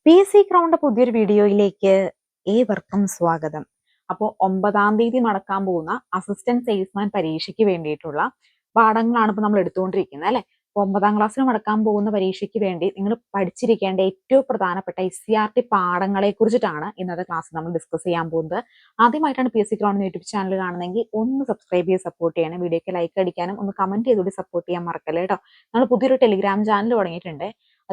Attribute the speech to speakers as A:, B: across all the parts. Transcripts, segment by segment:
A: PC ക്രൗണിന്റെ പുതിയൊരു വീഡിയോയിലേക്ക് ഏവർക്കും സ്വാഗതം. അപ്പോൾ 9-ാം തീയതി നടക്കാൻ പോകുന്ന അസിസ്റ്റന്റ് സെയിൽസ്മാൻ പരീക്ഷയ്ക്ക് വേണ്ടിയിട്ടുള്ള പാഠങ്ങളാണ് ഇപ്പോൾ നമ്മൾ എടുത്തുകൊണ്ടിരിക്കുന്നത് അല്ലെ. അപ്പോൾ 9-ാം ക്ലാസ്സിൽ നടക്കാൻ പോകുന്ന പരീക്ഷയ്ക്ക് വേണ്ടി നിങ്ങൾ പഠിച്ചിരിക്കേണ്ട ഏറ്റവും പ്രധാനപ്പെട്ട SCRT പാഠങ്ങളെ കുറിച്ചിട്ടാണ് ഇന്നത്തെ ക്ലാസ് നമ്മൾ ഡിസ്കസ് ചെയ്യാൻ പോകുന്നത്. ആദ്യമായിട്ടാണ് PC ക്രൗൺ യൂട്യൂബ് ചാനൽ കാണുന്നതെങ്കിൽ ഒന്ന് സബ്സ്ക്രൈബ് ചെയ്ത് സപ്പോർട്ട് ചെയ്യണം. വീഡിയോക്ക് ലൈക്ക് അടിക്കാനും ഒന്ന് കമന്റ് ചെയ്തുകൂടി സപ്പോർട്ട് ചെയ്യാൻ മറക്കല്ലേ കേട്ടോ. നമ്മൾ പുതിയൊരു ടെലിഗ്രാം ചാനൽ തുടങ്ങിയിട്ടുണ്ട്.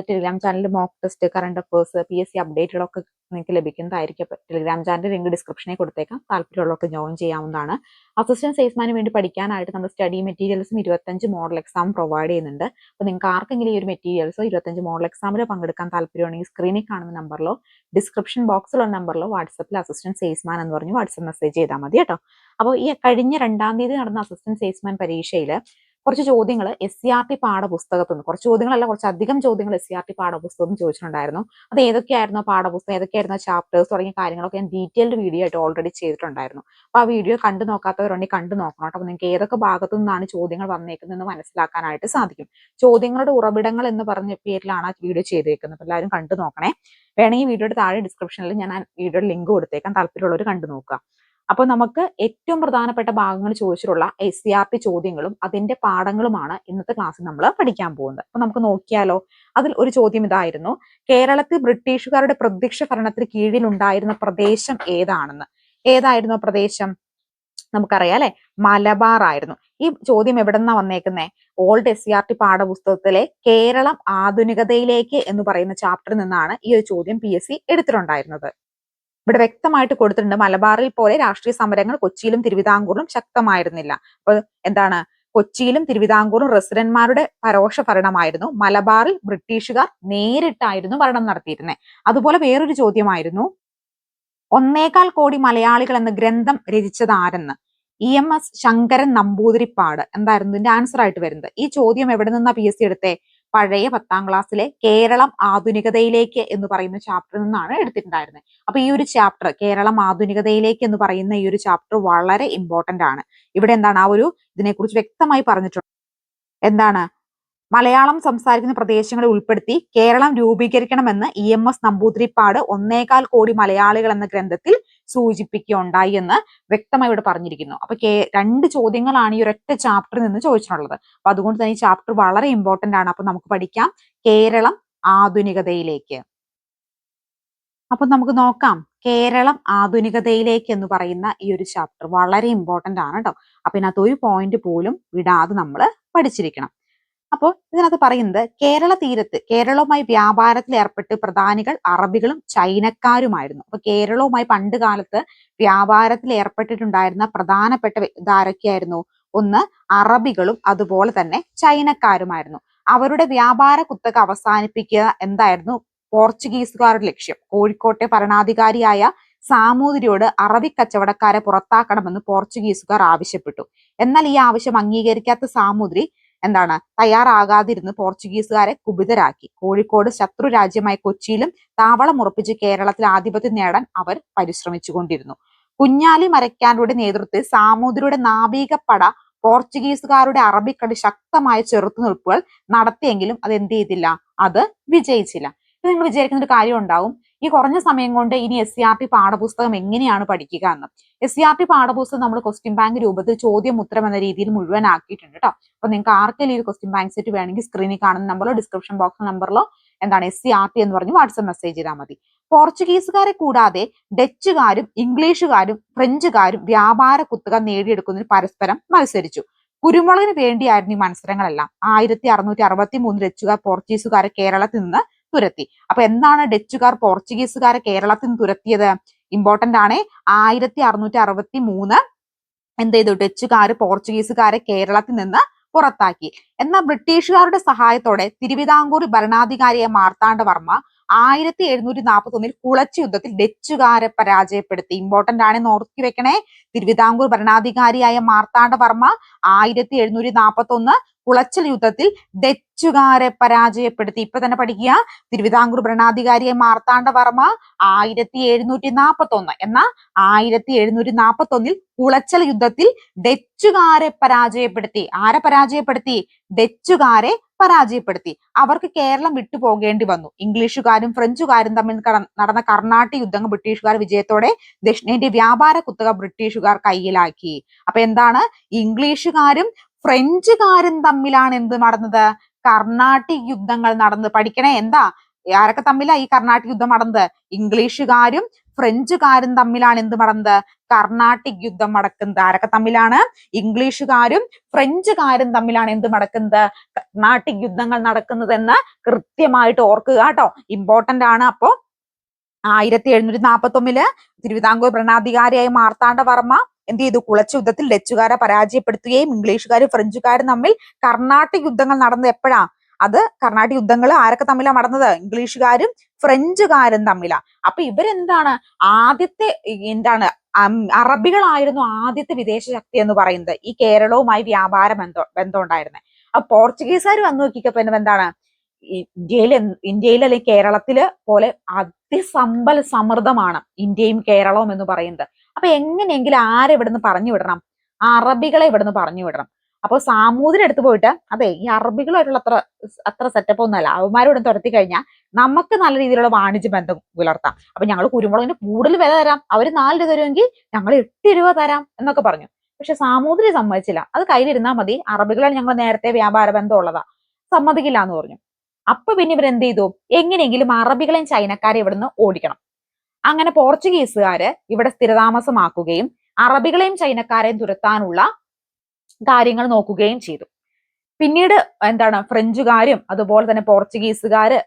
A: ടെലിഗ്രാം ചാനലിൽ mock test, current affairs, PSC അപ്ഡേറ്റുകളൊക്കെ നിങ്ങൾക്ക് ലഭിക്കുന്നതായിരിക്കും. ടെലിഗ്രാം ചാനൽ ലിങ്ക് ഡിസ്ക്രിപ്ഷനിൽ കൊടുത്തേക്കാം. താല്പര്യമുള്ളവർക്ക് ജോയിൻ ചെയ്യാവുന്നതാണ്. അസിസ്റ്റന്റ് സെയിൽസ്മാന് വേണ്ടി പഠിക്കാനായിട്ട് നമ്മൾ സ്റ്റഡി മെറ്റീരിയൽസും 25 മോഡൽ എക്സാം പ്രൊവൈഡ് ചെയ്യുന്നുണ്ട്. അപ്പോൾ നിങ്ങൾക്ക് ആർക്കെങ്കിലും ഈ ഒരു മെറ്റീരിയൽസോ 25 മോഡൽ എക്സാമിൽ പങ്കെടുക്കാൻ താല്പര്യമുണ്ടെങ്കിൽ സ്ക്രീനിൽ കാണുന്ന നമ്പറിലോ ഡിസ്ക്രിപ്ഷൻ ബോക്സിലുള്ള നമ്പറിലോ വാട്സപ്പിൽ അസിസ്റ്റന്റ് സെയിൽസ്മാൻ എന്ന് പറഞ്ഞ് വാട്സപ്പ് മെസ്സേജ് ചെയ്താൽ മതി കേട്ടോ. അപ്പോൾ ഈ കഴിഞ്ഞ 2-ാം തീയതി നടന്ന അസിസ്റ്റന്റ് സെയിൽസ്മാൻ പരീക്ഷയിൽ കുറച്ച് ചോദ്യങ്ങൾ SCRT പാഠപുസ്തകത്തിൽ നിന്ന്, കുറച്ച് ചോദ്യങ്ങളല്ല കുറച്ചധികം ചോദ്യങ്ങൾ SCRT പാഠപുസ്തകം ചോദിച്ചിട്ടുണ്ടായിരുന്നു. അത് ഏതൊക്കെയായിരുന്നു പാഠപുസ്തകം, ഏതൊക്കെയായിരുന്നു ചാപ്റ്റേഴ്സ് തുടങ്ങിയ കാര്യങ്ങളൊക്കെ ഞാൻ ഡീറ്റെയിൽഡ് വീഡിയോ ആയിട്ട് ഓൾറെഡി ചെയ്തിട്ടുണ്ടായിരുന്നു. അപ്പോൾ ആ വീഡിയോ കണ്ടു നോക്കാത്തവരുണ്ടെങ്കിൽ കണ്ടു നോക്കണം കേട്ടോ. അപ്പോൾ നിങ്ങൾക്ക് ഏതൊക്കെ ഭാഗത്തു നിന്നാണ് ചോദ്യങ്ങൾ വന്നേക്കുന്നതെന്ന് മനസ്സിലാക്കാനായിട്ട് സാധിക്കും. ചോദ്യങ്ങളുടെ ഉറവിടങ്ങൾ എന്ന് പറഞ്ഞ പേരിലാണ് ആ വീഡിയോ ചെയ്തേക്കുന്നത്. അപ്പോൾ എല്ലാവരും കണ്ടു നോക്കണേ. വേണമെങ്കിൽ വീഡിയോയുടെ താഴെ ഡിസ്ക്രിപ്ഷനിൽ ഞാൻ ആ വീഡിയോയുടെ ലിങ്ക് കൊടുത്തേക്കാം. താല്പര്യമുള്ളവർ കണ്ടു നോക്കുക. അപ്പോൾ നമുക്ക് ഏറ്റവും പ്രധാനപ്പെട്ട ഭാഗങ്ങൾ ചോദിച്ചിട്ടുള്ള SCRT ചോദ്യങ്ങളും അതിന്റെ പാഠങ്ങളുമാണ് ഇന്നത്തെ ക്ലാസ്സിൽ നമ്മൾ പഠിക്കാൻ പോകുന്നത്. അപ്പൊ നമുക്ക് നോക്കിയാലോ. അതിൽ ഒരു ചോദ്യം ഇതായിരുന്നു: കേരളത്തിൽ ബ്രിട്ടീഷുകാരുടെ പ്രത്യക്ഷ ഭരണത്തിന് കീഴിലുണ്ടായിരുന്ന പ്രദേശം ഏതാണെന്ന്. ഏതായിരുന്നു പ്രദേശം? നമുക്കറിയാം അല്ലെ, മലബാർ ആയിരുന്നു. ഈ ചോദ്യം എവിടെ നിന്നാ വന്നേക്കുന്നേ? ഓൾഡ് SCRT പാഠപുസ്തകത്തിലെ കേരളം ആധുനികതയിലേക്ക് എന്ന് പറയുന്ന ചാപ്റ്ററിൽ നിന്നാണ് ഈ ഒരു ചോദ്യം PSC എടുത്തിട്ടുണ്ടായിരുന്നത്. ഇവിടെ വ്യക്തമായിട്ട് കൊടുത്തിട്ടുണ്ട്, മലബാറിൽ പോലെ രാഷ്ട്രീയ സമരങ്ങൾ കൊച്ചിയിലും തിരുവിതാംകൂറിലും ശക്തമായിരുന്നില്ല. അപ്പൊ എന്താണ്? കൊച്ചിയിലും തിരുവിതാംകൂറും റെസിഡന്റ്മാരുടെ പരോക്ഷ ഭരണമായിരുന്നു. മലബാറിൽ ബ്രിട്ടീഷുകാർ നേരിട്ടായിരുന്നു ഭരണം നടത്തിയിരുന്നത്. അതുപോലെ വേറൊരു ചോദ്യമായിരുന്നു, 1.25 കോടി മലയാളികൾ എന്ന ഗ്രന്ഥം രചിച്ചത് ആരെന്ന്. EMS ശങ്കരൻ നമ്പൂതിരിപ്പാട് എന്തായിരുന്നു ഇതിന്റെ ആൻസർ ആയിട്ട് വരുന്നത്. ഈ ചോദ്യം എവിടെ നിന്നാ PSC എടുത്തേ? പഴയ 10-ാം ക്ലാസ്സിലെ കേരളം ആധുനികതയിലേക്ക് എന്ന് പറയുന്ന ചാപ്റ്ററിൽ നിന്നാണ് എടുത്തിട്ടുണ്ടായിരുന്നത്. അപ്പൊ ഈ ഒരു ചാപ്റ്റർ, കേരളം ആധുനികതയിലേക്ക് എന്ന് പറയുന്ന ഈ ഒരു ചാപ്റ്റർ വളരെ ഇമ്പോർട്ടന്റ് ആണ്. ഇവിടെ എന്താണ് ആ ഒരു ഇതിനെക്കുറിച്ച് വ്യക്തമായി പറഞ്ഞിട്ടുണ്ട്. എന്താണ്? മലയാളം സംസാരിക്കുന്ന പ്രദേശങ്ങളെ ഉൾപ്പെടുത്തി കേരളം രൂപീകരിക്കണമെന്ന് EMS നമ്പൂതിരിപ്പാട് 1.25 കോടി മലയാളികൾ എന്ന ഗ്രന്ഥത്തിൽ സൂചിപ്പിക്കുകയുണ്ടായി എന്ന് വ്യക്തമായി ഇവിടെ പറഞ്ഞിരിക്കുന്നു. അപ്പൊ 2 ചോദ്യങ്ങളാണ് ഈ ഒരൊറ്റ ചാപ്റ്ററിൽ നിന്ന് ചോദിച്ചിട്ടുള്ളത്. അപ്പൊ അതുകൊണ്ട് തന്നെ ഈ ചാപ്റ്റർ വളരെ ഇമ്പോർട്ടന്റ് ആണ്. അപ്പൊ നമുക്ക് പഠിക്കാം കേരളം ആധുനികതയിലേക്ക്. അപ്പൊ നമുക്ക് നോക്കാം, കേരളം ആധുനികതയിലേക്ക് എന്ന് പറയുന്ന ഈ ഒരു ചാപ്റ്റർ വളരെ ഇമ്പോർട്ടന്റ് ആണ് കേട്ടോ. അപ്പൊ ഇതിനകത്ത് ഒരു പോയിന്റ് പോലും വിടാതെ നമ്മൾ പഠിച്ചിരിക്കണം. അപ്പോൾ ഇതിനകത്ത് പറയുന്നത്, കേരള തീരത്ത് കേരളവുമായി വ്യാപാരത്തിൽ ഏർപ്പെട്ട് പ്രധാനികൾ അറബികളും ചൈനക്കാരുമായിരുന്നു. അപ്പൊ കേരളവുമായി പണ്ട് കാലത്ത് വ്യാപാരത്തിൽ ഏർപ്പെട്ടിട്ടുണ്ടായിരുന്ന പ്രധാനപ്പെട്ട ഇതാരൊക്കെയായിരുന്നു? ഒന്ന് അറബികളും അതുപോലെ തന്നെ ചൈനക്കാരുമായിരുന്നു. അവരുടെ വ്യാപാര കുത്തക അവസാനിപ്പിക്കുക എന്തായിരുന്നു പോർച്ചുഗീസുകാരുടെ ലക്ഷ്യം. കോഴിക്കോട്ടെ ഭരണാധികാരിയായ സാമൂതിരിയോട് അറബി കച്ചവടക്കാരെ പുറത്താക്കണമെന്ന് പോർച്ചുഗീസുകാർ ആവശ്യപ്പെട്ടു. എന്നാൽ ഈ ആവശ്യം അംഗീകരിക്കാത്ത സാമൂതിരി എന്താണ് തയ്യാറാകാതിരുന്ന് പോർച്ചുഗീസുകാരെ കുപിതരാക്കി. കോഴിക്കോട് ശത്രു രാജ്യമായ കൊച്ചിയിലും താവളം ഉറപ്പിച്ച് കേരളത്തിൽ ആധിപത്യം നേടാൻ അവർ പരിശ്രമിച്ചുകൊണ്ടിരുന്നു. കുഞ്ഞാലി മരക്കാരുടെ നേതൃത്വത്തിൽ സാമൂതിരിയുടെ നാവികപ്പട പോർച്ചുഗീസുകാരുടെ അറബിക്കടി ശക്തമായ ചെറുത്തുനിൽപ്പുകൾ നടത്തിയെങ്കിലും അത് എന്ത് ചെയ്തില്ല, അത് വിജയിച്ചില്ല. ഇത് നിങ്ങൾ വിചാരിക്കുന്ന ഒരു കാര്യം ഉണ്ടാവും, ഈ കുറഞ്ഞ സമയം കൊണ്ട് ഇനി SCRT പാഠപുസ്തകം എങ്ങനെയാണ് പഠിക്കുക എന്ന്. SCRT പാഠപുസ്തകം നമ്മൾ ക്വസ്റ്റ്യൻ ബാങ്ക് രൂപത്തിൽ ചോദ്യം ഉത്തരം എന്ന രീതിയിൽ മുഴുവനാക്കിയിട്ടുണ്ട് കേട്ടോ. അപ്പൊ നിങ്ങൾക്ക് ആർക്കെങ്കിലും ഈ ക്വസ്റ്റ്യൻ ബാങ്ക് സെറ്റ് വേണമെങ്കിൽ സ്ക്രീനിൽ കാണുന്ന നമ്പറിലോ ഡിസ്ക്രിപ്ഷൻ ബോക്സ് നമ്പറിലോ എന്താണ് SCRT എന്ന് പറഞ്ഞ് വാട്സ്ആപ്പ് മെസ്സേജ് ചെയ്താൽ മതി. പോർച്ചുഗീസുകാരെ കൂടാതെ ഡച്ചുകാരും ഇംഗ്ലീഷുകാരും ഫ്രഞ്ചുകാരും വ്യാപാര കുത്തക നേടിയെടുക്കുന്നതിന് പരസ്പരം മത്സരിച്ചു. കുരുമുളകിന് വേണ്ടിയായിരുന്നു ഈ മത്സരങ്ങളെല്ലാം. 1663 ഡച്ചുകാർ പോർച്ചുഗീസുകാരെ കേരളത്തിൽ നിന്ന് തുരത്തി. അപ്പൊ എന്താണ് ഡച്ചുകാർ പോർച്ചുഗീസുകാരെ കേരളത്തിൽ നിന്ന് തുരത്തിയത്? ഇമ്പോർട്ടന്റ് ആണ്. 1663 എന്ത് ചെയ്തു? ഡച്ചുകാർ പോർച്ചുഗീസുകാരെ കേരളത്തിൽ നിന്ന് പുറത്താക്കി. എന്നാൽ ബ്രിട്ടീഷുകാരുടെ സഹായത്തോടെ തിരുവിതാംകൂർ ഭരണാധികാരിയായ മാർത്താണ്ഡവർമ്മ 1741 കുളച്ച് യുദ്ധത്തിൽ ഡച്ചുകാരെ പരാജയപ്പെടുത്തി. ഇമ്പോർട്ടന്റ് ആണ്, ഓർത്തി വെക്കണേ. തിരുവിതാംകൂർ ഭരണാധികാരിയായ മാർത്താണ്ഡവർമ്മ 1741 കുളച്ചൽ യുദ്ധത്തിൽ ഡച്ചുകാരെ പരാജയപ്പെടുത്തി. ഇപ്പൊ തന്നെ പഠിക്കുക. തിരുവിതാംകൂർ ഭരണാധികാരിയെ മാർത്താണ്ഡവർമ്മ 1741 എന്നാൽ 1741 കുളച്ചൽ യുദ്ധത്തിൽ ഡച്ചുകാരെ പരാജയപ്പെടുത്തി. ആരെ പരാജയപ്പെടുത്തി? ഡച്ചുകാരെ പരാജയപ്പെടുത്തി. അവർക്ക് കേരളം വിട്ടു പോകേണ്ടി വന്നു. ഇംഗ്ലീഷുകാരും ഫ്രഞ്ചുകാരും തമ്മിൽ നടന്ന കർണാട്ടിക് യുദ്ധങ്ങൾ ബ്രിട്ടീഷുകാർ വിജയത്തോടെ ദക്ഷിണേന്ത്യ വ്യാപാര കുത്തക ബ്രിട്ടീഷുകാർ കയ്യിലാക്കി. അപ്പൊ എന്താണ്? ഇംഗ്ലീഷുകാരും ഫ്രഞ്ചുകാരും തമ്മിലാണ് എന്ത് നടന്നത്? കർണാട്ടിക് യുദ്ധങ്ങൾ നടന്നത്. പഠിക്കണേ. എന്താ? ആരൊക്കെ തമ്മിലാ ഈ കർണാട്ടിക് യുദ്ധം നടന്നത്? ഇംഗ്ലീഷുകാരും ഫ്രഞ്ചുകാരും തമ്മിലാണ് എന്ത് നടന്നത്? കർണാട്ടിക് യുദ്ധം നടക്കുന്നത്. ആരൊക്കെ തമ്മിലാണ്? ഇംഗ്ലീഷുകാരും ഫ്രഞ്ചുകാരും തമ്മിലാണ് എന്ത് നടക്കുന്നത്? കർണാട്ടിക് യുദ്ധങ്ങൾ നടക്കുന്നത് എന്ന് കൃത്യമായിട്ട് ഓർക്കുക കേട്ടോ. ഇമ്പോർട്ടന്റ് ആണ്. അപ്പോ 1741 തിരുവിതാംകൂർ ഭരണാധികാരിയായ മാർത്താണ്ഡവർമ്മ എന്ത് ചെയ്തു? കുളച്ചൽ യുദ്ധത്തിൽ ഡച്ചുകാരെ പരാജയപ്പെടുത്തുകയും ഇംഗ്ലീഷുകാരും ഫ്രഞ്ചുകാരും തമ്മിൽ കർണാട്ടിക് യുദ്ധങ്ങൾ നടന്നത് എപ്പോഴാ? അത് കർണാട്ടിക് യുദ്ധങ്ങൾ ആരൊക്കെ തമ്മിലാണ് നടന്നത്? ഇംഗ്ലീഷുകാരും ഫ്രഞ്ചുകാരും തമ്മിലാ. അപ്പൊ ഇവരെന്താണ്? ആദ്യത്തെ എന്താണ്? അറബികളായിരുന്നു ആദ്യത്തെ വിദേശ ശക്തി എന്ന് പറയുന്നത്. ഈ കേരളവുമായി വ്യാപാര ബന്ധം ഉണ്ടായിരുന്നത്. അപ്പൊ പോർച്ചുഗീസുകാർ വന്നു നോക്കിക്കപ്പോ എന്താണ്? ഇന്ത്യയിൽ അല്ലെങ്കിൽ കേരളത്തില് പോലെ അതിസമ്പൽ സമൃദ്ധമാണ് ഇന്ത്യയും കേരളവും എന്ന് പറയുന്നത്. അപ്പൊ എങ്ങനെയെങ്കിലും ആരെ ഇവിടുന്ന് പറഞ്ഞു വിടണം? അറബികളെ ഇവിടുന്ന് പറഞ്ഞു വിടണം. അപ്പൊ സാമൂതിരി എടുത്തു പോയിട്ട് അതെ ഈ അറബികളായിട്ടുള്ള അത്ര സെറ്റപ്പ് ഒന്നുമല്ല. അവന്മാരോട് തുരത്തി കഴിഞ്ഞാൽ നമുക്ക് നല്ല രീതിയിലുള്ള വാണിജ്യ ബന്ധം പുലർത്താം. അപ്പൊ ഞങ്ങൾ കുരുമുളകിന് കൂടുതൽ വില തരാം, അവര് 4 രൂപ തരുമെങ്കിൽ ഞങ്ങൾ 8 രൂപ തരാം എന്നൊക്കെ പറഞ്ഞു. പക്ഷെ സാമൂതിരി സമ്മതിച്ചില്ല. അത് കയ്യിലിരുന്നാൽ മതി, അറബികളാണ് ഞങ്ങൾ നേരത്തെ വ്യാപാര ബന്ധം ഉള്ളതാ, സമ്മതിക്കില്ല എന്ന് പറഞ്ഞു. അപ്പൊ പിന്നെ ഇവരെന്ത് ചെയ്തു? എങ്ങനെയെങ്കിലും അറബികളെയും ചൈനക്കാരെ ഇവിടുന്ന് ഓടിക്കണം. അങ്ങനെ പോർച്ചുഗീസുകാര് ഇവിടെ സ്ഥിരതാമസമാക്കുകയും അറബികളെയും ചൈനക്കാരെയും തുരത്താനുള്ള കാര്യങ്ങൾ നോക്കുകയും ചെയ്തു. പിന്നീട് എന്താണ്? ഫ്രഞ്ചുകാരും അതുപോലെ തന്നെ പോർച്ചുഗീസുകാര്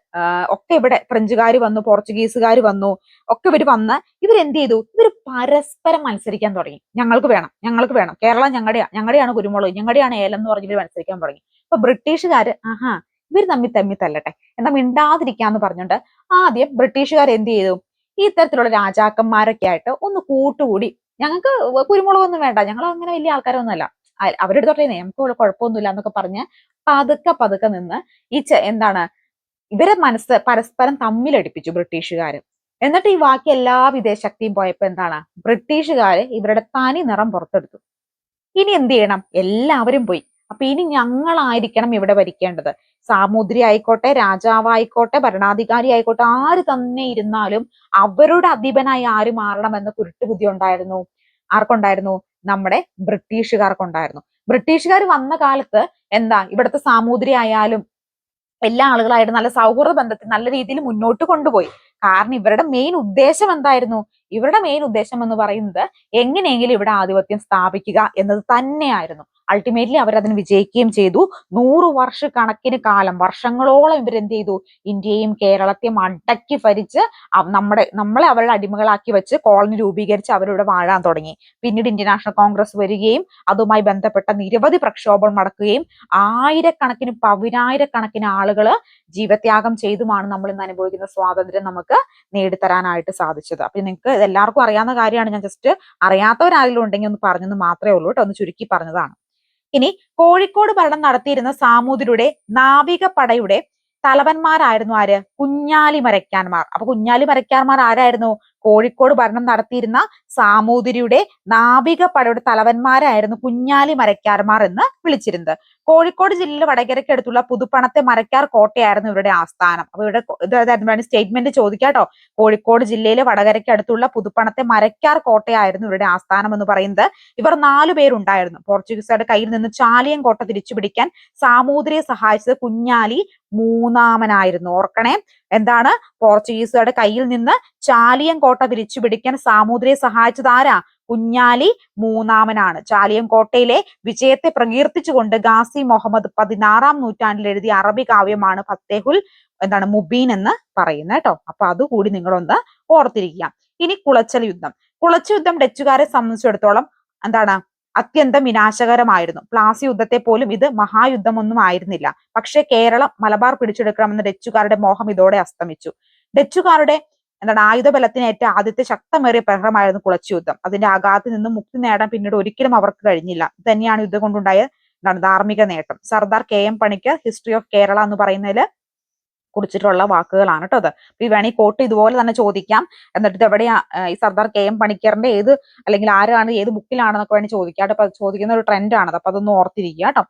A: ഒക്കെ ഇവിടെ ഫ്രഞ്ചുകാർ വന്നു, പോർച്ചുഗീസുകാർ വന്നു, ഒക്കെ ഇവരെന്ത് ചെയ്തു? ഇവർ പരസ്പരം മത്സരിക്കാൻ തുടങ്ങി. ഞങ്ങൾക്ക് വേണം, ഞങ്ങൾക്ക് വേണം, കേരളം ഞങ്ങളുടെയാണ് കുരുമുളക്, ഞങ്ങളുടെയാണ് ഏലം എന്ന് പറഞ്ഞ് ഇവർ മത്സരിക്കാൻ തുടങ്ങി. അപ്പൊ ബ്രിട്ടീഷുകാര് ഇവർ തമ്മിൽ തല്ലട്ടെ, എന്താ മിണ്ടാതിരിക്കാന്ന് പറഞ്ഞുകൊണ്ട് ആദ്യം ബ്രിട്ടീഷുകാർ എന്ത് ചെയ്തു? ഈ ഇത്തരത്തിലുള്ള രാജാക്കന്മാരൊക്കെ ആയിട്ട് ഒന്ന് കൂട്ടുകൂടി, ഞങ്ങൾക്ക് കുരുമുളകൊന്നും വേണ്ട, ഞങ്ങൾ അങ്ങനെ വലിയ ആൾക്കാരൊന്നുമല്ല, അവരുടെ തൊട്ടേ നമുക്ക് കുഴപ്പമൊന്നുമില്ല എന്നൊക്കെ പറഞ്ഞ് പതുക്കെ നിന്ന് എന്താണ് ഇവരെ പരസ്പരം തമ്മിലടിപ്പിച്ചു ബ്രിട്ടീഷുകാര്. എന്നിട്ട് ഈ ബാക്കി എല്ലാ വിദേശ ശക്തിയും പോയപ്പോ എന്താണ്? ബ്രിട്ടീഷുകാര് ഇവരുടെ തനി നിറം പുറത്തെടുത്തു. ഇനി എന്ത് ചെയ്യണം? എല്ലാവരും പോയി. അപ്പൊ ഇനി ഞങ്ങളായിരിക്കണം ഇവിടെ ഭരിക്കേണ്ടത്. സാമൂതിരി ആയിക്കോട്ടെ, രാജാവായിക്കോട്ടെ, ഭരണാധികാരി ആയിക്കോട്ടെ, ആര് തന്നെ ഇരുന്നാലും അവരുടെ അധിപനായി ആര് മാറണമെന്ന് കുരുട്ടുബുദ്ധി ഉണ്ടായിരുന്നു. ആർക്കുണ്ടായിരുന്നു? നമ്മുടെ ബ്രിട്ടീഷുകാർക്കുണ്ടായിരുന്നു. ബ്രിട്ടീഷുകാർ വന്ന കാലത്ത് എന്താ ഇവിടുത്തെ സാമൂതിരി ആയാലും എല്ലാ ആളുകളായിട്ട് നല്ല സൗഹൃദ ബന്ധത്തിൽ നല്ല രീതിയിൽ മുന്നോട്ട് കൊണ്ടുപോയി. കാരണം ഇവരുടെ മെയിൻ ഉദ്ദേശം എന്തായിരുന്നു? ഇവരുടെ മെയിൻ ഉദ്ദേശം എന്ന് പറയുന്നത് എങ്ങനെയെങ്കിലും ഇവിടെ ആധിപത്യം സ്ഥാപിക്കുക എന്നത് തന്നെയായിരുന്നു. അൾട്ടിമേറ്റ്ലി അവർ അതിന് വിജയിക്കുകയും ചെയ്തു. 100 വർഷക്കണക്കിന് കാലം, വർഷങ്ങളോളം ഇവരെന്ത് ചെയ്തു? ഇന്ത്യയും കേരളത്തെയും അടക്കി ഭരിച്ച് നമ്മളെ അവരുടെ അടിമകളാക്കി വെച്ച് കോളനി രൂപീകരിച്ച് അവരിവിടെ വാഴാൻ തുടങ്ങി. പിന്നീട് ഇന്ത്യൻ നാഷണൽ കോൺഗ്രസ് വരികയും അതുമായി ബന്ധപ്പെട്ട നിരവധി പ്രക്ഷോഭം നടക്കുകയും ആയിരക്കണക്കിന് പതിനായിരക്കണക്കിന് ആളുകള് ജീവത്യാഗം ചെയ്തുമാണ് നമ്മൾ ഇന്ന് അനുഭവിക്കുന്ന സ്വാതന്ത്ര്യം നമുക്ക് നേടിത്തരാനായിട്ട് സാധിച്ചത്. അപ്പൊ നിങ്ങൾക്ക് എല്ലാവർക്കും അറിയാവുന്ന കാര്യമാണ്. ഞാൻ ജസ്റ്റ് അറിയാത്തവരാരെങ്കിലും ഉണ്ടെങ്കിൽ ഒന്ന് പറഞ്ഞെന്ന് മാത്രമേ ഉള്ളൂ കേട്ടോ, ഒന്ന് ചുരുക്കി പറഞ്ഞതാണ്. ഇനി കോഴിക്കോട് ഭരണം നടത്തിയിരുന്ന സാമൂതിരിയുടെ നാവികപ്പടയുടെ തലവന്മാരായിരുന്നു ആര്? കുഞ്ഞാലി മരയ്ക്കാന്മാർ. അപ്പൊ കുഞ്ഞാലി മരയ്ക്കാന്മാർ ആരായിരുന്നു? കോഴിക്കോട് ഭരണം നടത്തിയിരുന്ന സാമൂതിരിയുടെ നാവികപ്പടയുടെ തലവന്മാരായിരുന്നു കുഞ്ഞാലി മരയ്ക്കാർമാർ എന്ന് വിളിച്ചിരുന്നത്. കോഴിക്കോട് ജില്ലയിലെ വടകരയ്ക്കടുത്തുള്ള പുതുപ്പണത്തെ മരയ്ക്കാർ കോട്ടയായിരുന്നു ഇവരുടെ ആസ്ഥാനം. അപ്പൊ ഇവിടെ സ്റ്റേറ്റ്മെന്റ് ചോദിക്കാട്ടോ. കോഴിക്കോട് ജില്ലയിലെ വടകരയ്ക്കടുത്തുള്ള പുതുപ്പണത്തെ മരയ്ക്കാർ കോട്ടയായിരുന്നു ഇവരുടെ ആസ്ഥാനം എന്ന് പറയുന്നത്. ഇവർ 4 പേരുണ്ടായിരുന്നു. പോർച്ചുഗീസുകാരുടെ കയ്യിൽ നിന്ന് ചാലിയം കോട്ട തിരിച്ചു പിടിക്കാൻ സാമൂതിരിയെ സഹായിച്ചത് കുഞ്ഞാലി മൂന്നാമനായിരുന്നു. ഓർക്കണേ, എന്താണ്? പോർച്ചുഗീസുകാരുടെ കയ്യിൽ നിന്ന് ചാലിയം കോട്ട തിരിച്ചു പിടിക്കാൻ സാമൂതിരിയെ സഹായിച്ചത് ആരാ? കുഞ്ഞാലി മൂന്നാമനാണ്. ചാലിയം കോട്ടയിലെ വിജയത്തെ പ്രകീർത്തിച്ചുകൊണ്ട് ഗാസി മുഹമ്മദ് 16-ാം നൂറ്റാണ്ടിൽ എഴുതിയ അറബി കാവ്യമാണ് ഫത്തേഹുൽ മുബീൻ എന്ന് പറയുന്നത് കേട്ടോ. അപ്പൊ അതുകൂടി നിങ്ങളൊന്ന് ഓർത്തിരിക്കുക. ഇനി കുളച്ചൽ യുദ്ധം. കുളച്ചൽ യുദ്ധം ഡച്ചുകാരെ സംബന്ധിച്ചിടത്തോളം എന്താണ്? അത്യന്തം വിനാശകരമായിരുന്നു. പ്ലാസി യുദ്ധത്തെ പോലും ഇത് മഹായുദ്ധമൊന്നും ആയിരുന്നില്ല. പക്ഷേ കേരളം മലബാർ പിടിച്ചെടുക്കണമെന്ന ഡച്ചുകാരുടെ മോഹം ഇതോടെ അസ്തമിച്ചു. ഡച്ചുകാരുടെ ആയുധബലത്തിനേറ്റ ആദ്യത്തെ ശക്തമേറിയ പ്രഹരമായിരുന്നു കുളച്ചൽ യുദ്ധം. അതിന്റെ ആഘാതത്തിൽ നിന്നും മുക്തി നേടാൻ പിന്നീട് ഒരിക്കലും അവർക്ക് കഴിഞ്ഞില്ല. ഇത് തന്നെയാണ് യുദ്ധം കൊണ്ടുണ്ടായ എന്താണ് ധാർമ്മിക നേട്ടം. Sardar KM Panicker history of Kerala എന്ന് പറയുന്നതിൽ കുറിച്ചിട്ടുള്ള വാക്കുകളാണ് കേട്ടോ അത്. ഈ വേണമെങ്കിൽ കോട്ട് ഇതുപോലെ തന്നെ ചോദിക്കാം. എന്നിട്ട് ഇത് എവിടെയാ ഈ സർദാർ KM പണിക്കറിന്റെ ഏത് അല്ലെങ്കിൽ ആരാണ് ഏത് ബുക്കിലാണെന്നൊക്കെ വേണമെങ്കിൽ ചോദിക്കാം കേട്ടോ. അപ്പൊ ചോദിക്കുന്ന ഒരു ട്രെൻഡാണത്. അപ്പൊ അതൊന്ന് ഓർത്തിരിക്കുക കേട്ടോ.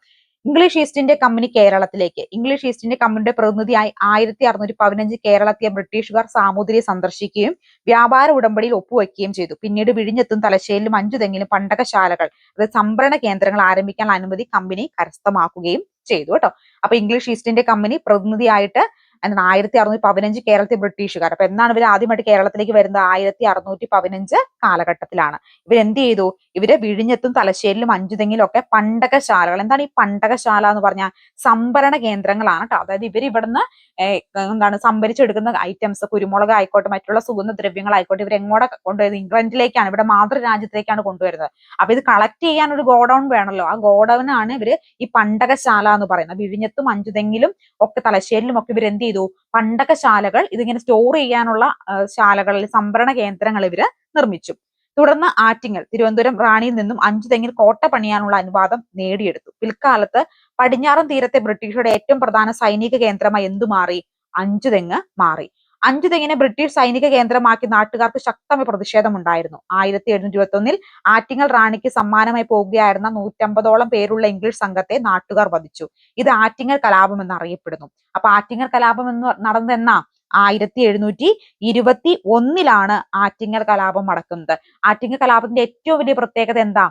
A: ഇംഗ്ലീഷ് ഈസ്റ്റ് ഇന്ത്യ കമ്പനി കേരളത്തിലേക്ക്. ഇംഗ്ലീഷ് ഈസ്റ്റ് ഇന്ത്യ കമ്പനിയുടെ പ്രതിനിധിയായി 1615 കേരളത്തിലെ ബ്രിട്ടീഷുകാർ സാമൂതിരിയെ സന്ദർശിക്കുകയും വ്യാപാര ഉടമ്പടിയിൽ ഒപ്പുവെക്കുകയും ചെയ്തു. പിന്നീട് വിഴിഞ്ഞത്തും തലശ്ശേരിയിലും അഞ്ചുതെങ്ങിലും പണ്ടകശാലകൾ, അതായത് സംഭരണ കേന്ദ്രങ്ങൾ ആരംഭിക്കാൻ അനുമതി കമ്പനി കരസ്ഥമാക്കുകയും ചെയ്തു കേട്ടോ. അപ്പൊ ഇംഗ്ലീഷ് ഈസ്റ്റ് ഇന്ത്യ കമ്പനി പ്രതിനിധിയായിട്ട് 1615 കേരളത്തിൽ ബ്രിട്ടീഷുകാർ. അപ്പൊ എന്നാണ് ഇവർ ആദ്യമായിട്ട് കേരളത്തിലേക്ക് വരുന്നത്? 1615 കാലഘട്ടത്തിലാണ്. ഇവരെന്ത് ചെയ്തു? ഇവര് വിഴിഞ്ഞത്തും തലശ്ശേരിയിലും അഞ്ചുതെങ്ങിലും ഒക്കെ പണ്ടകശാലകൾ. എന്താണ് ഈ പണ്ടകശാല എന്ന് പറഞ്ഞാൽ? സംഭരണ കേന്ദ്രങ്ങളാണ് കേട്ടോ. അതായത് ഇവർ ഇവിടുന്ന് എന്താണ് സംഭരിച്ചെടുക്കുന്ന ഐറ്റംസ്, കുരുമുളക് ആയിക്കോട്ടെ മറ്റുള്ള സുഗന്ധദ്രവ്യങ്ങളായിക്കോട്ടെ, ഇവർ എങ്ങോട്ട് കൊണ്ടുവരുന്നത്? ഇംഗ്ലണ്ടിലേക്കാണ്, ഇവിടെ മാതൃരാജ്യത്തേക്കാണ് കൊണ്ടുവരുന്നത്. അപ്പൊ ഇത് കളക്ട് ചെയ്യാൻ ഒരു ഗോഡൌൺ വേണമല്ലോ. ആ ഗോഡൌൺ ആണ് ഇവര് ഈ പണ്ടകശാല എന്ന് പറയുന്നത്. വിഴിഞ്ഞത്തും അഞ്ചുതെങ്ങിലും ഒക്കെ തലശ്ശേരിയിലും ഒക്കെ ഇവർ എന്ത് ചെയ്തു? പണ്ടകശാലകൾ, ഇതിങ്ങനെ സ്റ്റോർ ചെയ്യാനുള്ള ശാലകളിൽ സംഭരണ കേന്ദ്രങ്ങൾ ഇവര് നിർമ്മിച്ചു. തുടർന്ന് ആറ്റിങ്ങൽ, തിരുവനന്തപുരം റാണിയിൽ നിന്നും അഞ്ചുതെങ്ങിൽ കോട്ട പണിയാനുള്ള അനുവാദം നേടിയെടുത്തു. പിൽക്കാലത്ത് പടിഞ്ഞാറൻ തീരത്തെ ബ്രിട്ടീഷുടെ ഏറ്റവും പ്രധാന സൈനിക കേന്ദ്രമായി എന്തു മാറി? അഞ്ചുതെങ്ങ് മാറി. അഞ്ചുതെങ്ങിനെ ബ്രിട്ടീഷ് സൈനിക കേന്ദ്രമാക്കി നാട്ടുകാർക്ക് ശക്തമായ പ്രതിഷേധം ഉണ്ടായിരുന്നു. 1721 ആറ്റിങ്ങൽ റാണിക്ക് സമ്മാനമായി പോകുകയായിരുന്ന 150ഓളം പേരുള്ള ഇംഗ്ലീഷ് സംഘത്തെ നാട്ടുകാർ വധിച്ചു. ഇത് ആറ്റിങ്ങൽ കലാപം എന്നറിയപ്പെടുന്നു. അപ്പൊ ആറ്റിങ്ങൽ കലാപം എന്ന് നടന്നത് എന്നാ? 1721 ആറ്റിങ്ങൽ കലാപം നടക്കുന്നത്. ആറ്റിങ്ങൽ കലാപത്തിന്റെ ഏറ്റവും വലിയ പ്രത്യേകത എന്താ?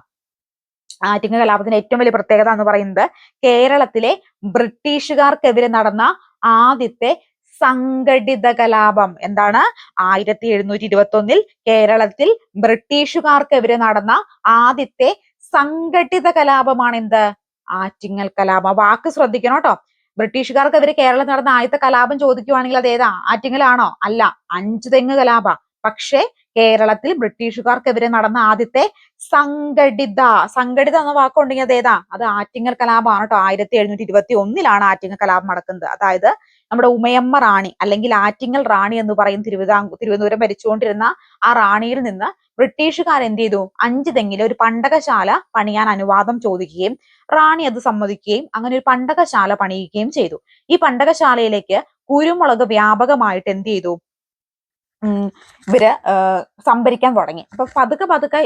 A: ആറ്റിങ്ങൽ കലാപത്തിന്റെ ഏറ്റവും വലിയ പ്രത്യേകത എന്ന് പറയുന്നത് കേരളത്തിലെ ബ്രിട്ടീഷുകാർക്കെതിരെ നടന്ന ആദ്യത്തെ സംഘടിത കലാപം. എന്താണ്? 1721 കേരളത്തിൽ ബ്രിട്ടീഷുകാർക്കെതിരെ നടന്ന ആദ്യത്തെ സംഘടിത കലാപമാണ് എന്ത്? ആറ്റിങ്ങൽ കലാപം. വാക്ക് ശ്രദ്ധിക്കണം കേട്ടോ. ബ്രിട്ടീഷുകാർക്കെതിരെ കേരളത്തിൽ നടന്ന ആദ്യത്തെ കലാപം ചോദിക്കുവാണെങ്കിൽ അത് ഏതാ? ആറ്റിങ്ങലാണോ? അല്ല, അഞ്ചുതെങ്ങ് കലാപ. പക്ഷേ കേരളത്തിൽ ബ്രിട്ടീഷുകാർക്കെതിരെ നടന്ന ആദ്യത്തെ സംഘടിത എന്ന വാക്കുണ്ടെങ്കിൽ അത് ഏതാ? അത് ആറ്റിങ്ങൽ കലാപമാണ് കേട്ടോ. 1721 ആറ്റിങ്ങൽ കലാപം നടക്കുന്നത്. അതായത് നമ്മുടെ ഉമയമ്മ റാണി അല്ലെങ്കിൽ ആറ്റിങ്ങൽ റാണി എന്ന് പറയും തിരുവനന്തപുരം ഭരിച്ചുകൊണ്ടിരുന്ന ആ റാണിയിൽ നിന്ന് ബ്രിട്ടീഷുകാർ എന്ത് ചെയ്തു? അഞ്ചുതെങ്ങിലെ ഒരു പണ്ടകശാല പണിയാൻ അനുവാദം ചോദിക്കുകയും റാണി അത് സമ്മതിക്കുകയും അങ്ങനെ ഒരു പണ്ടകശാല പണിയുകയും ചെയ്തു. ഈ പണ്ടകശാലയിലേക്ക് കുരുമുളക് വ്യാപകമായിട്ട് എന്ത് ചെയ്തു? ഇവര് സംഭരിക്കാൻ തുടങ്ങി. അപ്പൊ പതുക്കെ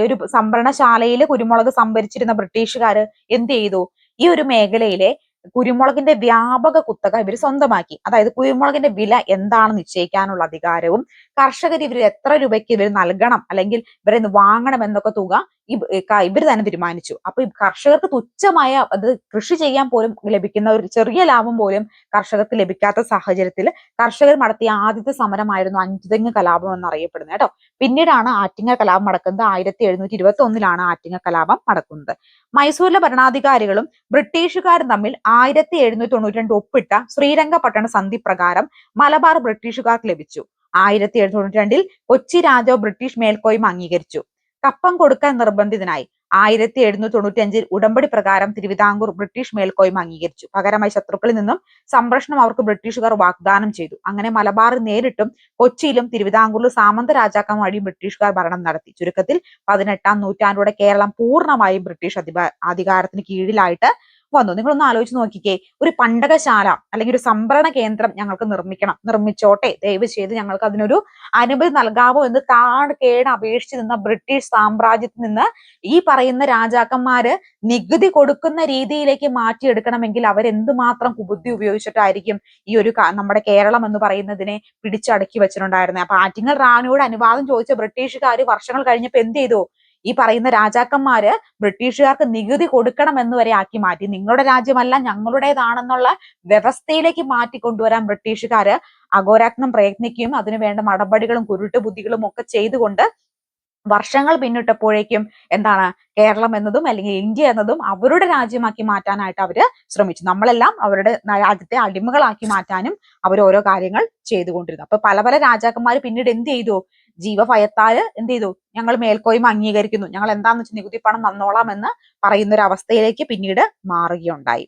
A: ഒരു സംഭരണശാലയിൽ കുരുമുളക് സംഭരിച്ചിരുന്ന ബ്രിട്ടീഷുകാര് എന്ത് ചെയ്തു? ഈ ഒരു മേഖലയിലെ കുരുമുളകിന്റെ വ്യാപക കുത്തക ഇവർ സ്വന്തമാക്കി. അതായത് കുരുമുളകിന്റെ വില എന്താണെന്ന് നിശ്ചയിക്കാനുള്ള അധികാരവും കർഷകർ ഇവർ എത്ര രൂപയ്ക്ക് ഇവർ നൽകണം അല്ലെങ്കിൽ ഇവരെ വാങ്ങണം എന്നൊക്കെ തുക ഇവർ തന്നെ തീരുമാനിച്ചു. അപ്പൊ കർഷകർക്ക് തുച്ഛമായ അത് കൃഷി ചെയ്യാൻ പോലും ലഭിക്കുന്ന ഒരു ചെറിയ ലാഭം പോലും കർഷകർക്ക് ലഭിക്കാത്ത സാഹചര്യത്തിൽ കർഷകർ നടത്തിയ ആദ്യത്തെ സമരമായിരുന്നു അഞ്ചുതെങ്ങ് കലാപം എന്നറിയപ്പെടുന്നത് കേട്ടോ. പിന്നീടാണ് ആറ്റിങ്ങൽ കലാപം നടക്കുന്നത്. 1721 ആറ്റിങ്ങൽ കലാപം നടക്കുന്നത്. മൈസൂരിലെ ഭരണാധികാരികളും ബ്രിട്ടീഷുകാരും തമ്മിൽ 1792 ഒപ്പിട്ട ശ്രീരംഗപട്ടണ സന്ധി പ്രകാരം മലബാർ ബ്രിട്ടീഷുകാർക്ക് ലഭിച്ചു. 1792 കൊച്ചി രാജാവ് ബ്രിട്ടീഷ് മേൽക്കോയ്മ അംഗീകരിച്ചു. കപ്പം കൊടുക്കാൻ നിർബന്ധിതനായി. 1795 ഉടമ്പടി പ്രകാരം തിരുവിതാംകൂർ ബ്രിട്ടീഷ് മേൽക്കോയ്മ അംഗീകരിച്ചു. പകരമായി ശത്രുക്കളിൽ നിന്നും സംരക്ഷണം അവർക്ക് ബ്രിട്ടീഷുകാർ വാഗ്ദാനം ചെയ്തു. അങ്ങനെ മലബാറിൽ നേരിട്ടും കൊച്ചിയിലും തിരുവിതാംകൂറിലും സാമന്ത രാജാക്കന്മാർ വഴി ബ്രിട്ടീഷുകാർ ഭരണം നടത്തി. ചുരുക്കത്തിൽ 18ാം നൂറ്റാണ്ടോടെ കേരളം പൂർണ്ണമായും ബ്രിട്ടീഷ് അധികാരത്തിന് കീഴിലായിട്ട് വന്നു. നിങ്ങളൊന്ന് ആലോചിച്ച് നോക്കിക്കേ, ഒരു പണ്ടകശാല അല്ലെങ്കിൽ ഒരു സംഭരണ കേന്ദ്രം ഞങ്ങൾക്ക് നിർമ്മിച്ചോട്ടെ, ദയവ് ചെയ്ത് ഞങ്ങൾക്ക് അതിനൊരു അനുമതി നൽകാവോ എന്ന് കേട് അപേക്ഷിച്ച് നിന്ന ബ്രിട്ടീഷ് സാമ്രാജ്യത്തിൽ നിന്ന് ഈ പറയുന്ന രാജാക്കന്മാര് നികുതി കൊടുക്കുന്ന രീതിയിലേക്ക് മാറ്റിയെടുക്കണമെങ്കിൽ അവരെന്തുമാത്രം കുബുദ്ധി ഉപയോഗിച്ചിട്ടായിരിക്കും ഈ ഒരു നമ്മുടെ കേരളം എന്ന് പറയുന്നതിനെ പിടിച്ചടക്കി വെച്ചിട്ടുണ്ടായിരുന്നത്. അപ്പൊ ആറ്റിങ്ങൽ റാണിയോട് അനുവാദം ചോദിച്ച ബ്രിട്ടീഷുകാർ വർഷങ്ങൾ കഴിഞ്ഞപ്പോ എന്ത് ചെയ്തു? ഈ പറയുന്ന രാജാക്കന്മാര് ബ്രിട്ടീഷുകാർക്ക് നികുതി കൊടുക്കണം എന്ന് വരെ ആക്കി മാറ്റി. നിങ്ങളുടെ രാജ്യമല്ല ഞങ്ങളുടേതാണെന്നുള്ള വ്യവസ്ഥയിലേക്ക് മാറ്റിക്കൊണ്ടുവരാൻ ബ്രിട്ടീഷുകാര് അഘോരാത്മം പ്രയത്നിക്കുകയും അതിനു വേണ്ട നടപടികളും കുരുട്ടുബുദ്ധികളും ഒക്കെ ചെയ്തുകൊണ്ട് വർഷങ്ങൾ പിന്നിട്ടപ്പോഴേക്കും എന്താണ് കേരളം എന്നതും അല്ലെങ്കിൽ ഇന്ത്യ എന്നതും അവരുടെ രാജ്യമാക്കി മാറ്റാനായിട്ട് അവര് ശ്രമിച്ചു. നമ്മളെല്ലാം അവരുടെ രാജ്യത്തെ അടിമകളാക്കി മാറ്റാനും അവർ ഓരോ കാര്യങ്ങൾ ചെയ്തുകൊണ്ടിരുന്നു. അപ്പൊ പല പല രാജാക്കന്മാര് പിന്നീട് എന്ത് ചെയ്തു? ജീവഭയത്താല് എന്ത് ചെയ്തു? ഞങ്ങൾ മേൽക്കോയ്മ അംഗീകരിക്കുന്നു, ഞങ്ങൾ എന്താന്ന് വെച്ചാൽ നികുതി പണം തന്നോളാം എന്ന് പറയുന്ന ഒരു അവസ്ഥയിലേക്ക് പിന്നീട് മാറുകയുണ്ടായി.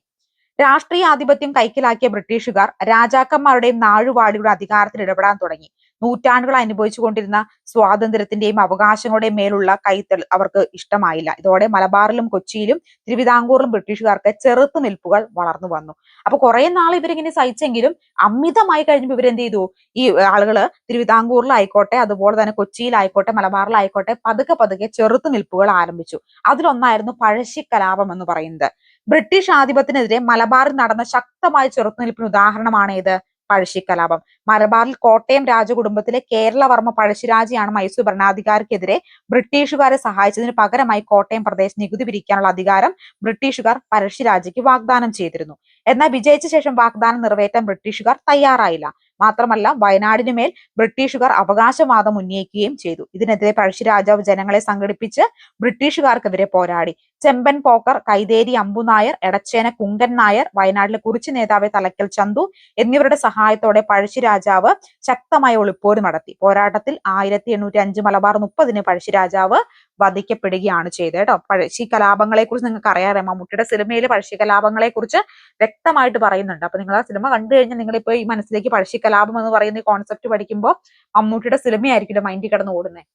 A: രാഷ്ട്രീയ ആധിപത്യം കൈക്കലാക്കിയ ബ്രിട്ടീഷുകാർ രാജാക്കന്മാരുടെയും നാടുവാഴികളുടെ അധികാരത്തിൽ ഇടപെടാൻ തുടങ്ങി. നൂറ്റാണ്ടുകൾ അനുഭവിച്ചുകൊണ്ടിരുന്ന സ്വാതന്ത്ര്യത്തിന്റെയും അവകാശങ്ങളുടെയും മേലുള്ള കൈത്തൽ അവർക്ക് ഇഷ്ടമായില്ല. ഇതോടെ മലബാറിലും കൊച്ചിയിലും തിരുവിതാംകൂറിലും ബ്രിട്ടീഷുകാർക്ക് ചെറുത്തുനിൽപ്പുകൾ വളർന്നു വന്നു. അപ്പൊ കുറെ നാൾ ഇവരിങ്ങനെ സഹിച്ചെങ്കിലും അമിതമായി കഴിഞ്ഞപ്പോൾ ഇവരെന്ത് ചെയ്തു? ഈ ആളുകള് തിരുവിതാംകൂറിലായിക്കോട്ടെ, അതുപോലെ തന്നെ കൊച്ചിയിലായിക്കോട്ടെ, മലബാറിലായിക്കോട്ടെ, പതുക്കെ പതുക്കെ ചെറുത്തുനിൽപ്പുകൾ ആരംഭിച്ചു. അതിലൊന്നായിരുന്നു പഴശ്ശി കലാപം എന്ന് പറയുന്നത്. ബ്രിട്ടീഷ് ആധിപത്യത്തിനെതിരെ മലബാറിൽ നടന്ന ശക്തമായ ചെറുത്തുനിൽപ്പിന് ഉദാഹരണമാണ് ഇത് പഴശ്ശിക്കലാപം. മലബാറിൽ കോട്ടയം രാജകുടുംബത്തിലെ കേരളവർമ്മ പഴശ്ശിരാജയാണ് മൈസൂർ ഭരണാധികാരിക്കെതിരെ ബ്രിട്ടീഷുകാരെ സഹായിച്ചതിന് പകരമായി കോട്ടയം പ്രദേശം നികുതി പിരിക്കാനുള്ള അധികാരം ബ്രിട്ടീഷുകാർ പഴശ്ശിരാജയ്ക്ക് വാഗ്ദാനം ചെയ്തിരുന്നു. എന്നാൽ വിജയിച്ച ശേഷം വാഗ്ദാനം നിറവേറ്റാൻ ബ്രിട്ടീഷുകാർ തയ്യാറായില്ല. മാത്രമല്ല വയനാടിനുമേൽ ബ്രിട്ടീഷുകാർ അവകാശവാദം ഉന്നയിക്കുകയും ചെയ്തു. ഇതിനെതിരെ പഴശ്ശിരാജാവ് ജനങ്ങളെ സംഘടിപ്പിച്ച് ബ്രിട്ടീഷുകാർക്കെതിരെ പോരാടി. ചെമ്പൻ പോക്കർ, കൈതേരി അമ്പുനായർ, എടച്ചേന കുങ്കൻ നായർ, വയനാട്ടിലെ കുറിച്ച് നേതാവ് തലക്കൽ ചന്തു എന്നിവരുടെ സഹായത്തോടെ പഴശ്ശിരാജാവ് ശക്തമായ ഒളിപ്പോര് നടത്തി. പോരാട്ടത്തിൽ 1805 മലബാർ 30-ന് പഴശ്ശിരാജാവ് വധിക്കപ്പെടുകയാണ് ചെയ്തത് കേട്ടോ. പഴശ്ശി കലാപങ്ങളെ കുറിച്ച് നിങ്ങൾക്ക് അറിയാം, മമ്മൂട്ടിയുടെ സിനിമയിൽ പഴശ്ശി കലാപങ്ങളെ കുറിച്ച് വ്യക്തമായിട്ട് പറയുന്നുണ്ട്. അപ്പൊ നിങ്ങൾ ആ സിനിമ കണ്ടു കഴിഞ്ഞാൽ നിങ്ങളിപ്പോ ഈ മനസ്സിലേക്ക് പഴശ്ശി കലാപം എന്ന് പറയുന്ന ഈ കോൺസെപ്റ്റ് പഠിക്കുമ്പോൾ മമ്മൂട്ടിയുടെ സിനിമയായിരിക്കും മൈൻഡിൽ കിടന്ന് ഓടുന്നത്.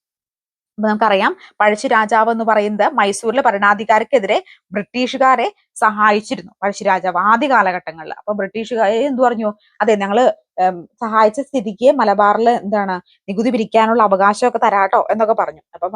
A: അപ്പൊ നമുക്കറിയാം പഴശ്ശിരാജാവ് എന്ന് പറയുന്നത് മൈസൂരിലെ ഭരണാധികാരിക്കെതിരെ ബ്രിട്ടീഷുകാരെ സഹായിച്ചിരുന്നു പഴശ്ശിരാജാവ് ആദ്യ കാലഘട്ടങ്ങളിൽ. അപ്പൊ ബ്രിട്ടീഷുകാർ എന്ത് പറഞ്ഞു? അതെ, ഞങ്ങള് സഹായിച്ച സ്ഥിതിക്ക് മലബാറിൽ എന്താണ് നികുതി പിരിക്കാനുള്ള അവകാശമൊക്കെ തരാട്ടോ എന്നൊക്കെ പറഞ്ഞു. അപ്പൊ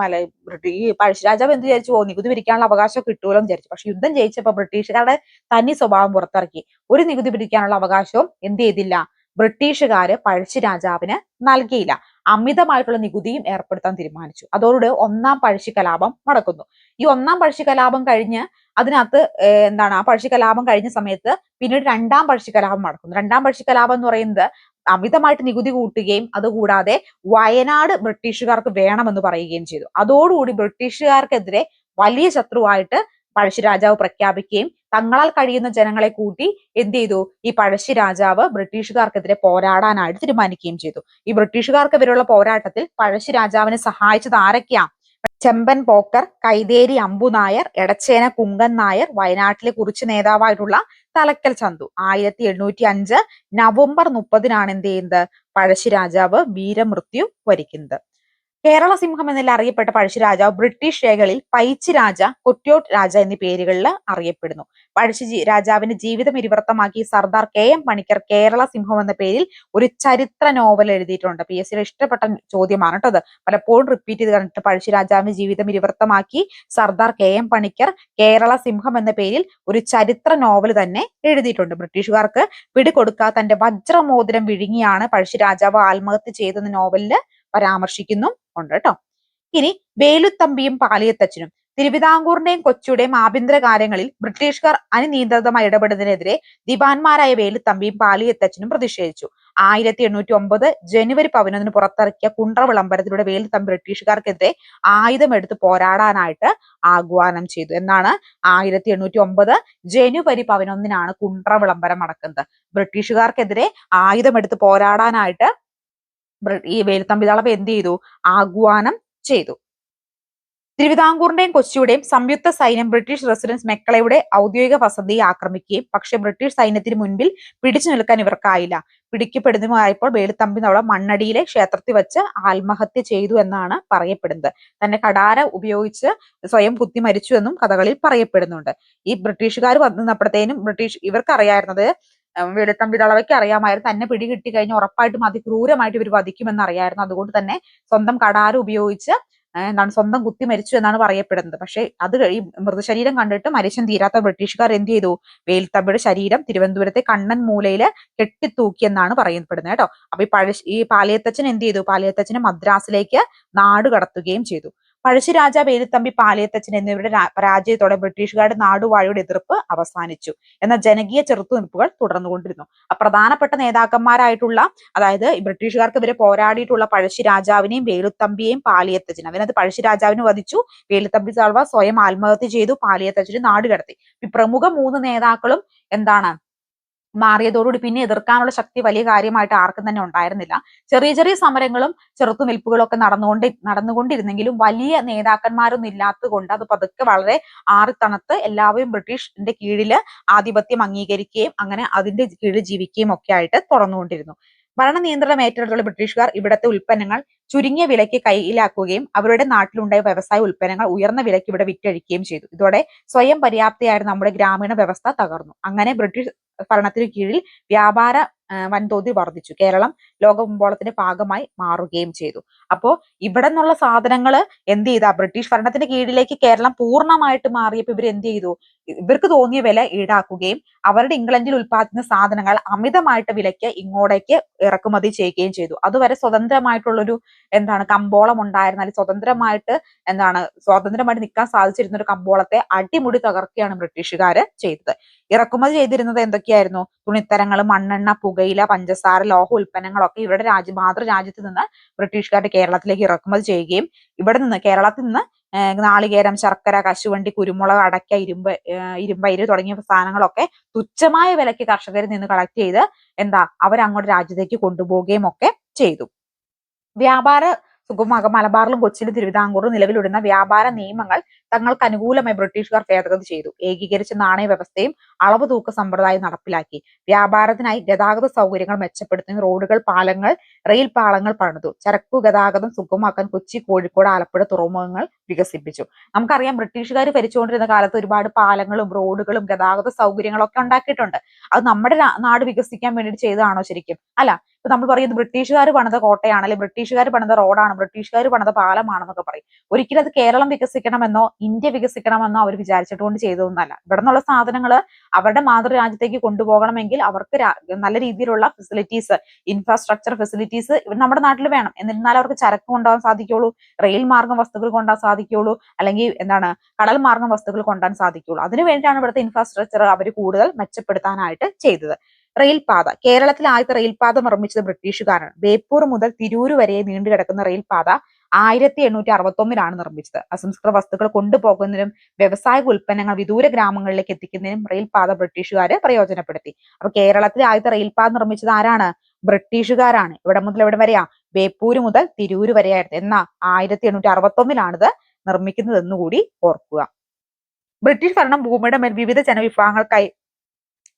A: ഈ പഴശ്ശിരാജാവ് എന്ത് വിചാരിച്ചു? നികുതി പിരിക്കാനുള്ള അവകാശം കിട്ടൂലോ എന്ന് വിചാരിച്ചു. പക്ഷെ യുദ്ധം ജയിച്ചപ്പോ ബ്രിട്ടീഷുകാരുടെ തനി സ്വഭാവം പുറത്തിറക്കി. ഒരു നികുതി പിരിക്കാനുള്ള അവകാശവും എന്ത് ചെയ്തില്ല? ബ്രിട്ടീഷുകാര് പഴശ്ശിരാജാവിന് നൽകിയില്ല. അമിതമായിട്ടുള്ള നികുതിയും ഏർപ്പെടുത്താൻ തീരുമാനിച്ചു. അതോടെ ഒന്നാം പഴശ്ശി കലാപം നടക്കുന്നു. ഈ ഒന്നാം പഴശ്ശി കലാപം കഴിഞ്ഞ് അതിനകത്ത് എന്താണ് ആ പഴശ്ശി കലാപം കഴിഞ്ഞ സമയത്ത് പിന്നീട് രണ്ടാം പഴശ്ശി കലാപം നടക്കുന്നു. രണ്ടാം പഴശ്ശി കലാപം എന്ന് പറയുന്നത് അമിതമായിട്ട് നികുതി കൂട്ടുകയും അതുകൂടാതെ വയനാട് ബ്രിട്ടീഷുകാർക്ക് വേണമെന്ന് പറയുകയും ചെയ്തു. അതോടുകൂടി ബ്രിട്ടീഷുകാർക്കെതിരെ വലിയ ശത്രുവായിട്ട് പഴശ്ശിരാജാവ് പ്രഖ്യാപിക്കുകയും തങ്ങളാൽ കഴിയുന്ന ജനങ്ങളെ കൂട്ടി എന്ത് ചെയ്തു? ഈ പഴശ്ശിരാജാവ് ബ്രിട്ടീഷുകാർക്കെതിരെ പോരാടാനായിട്ട് തീരുമാനിക്കുകയും ചെയ്തു. ഈ ബ്രിട്ടീഷുകാർക്കെതിരെയുള്ള പോരാട്ടത്തിൽ പഴശ്ശിരാജാവിനെ സഹായിച്ചത് ആരൊക്കെയാ? ചെമ്പൻ പോക്കർ, കൈതേരി അമ്പുനായർ, എടച്ചേന കുങ്കൻ നായർ, വയനാട്ടിലെ കുറിച്ച് നേതാവായിട്ടുള്ള തലക്കൽ ചന്തു. 1805 നവംബർ 30-നാണ് എന്ത് ചെയ്യുന്നത്? പഴശ്ശിരാജാവ് വീരമൃത്യു വരിക്കുന്നത്. കേരള സിംഹം എന്നല്ല അറിയപ്പെട്ട പഴശ്ശിരാജാവ് ബ്രിട്ടീഷ് രേഖകളിൽ പൈച്ചി രാജ, കൊറ്റ്യോട്ട് രാജ എന്നീ പേരുകളിൽ അറിയപ്പെടുന്നു. പഴശ്ശി രാജാവിന്റെ ജീവിതം ഇതിവൃത്തമാക്കി സർദാർ KM പണിക്കർ കേരള സിംഹം എന്ന പേരിൽ ഒരു ചരിത്ര നോവൽ എഴുതിയിട്ടുണ്ട്. PSCയുടെ ഇഷ്ടപ്പെട്ട ചോദ്യമാണ് കേട്ടോ അത്. പലപ്പോഴും റിപ്പീറ്റ് ചെയ്ത് കണ്ടിട്ട് പഴശ്ശിരാജാവിന്റെ ജീവിതം ഇതിവൃത്തമാക്കി സർദാർ KM പണിക്കർ കേരള സിംഹം എന്ന പേരിൽ ഒരു ചരിത്ര നോവൽ തന്നെ എഴുതിയിട്ടുണ്ട്. ബ്രിട്ടീഷുകാർക്ക് പിടികൊടുക്കാതെ തന്റെ വജ്രമോതിരം വിഴുങ്ങിയാണ് പഴശ്ശിരാജാവ് ആത്മഹത്യ ചെയ്തെന്ന നോവലില് പരാമർശിക്കുന്നു ഉണ്ട് കേട്ടോ. ഇനി വേലുത്തമ്പിയും പാലിയത്തച്ഛനും. തിരുവിതാംകൂറിന്റെയും കൊച്ചിയുടെയും ആഭ്യന്തര കാര്യങ്ങളിൽ ബ്രിട്ടീഷുകാർ അനിയന്ത്രിതമായി ഇടപെടുന്നതിനെതിരെ ദിവാൻമാരായ വേലുത്തമ്പിയും പാലിയത്തച്ഛനും പ്രതിഷേധിച്ചു. 1809 ജനുവരി 11-ന് പുറത്തിറക്കിയ കുണ്ട്ര വിളംബരത്തിലൂടെ വേലുത്തമ്പി ബ്രിട്ടീഷുകാർക്കെതിരെ ആയുധമെടുത്ത് പോരാടാനായിട്ട് ആഹ്വാനം ചെയ്തു. എന്നാണ് 1809 ജനുവരി 11-നാണ് കുണ്ട്ര വിളംബരം നടക്കുന്നത്. ബ്രിട്ടീഷുകാർക്കെതിരെ ആയുധമെടുത്ത് പോരാടാനായിട്ട് ഈ വേലുത്തമ്പി ദളവ എന്ത് ചെയ്തു? ആഹ്വാനം ചെയ്തു. തിരുവിതാംകൂറിന്റെയും കൊച്ചിയുടെയും സംയുക്ത സൈന്യം ബ്രിട്ടീഷ് റെസിഡൻസ് മെക്കളയുടെ ഔദ്യോഗിക വസതിയെ ആക്രമിക്കുകയും പക്ഷെ ബ്രിട്ടീഷ് സൈന്യത്തിന് മുൻപിൽ പിടിച്ചു നിൽക്കാൻ ഇവർക്കായില്ല. പിടിക്കപ്പെടുന്നതായപ്പോൾ വേലുത്തമ്പി ദളവ മണ്ണടിയിലെ ക്ഷേത്രത്തിൽ വെച്ച് ആത്മഹത്യ ചെയ്തു എന്നാണ് പറയപ്പെടുന്നത്. തന്റെ കടാര ഉപയോഗിച്ച് സ്വയം കുത്തി മരിച്ചു എന്നും കഥകളിൽ പറയപ്പെടുന്നുണ്ട്. ഈ ബ്രിട്ടീഷുകാർ വന്നപ്പോഴത്തേനും ഇവർക്ക് അറിയാവുന്നത് വേലുത്തമ്പി ദളവയ്ക്ക് അറിയാമായിരുന്നു തന്നെ പിടികിട്ടി കഴിഞ്ഞ് ഉറപ്പായിട്ടും അതിക്രൂരമായിട്ട് ഇവർ വധിക്കുമെന്ന് അറിയായിരുന്നു. അതുകൊണ്ട് തന്നെ സ്വന്തം കടാര ഉപയോഗിച്ച് സ്വന്തം കുത്തി മരിച്ചു എന്നാണ് പറയപ്പെടുന്നത്. പക്ഷെ അത് ഈ മൃതശരീരം കണ്ടിട്ട് മരിച്ചും തീരാത്ത ബ്രിട്ടീഷുകാർ എന്ത് ചെയ്തു? വേലുത്തമ്പിയുടെ ശരീരം തിരുവനന്തപുരത്തെ കണ്ണൻ മൂലയില് കെട്ടിത്തൂക്കി എന്നാണ് പറയപ്പെടുന്നത് കേട്ടോ. അപ്പൊ ഈ പാലിയത്തച്ഛൻ എന്ത് ചെയ്തു? പാലിയത്തച്ഛനെ മദ്രാസിലേക്ക് നാട് കടത്തുകയും ചെയ്തു. പഴശ്ശിരാജ, വേലുത്തമ്പി, പാലിയത്തച്ഛൻ എന്നിവരുടെ പരാജയത്തോടെ ബ്രിട്ടീഷുകാരുടെ നാടുവാഴിയുടെ എതിർപ്പ് അവസാനിച്ചു. എന്നാൽ ജനകീയ ചെറുത്തുനിൽപ്പുകൾ തുടർന്നുകൊണ്ടിരുന്നു. പ്രധാനപ്പെട്ട നേതാക്കന്മാരായിട്ടുള്ള അതായത് ബ്രിട്ടീഷുകാർക്കെതിരെ പോരാടിയിട്ടുള്ള പഴശ്ശിരാജാവിനെയും വേലുത്തമ്പിയെയും പാലിയത്തച്ഛൻ, അതിനകത്ത് പഴശ്ശിരാജാവിനെ വധിച്ചു, വേലുത്തമ്പി ദളവ സ്വയം ആത്മഹത്യ ചെയ്തു, പാലിയത്തച്ഛന് നാട് കടത്തി. ഈ പ്രമുഖ 3 നേതാക്കളും എന്താണ് മാറിയതോടുകൂടി പിന്നെ എതിർക്കാനുള്ള ശക്തി വലിയ കാര്യമായിട്ട് ആർക്കും തന്നെ ഉണ്ടായിരുന്നില്ല. ചെറിയ ചെറിയ സമരങ്ങളും ചെറുത്തുനിൽപ്പുകളും ഒക്കെ നടന്നുകൊണ്ടിരുന്നെങ്കിലും വലിയ നേതാക്കന്മാരൊന്നും ഇല്ലാത്തത് കൊണ്ട് അത് പതുക്കെ വളരെ ആറിത്തണുത്ത് എല്ലാവരും ബ്രിട്ടീഷിന്റെ കീഴില് ആധിപത്യം അംഗീകരിക്കുകയും അങ്ങനെ അതിന്റെ കീഴിൽ ജീവിക്കുകയും ഒക്കെ ആയിട്ട് തുറന്നുകൊണ്ടിരുന്നു. ഭരണ നിയന്ത്രണം ഏറ്റെടുത്തുള്ള ബ്രിട്ടീഷുകാർ ഇവിടത്തെ ഉൽപ്പന്നങ്ങൾ ചുരുങ്ങിയ വിലയ്ക്ക് കയ്യിലാക്കുകയും അവരുടെ നാട്ടിലുണ്ടായ വ്യവസായ ഉൽപ്പന്നങ്ങൾ ഉയർന്ന വിലയ്ക്ക് ഇവിടെ വിറ്റഴിക്കുകയും ചെയ്തു. ഇതോടെ സ്വയം പര്യാപ്തയായിരുന്ന നമ്മുടെ ഗ്രാമീണ വ്യവസ്ഥ തകർന്നു. അങ്ങനെ ബ്രിട്ടീഷ് ഭരണത്തിനു കീഴിൽ വ്യാപാര വൻതോതിൽ വർദ്ധിച്ചു. കേരളം ലോകകമ്പോളത്തിന്റെ ഭാഗമായി മാറുകയും ചെയ്തു. അപ്പോ ഇവിടെ നിന്നുള്ള സാധനങ്ങൾ എന്ത് ചെയ്താ ബ്രിട്ടീഷ് ഭരണത്തിന്റെ കീഴിലേക്ക് കേരളം പൂർണ്ണമായിട്ട് മാറിയപ്പോൾ ഇവർ എന്ത് ചെയ്തു? ഇവർക്ക് തോന്നിയ വില ഈടാക്കുകയും അവരുടെ ഇംഗ്ലണ്ടിൽ ഉൽപ്പാദിക്കുന്ന സാധനങ്ങൾ അമിതമായിട്ട് വിലയ്ക്ക് ഇങ്ങോട്ടേക്ക് ഇറക്കുമതി ചെയ്യുകയും ചെയ്തു. അതുവരെ സ്വതന്ത്രമായിട്ടുള്ളൊരു കമ്പോളം ഉണ്ടായിരുന്ന, അല്ലെങ്കിൽ സ്വാതന്ത്ര്യമായിട്ട് നിൽക്കാൻ സാധിച്ചിരുന്ന ഒരു കമ്പോളത്തെ അടിമുടി തകർക്കുകയാണ് ബ്രിട്ടീഷുകാര് ചെയ്തത്. ഇറക്കുമതി ചെയ്തിരുന്നത് എന്തൊക്കെയായിരുന്നു? തുണിത്തരങ്ങൾ, മണ്ണെണ്ണ, പുകയില, പഞ്ചസാര, ലോഹ ഉൽപ്പന്നങ്ങളൊക്കെ ഇവരുടെ മാതൃരാജ്യത്ത് നിന്ന് ബ്രിട്ടീഷുകാരുടെ കേരളത്തിലേക്ക് ഇറക്കുമതി ചെയ്യുകയും കേരളത്തിൽ നിന്ന് നാളികേരം, ശർക്കര, കശുവണ്ടി, കുരുമുളക്, അടയ്ക്ക, ഇരുമ്പയിര് തുടങ്ങിയ സാധനങ്ങളൊക്കെ തുച്ഛമായ വിലയ്ക്ക് കർഷകരിൽ നിന്ന് കളക്ട് ചെയ്ത് അവരങ്ങോട്ട് രാജ്യത്തേക്ക് കൊണ്ടുപോവുകയും ഒക്കെ ചെയ്തു. വ്യാപാര മലബാറിലും കൊച്ചിയിലും തിരുവിതാംകൂറിലും നിലവിലിടുന്ന വ്യാപാര നിയമങ്ങൾ തങ്ങൾക്ക് അനുകൂലമായി ബ്രിട്ടീഷുകാർ ഭേദഗതി ചെയ്തു. ഏകീകരിച്ച നാണയ വ്യവസ്ഥയും അളവ് തൂക്ക സമ്പ്രദായം നടപ്പിലാക്കി. വ്യാപാരത്തിനായി ഗതാഗത സൗകര്യങ്ങൾ മെച്ചപ്പെടുത്തി. റോഡുകൾ, പാലങ്ങൾ, റെയിൽ പാളങ്ങൾ പണിതു. ചരക്കു ഗതാഗതം സുഗമമാക്കാൻ കൊച്ചി, കോഴിക്കോട്, ആലപ്പുഴ തുറമുഖങ്ങൾ വികസിപ്പിച്ചു. നമുക്കറിയാം, ബ്രിട്ടീഷുകാർ ഭരിച്ചുകൊണ്ടിരുന്ന കാലത്ത് ഒരുപാട് പാലങ്ങളും റോഡുകളും ഗതാഗത സൗകര്യങ്ങളും ഒക്കെ ഉണ്ടാക്കിയിട്ടുണ്ട്. അത് നമ്മുടെ നാട് വികസിക്കാൻ വേണ്ടിയിട്ട് ചെയ്തതാണോ? ശരിക്കും അല്ല. ഇപ്പൊ നമ്മൾ പറയുന്നത് ബ്രിട്ടീഷുകാർ പണിത കോട്ടയാണ്, അല്ലെങ്കിൽ ബ്രിട്ടീഷുകാർ പണിത റോഡാണ്, ബ്രിട്ടീഷുകാർ പണിത പാലമാണെന്നൊക്കെ പറയും. ഒരിക്കലും അത് കേരളം വികസിക്കണമെന്നോ ഇന്ത്യ വികസിക്കണമെന്നോ അവർ വിചാരിച്ചിട്ടുകൊണ്ട് ചെയ്തതൊന്നല്ല. ഇവിടെ നിന്നുള്ള സാധനങ്ങൾ അവരുടെ മാതൃരാജ്യത്തേക്ക് കൊണ്ടുപോകണമെങ്കിൽ അവർക്ക് നല്ല രീതിയിലുള്ള ഫെസിലിറ്റീസ്, ഇൻഫ്രാസ്ട്രക്ചർ ഫെസിലിറ്റീസ് നമ്മുടെ നാട്ടിൽ വേണം. എന്നിരുന്നാൽ അവർക്ക് ചരക്ക് കൊണ്ടുപോകാൻ സാധിക്കുള്ളൂ, റെയിൽ മാർഗം വസ്തുക്കൾ കൊണ്ടുപോകാൻ സാധിക്കുള്ളൂ, അല്ലെങ്കിൽ കടൽ മാർഗം വസ്തുക്കൾ കൊണ്ടുപോകാൻ സാധിക്കുള്ളൂ. അതിനുവേണ്ടിയാണ് ഇവിടുത്തെ ഇൻഫ്രാസ്ട്രക്ചർ അവർ കൂടുതൽ മെച്ചപ്പെടുത്താനായിട്ട് ചെയ്തത്. റെയിൽപാത. കേരളത്തിൽ ആദ്യത്തെ റെയിൽപാത നിർമ്മിച്ചത് ബ്രിട്ടീഷുകാരാണ്. ബേപ്പൂർ മുതൽ തിരൂർ വരെ നീണ്ടുകിടക്കുന്ന റെയിൽപാത 1861 നിർമ്മിച്ചത്. അസംസ്കൃത വസ്തുക്കൾ കൊണ്ടുപോകുന്നതിനും വ്യവസായ ഉൽപ്പന്നങ്ങൾ വിദൂര ഗ്രാമങ്ങളിലേക്ക് എത്തിക്കുന്നതിനും റെയിൽപാത ബ്രിട്ടീഷുകാര് പ്രയോജനപ്പെടുത്തി. അപ്പൊ കേരളത്തിലെ ആദ്യത്തെ റെയിൽപാത നിർമ്മിച്ചത് ആരാണ്? ബ്രിട്ടീഷുകാരാണ്. ഇവിടെ മുതൽ എവിടെ വരെയാ? ബേപ്പൂര് മുതൽ തിരൂര് വരെയായിരുന്നു. എന്നാ 1861 നിർമ്മിക്കുന്നത് എന്നുകൂടി ഓർക്കുക. ബ്രിട്ടീഷ് ഭരണം ഭൂമിയുടെ മേൽ വിവിധ ജനവിഭാഗങ്ങൾക്കായി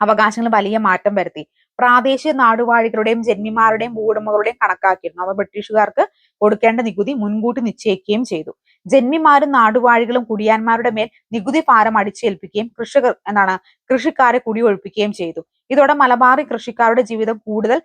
A: അവകാശങ്ങൾ വലിയ മാറ്റം വരുത്തി. പ്രാദേശിക നാടുവാഴികളുടെയും ജന്മിമാരുടെയും ഭൂവുടമകളുടെയും കണക്കാക്കിയിരുന്നു. അവ ബ്രിട്ടീഷുകാർക്ക് കൊടുക്കേണ്ട നികുതി മുൻകൂട്ടി നിശ്ചയിക്കുകയും ചെയ്തു. ജന്മിമാരും നാടുവാഴികളും കുടിയാന്മാരുടെ മേൽ നികുതി ഭാരം അടിച്ചേൽപ്പിക്കുകയും കൃഷിക്കാരെ കുടിയൊഴിപ്പിക്കുകയും ചെയ്തു. ഇതോടെ മലബാറി കൃഷിക്കാരുടെ ജീവിതം കൂടുതൽ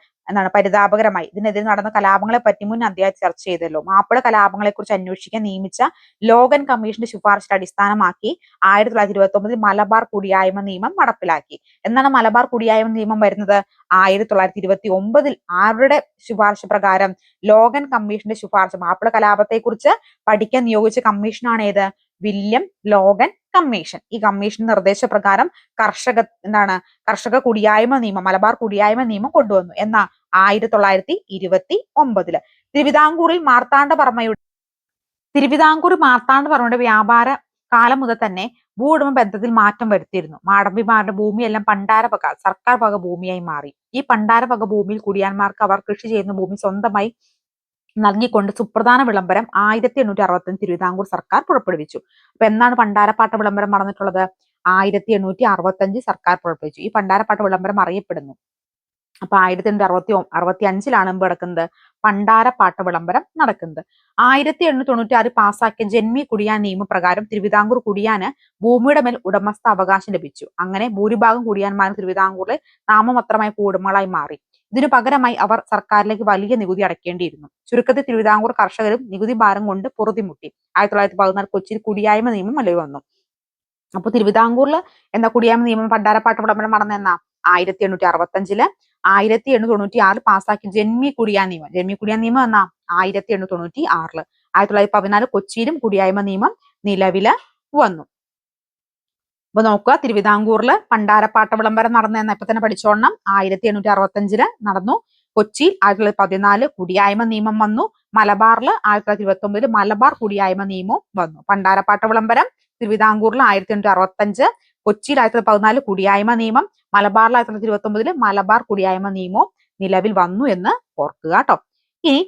A: പരിതാപകരമായി. ഇതിനെതിരെ നടന്ന കലാപങ്ങളെ പറ്റി മുൻ അധ്യായത്തിൽ ചർച്ച ചെയ്തല്ലോ. മാപ്പിള കലാപങ്ങളെ കുറിച്ച് അന്വേഷിക്കാൻ നിയമിച്ച ലോഗൻ കമ്മീഷന്റെ ശുപാർശ അടിസ്ഥാനമാക്കി 1929 മലബാർ കുടിയായ്മ നിയമം നടപ്പിലാക്കി. എന്നാണ് മലബാർ കുടിയായ്മ നിയമം വരുന്നത്? 1929 ആരുടെ ശുപാർശ പ്രകാരം? ലോഗൻ കമ്മീഷന്റെ ശുപാർശ. മാപ്പിള കലാപത്തെ കുറിച്ച് പഠിക്കാൻ നിയോഗിച്ച കമ്മീഷനാണ് ഏത്? William Logan commission. ഈ കമ്മീഷൻ നിർദ്ദേശപ്രകാരം കർഷക കുടിയായ്മ നിയമം, മലബാർ കുടിയായ്മ നിയമം കൊണ്ടുവന്നു. എന്നാ 1929. തിരുവിതാംകൂറിൽ മാർത്താണ്ഡവർമ്മയുടെ വ്യാപാര കാലം മുതൽ തന്നെ ഭൂവുടമ ബന്ധത്തിൽ മാറ്റം വരുത്തിയിരുന്നു. മാടമ്പിമാരുടെ ഭൂമിയെല്ലാം സർക്കാർ വക ഭൂമിയായി മാറി. ഈ പണ്ടാരവക ഭൂമിയിൽ കുടിയാന്മാർക്ക് അവർ കൃഷി ചെയ്യുന്ന ഭൂമി സ്വന്തമായി നൽകിക്കൊണ്ട് സുപ്രധാന വിളംബരം 1865 തിരുവിതാംകൂർ സർക്കാർ പുറപ്പെടുവിച്ചു. അപ്പൊ എന്നാണ് പണ്ടാരപ്പാട്ട വിളംബരം നടന്നിട്ടുള്ളത്? 1865 സർക്കാർ പുറപ്പെടുവിച്ചു. ഈ പണ്ടാരപ്പാട്ട വിളംബരം അറിയപ്പെടുന്നു. അപ്പൊ 1865 മുമ്പ് നടക്കുന്നത് പണ്ടാരപ്പാട്ട വിളംബരം നടക്കുന്നത്. 1896 പാസാക്കിയ ജന്മി കുടിയാൻ നിയമപ്രകാരം തിരുവിതാംകൂർ കുടിയാന് ഭൂമിയുടെ മേൽ ഉടമസ്ഥ അവകാശം ലഭിച്ചു. അങ്ങനെ ഭൂരിഭാഗം കുടിയാന്മാരും തിരുവിതാംകൂറിലെ നാമമാത്രമായ ഭൂവുടമകളായി മാറി. ഇതിനു പകരമായി അവർ സർക്കാരിലേക്ക് വലിയ നികുതി അടയ്ക്കേണ്ടിയിരുന്നു. ചുരുക്കത്തിൽ തിരുവിതാംകൂർ കർഷകരും നികുതി ഭാരം കൊണ്ട് പൊറുതിമുട്ടി. 1914 കൊച്ചിയിൽ കുടിയായ്മ നിയമം നിലവിൽ വന്നു. അപ്പൊ തിരുവിതാംകൂറിൽ കുടിയായ്മ നിയമം പണ്ടാരപ്പാട്ട വിളംബരം നടന്ന 1865. 1896 പാസാക്കിയ ജന്മി കുടിയാൻ നിയമം. ജന്മി കുടിയാൻ നിയമം എന്നാ 1896. 1914 കൊച്ചിയിലും കുടിയായ്മ നിയമം നിലവില് വന്നു. അപ്പൊ നോക്കുക, തിരുവിതാംകൂറിൽ പണ്ടാരപ്പാട്ട വിളംബരം നടന്ന ഇപ്പൊ തന്നെ പഠിച്ചോളണം. 1865 നടന്നു. കൊച്ചിയിൽ 1914 കുടിയായ്മ നിയമം വന്നു. മലബാറിൽ 1929 മലബാർ കുടിയായ്മ നിയമവും വന്നു. പണ്ടാരപ്പാട്ട വിളംബരം തിരുവിതാംകൂറിൽ 1865, കൊച്ചിയിൽ 1914 കുടിയായ്മ നിയമം, മലബാറിൽ 1929 മലബാർ കുടിയായ്മ നിയമം നിലവിൽ വന്നു എന്ന് ഓർക്കുക കേട്ടോ. ഇനി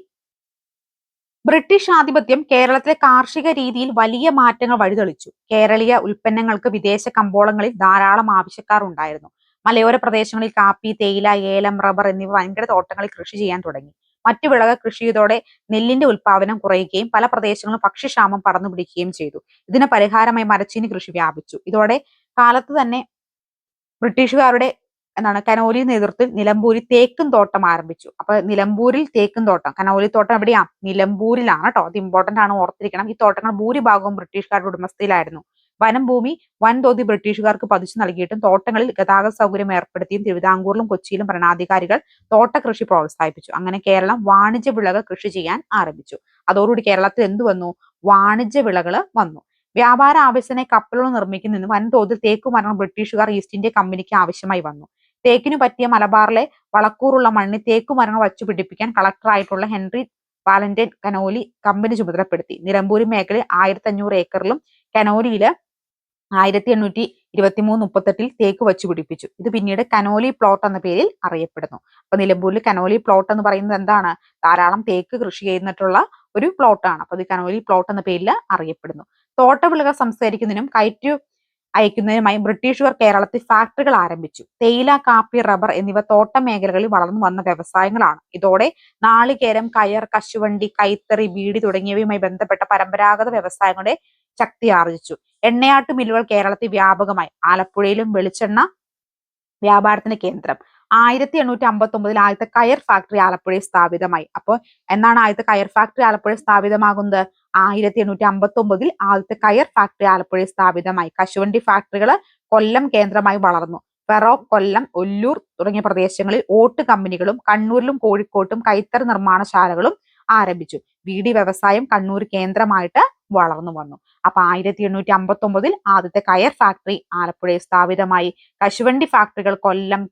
A: ബ്രിട്ടീഷ് ആധിപത്യം കേരളത്തിലെ കാർഷിക രീതിയിൽ വലിയ മാറ്റങ്ങൾ വഴിതെളിച്ചു. കേരളീയ ഉൽപ്പന്നങ്ങൾക്ക് വിദേശ കമ്പോളങ്ങളിൽ ധാരാളം ആവശ്യക്കാർ ഉണ്ടായിരുന്നു. മലയോര പ്രദേശങ്ങളിൽ കാപ്പി, തേയില, ഏലം, റബ്ബർ എന്നിവ വൻകിട തോട്ടങ്ങളിൽ കൃഷി ചെയ്യാൻ തുടങ്ങി. മറ്റു വിളകൾ കൃഷി ചെയ്തോടെ നെല്ലിന്റെ ഉൽപാദനം കുറയുകയും പല പ്രദേശങ്ങളും ഭക്ഷ്യക്ഷാമം പടർന്നു പിടിക്കുകയും ചെയ്തു. ഇതിന് പരിഹാരമായി മരച്ചീനി കൃഷി വ്യാപിച്ചു. ഇതോടെ കാലത്ത് തന്നെ ബ്രിട്ടീഷുകാരുടെ കനോലി നേതൃത്വത്തിൽ നിലമ്പൂരിൽ തേക്കും തോട്ടം ആരംഭിച്ചു. അപ്പൊ നിലമ്പൂരിൽ തേക്കും തോട്ടം, കനോലി തോട്ടം എവിടെയാ? നിലമ്പൂരിലാണ് കേട്ടോ. അത് ഇമ്പോർട്ടന്റ് ആണ്, ഓർത്തിരിക്കണം. ഈ തോട്ടങ്ങൾ ഭൂരിഭാഗവും ബ്രിട്ടീഷുകാരുടെ ഉടമസ്ഥയിലായിരുന്നു. വനം ഭൂമി വൻതോതിൽ ബ്രിട്ടീഷുകാർക്ക് പതിച്ചു നൽകിയിട്ടും തോട്ടങ്ങളിൽ ഗതാഗത സൗകര്യം ഏർപ്പെടുത്തിയും തിരുവിതാംകൂറിലും കൊച്ചിയിലും ഭരണാധികാരികൾ തോട്ടകൃഷി പ്രോത്സാഹിപ്പിച്ചു. അങ്ങനെ കേരളം വാണിജ്യ വിളകൾ കൃഷി ചെയ്യാൻ ആരംഭിച്ചു. അതോടുകൂടി കേരളത്തിൽ എന്ത് വന്നു? വാണിജ്യ വിളകൾ വന്നു. വ്യാപാര ആവശ്യത്തിനായി കപ്പലുകൾ നിർമ്മിക്കുന്നതിന് വൻതോതിൽ തേക്കുമരങ്ങൾ ബ്രിട്ടീഷുകാർ ഈസ്റ്റ് ഇന്ത്യ കമ്പനിക്ക് ആവശ്യമായി വന്നു. തേക്കിനു പറ്റിയ മലബാറിലെ വളക്കൂറുള്ള മണ്ണിൽ തേക്കുമരങ്ങൾ വച്ചു പിടിപ്പിക്കാൻ കളക്ടറായിട്ടുള്ള ഹെൻറി വാലന്റൈൻ കനോലി കമ്പനി ചുമതലപ്പെടുത്തി. നിലമ്പൂർ മേഖലയിൽ 1500 ഏക്കറിലും കനോലിയില് 1823-38 തേക്ക് വച്ചു പിടിപ്പിച്ചു. ഇത് പിന്നീട് കനോലി പ്ലോട്ട് എന്ന പേരിൽ അറിയപ്പെടുന്നു. അപ്പൊ നിലമ്പൂരിൽ കനോലി പ്ലോട്ട് എന്ന് പറയുന്നത് എന്താണ്? ധാരാളം തേക്ക് കൃഷി ചെയ്യുന്നിട്ടുള്ള ഒരു പ്ലോട്ടാണ്. അപ്പൊ ഇത് കനോലി പ്ലോട്ട് എന്ന പേരിൽ അറിയപ്പെടുന്നു. തോട്ടവിളകൾ സംസ്കരിക്കുന്നതിനും കയറ്റു അയക്കുന്നതിനുമായി ബ്രിട്ടീഷുകാർ കേരളത്തിൽ ഫാക്ടറികൾ ആരംഭിച്ചു. തേയില, കാപ്പി, റബ്ബർ എന്നിവ തോട്ട മേഖലകളിൽ വളർന്നു വന്ന വ്യവസായങ്ങളാണ്. ഇതോടെ നാളികേരം, കയർ, കശുവണ്ടി, കൈത്തറി, ബീഡി തുടങ്ങിയവയുമായി ബന്ധപ്പെട്ട പരമ്പരാഗത വ്യവസായങ്ങളുടെ ശക്തി ആർജിച്ചു. എണ്ണയാട്ടു മില്ലുകൾ കേരളത്തിൽ വ്യാപകമായി. ആലപ്പുഴയിലും വെളിച്ചെണ്ണ വ്യാപാരത്തിന് കേന്ദ്രം. 1859 ആദ്യത്തെ കയർ ഫാക്ടറി ആലപ്പുഴയിൽ സ്ഥാപിതമായി. അപ്പോൾ എന്നാണ് ആദ്യത്തെ കയർ ഫാക്ടറി ആലപ്പുഴയിൽ സ്ഥാപിതമാകുന്നത്? 1859 ആദ്യത്തെ കയർ ഫാക്ടറി ആലപ്പുഴയിൽ സ്ഥാപിതമായി. കശുവണ്ടി ഫാക്ടറികൾ കൊല്ലം കേന്ദ്രമായി വളർന്നു. ഫെറോക്ക്, കൊല്ലം, ഒല്ലൂർ തുടങ്ങിയ പ്രദേശങ്ങളിൽ ഓട്ട് കമ്പനികളും കണ്ണൂരിലും കോഴിക്കോട്ടും കൈത്തറി നിർമ്മാണശാലകളും ആരംഭിച്ചു. ബീഡി വ്യവസായം കണ്ണൂർ കേന്ദ്രമായിട്ട് വളർന്നു വന്നു. അപ്പൊ 1859 ആദ്യത്തെ കയർ ഫാക്ടറി ആലപ്പുഴയിൽ സ്ഥാപിതമായി. കശുവണ്ടി ഫാക്ടറികൾ കൊല്ലം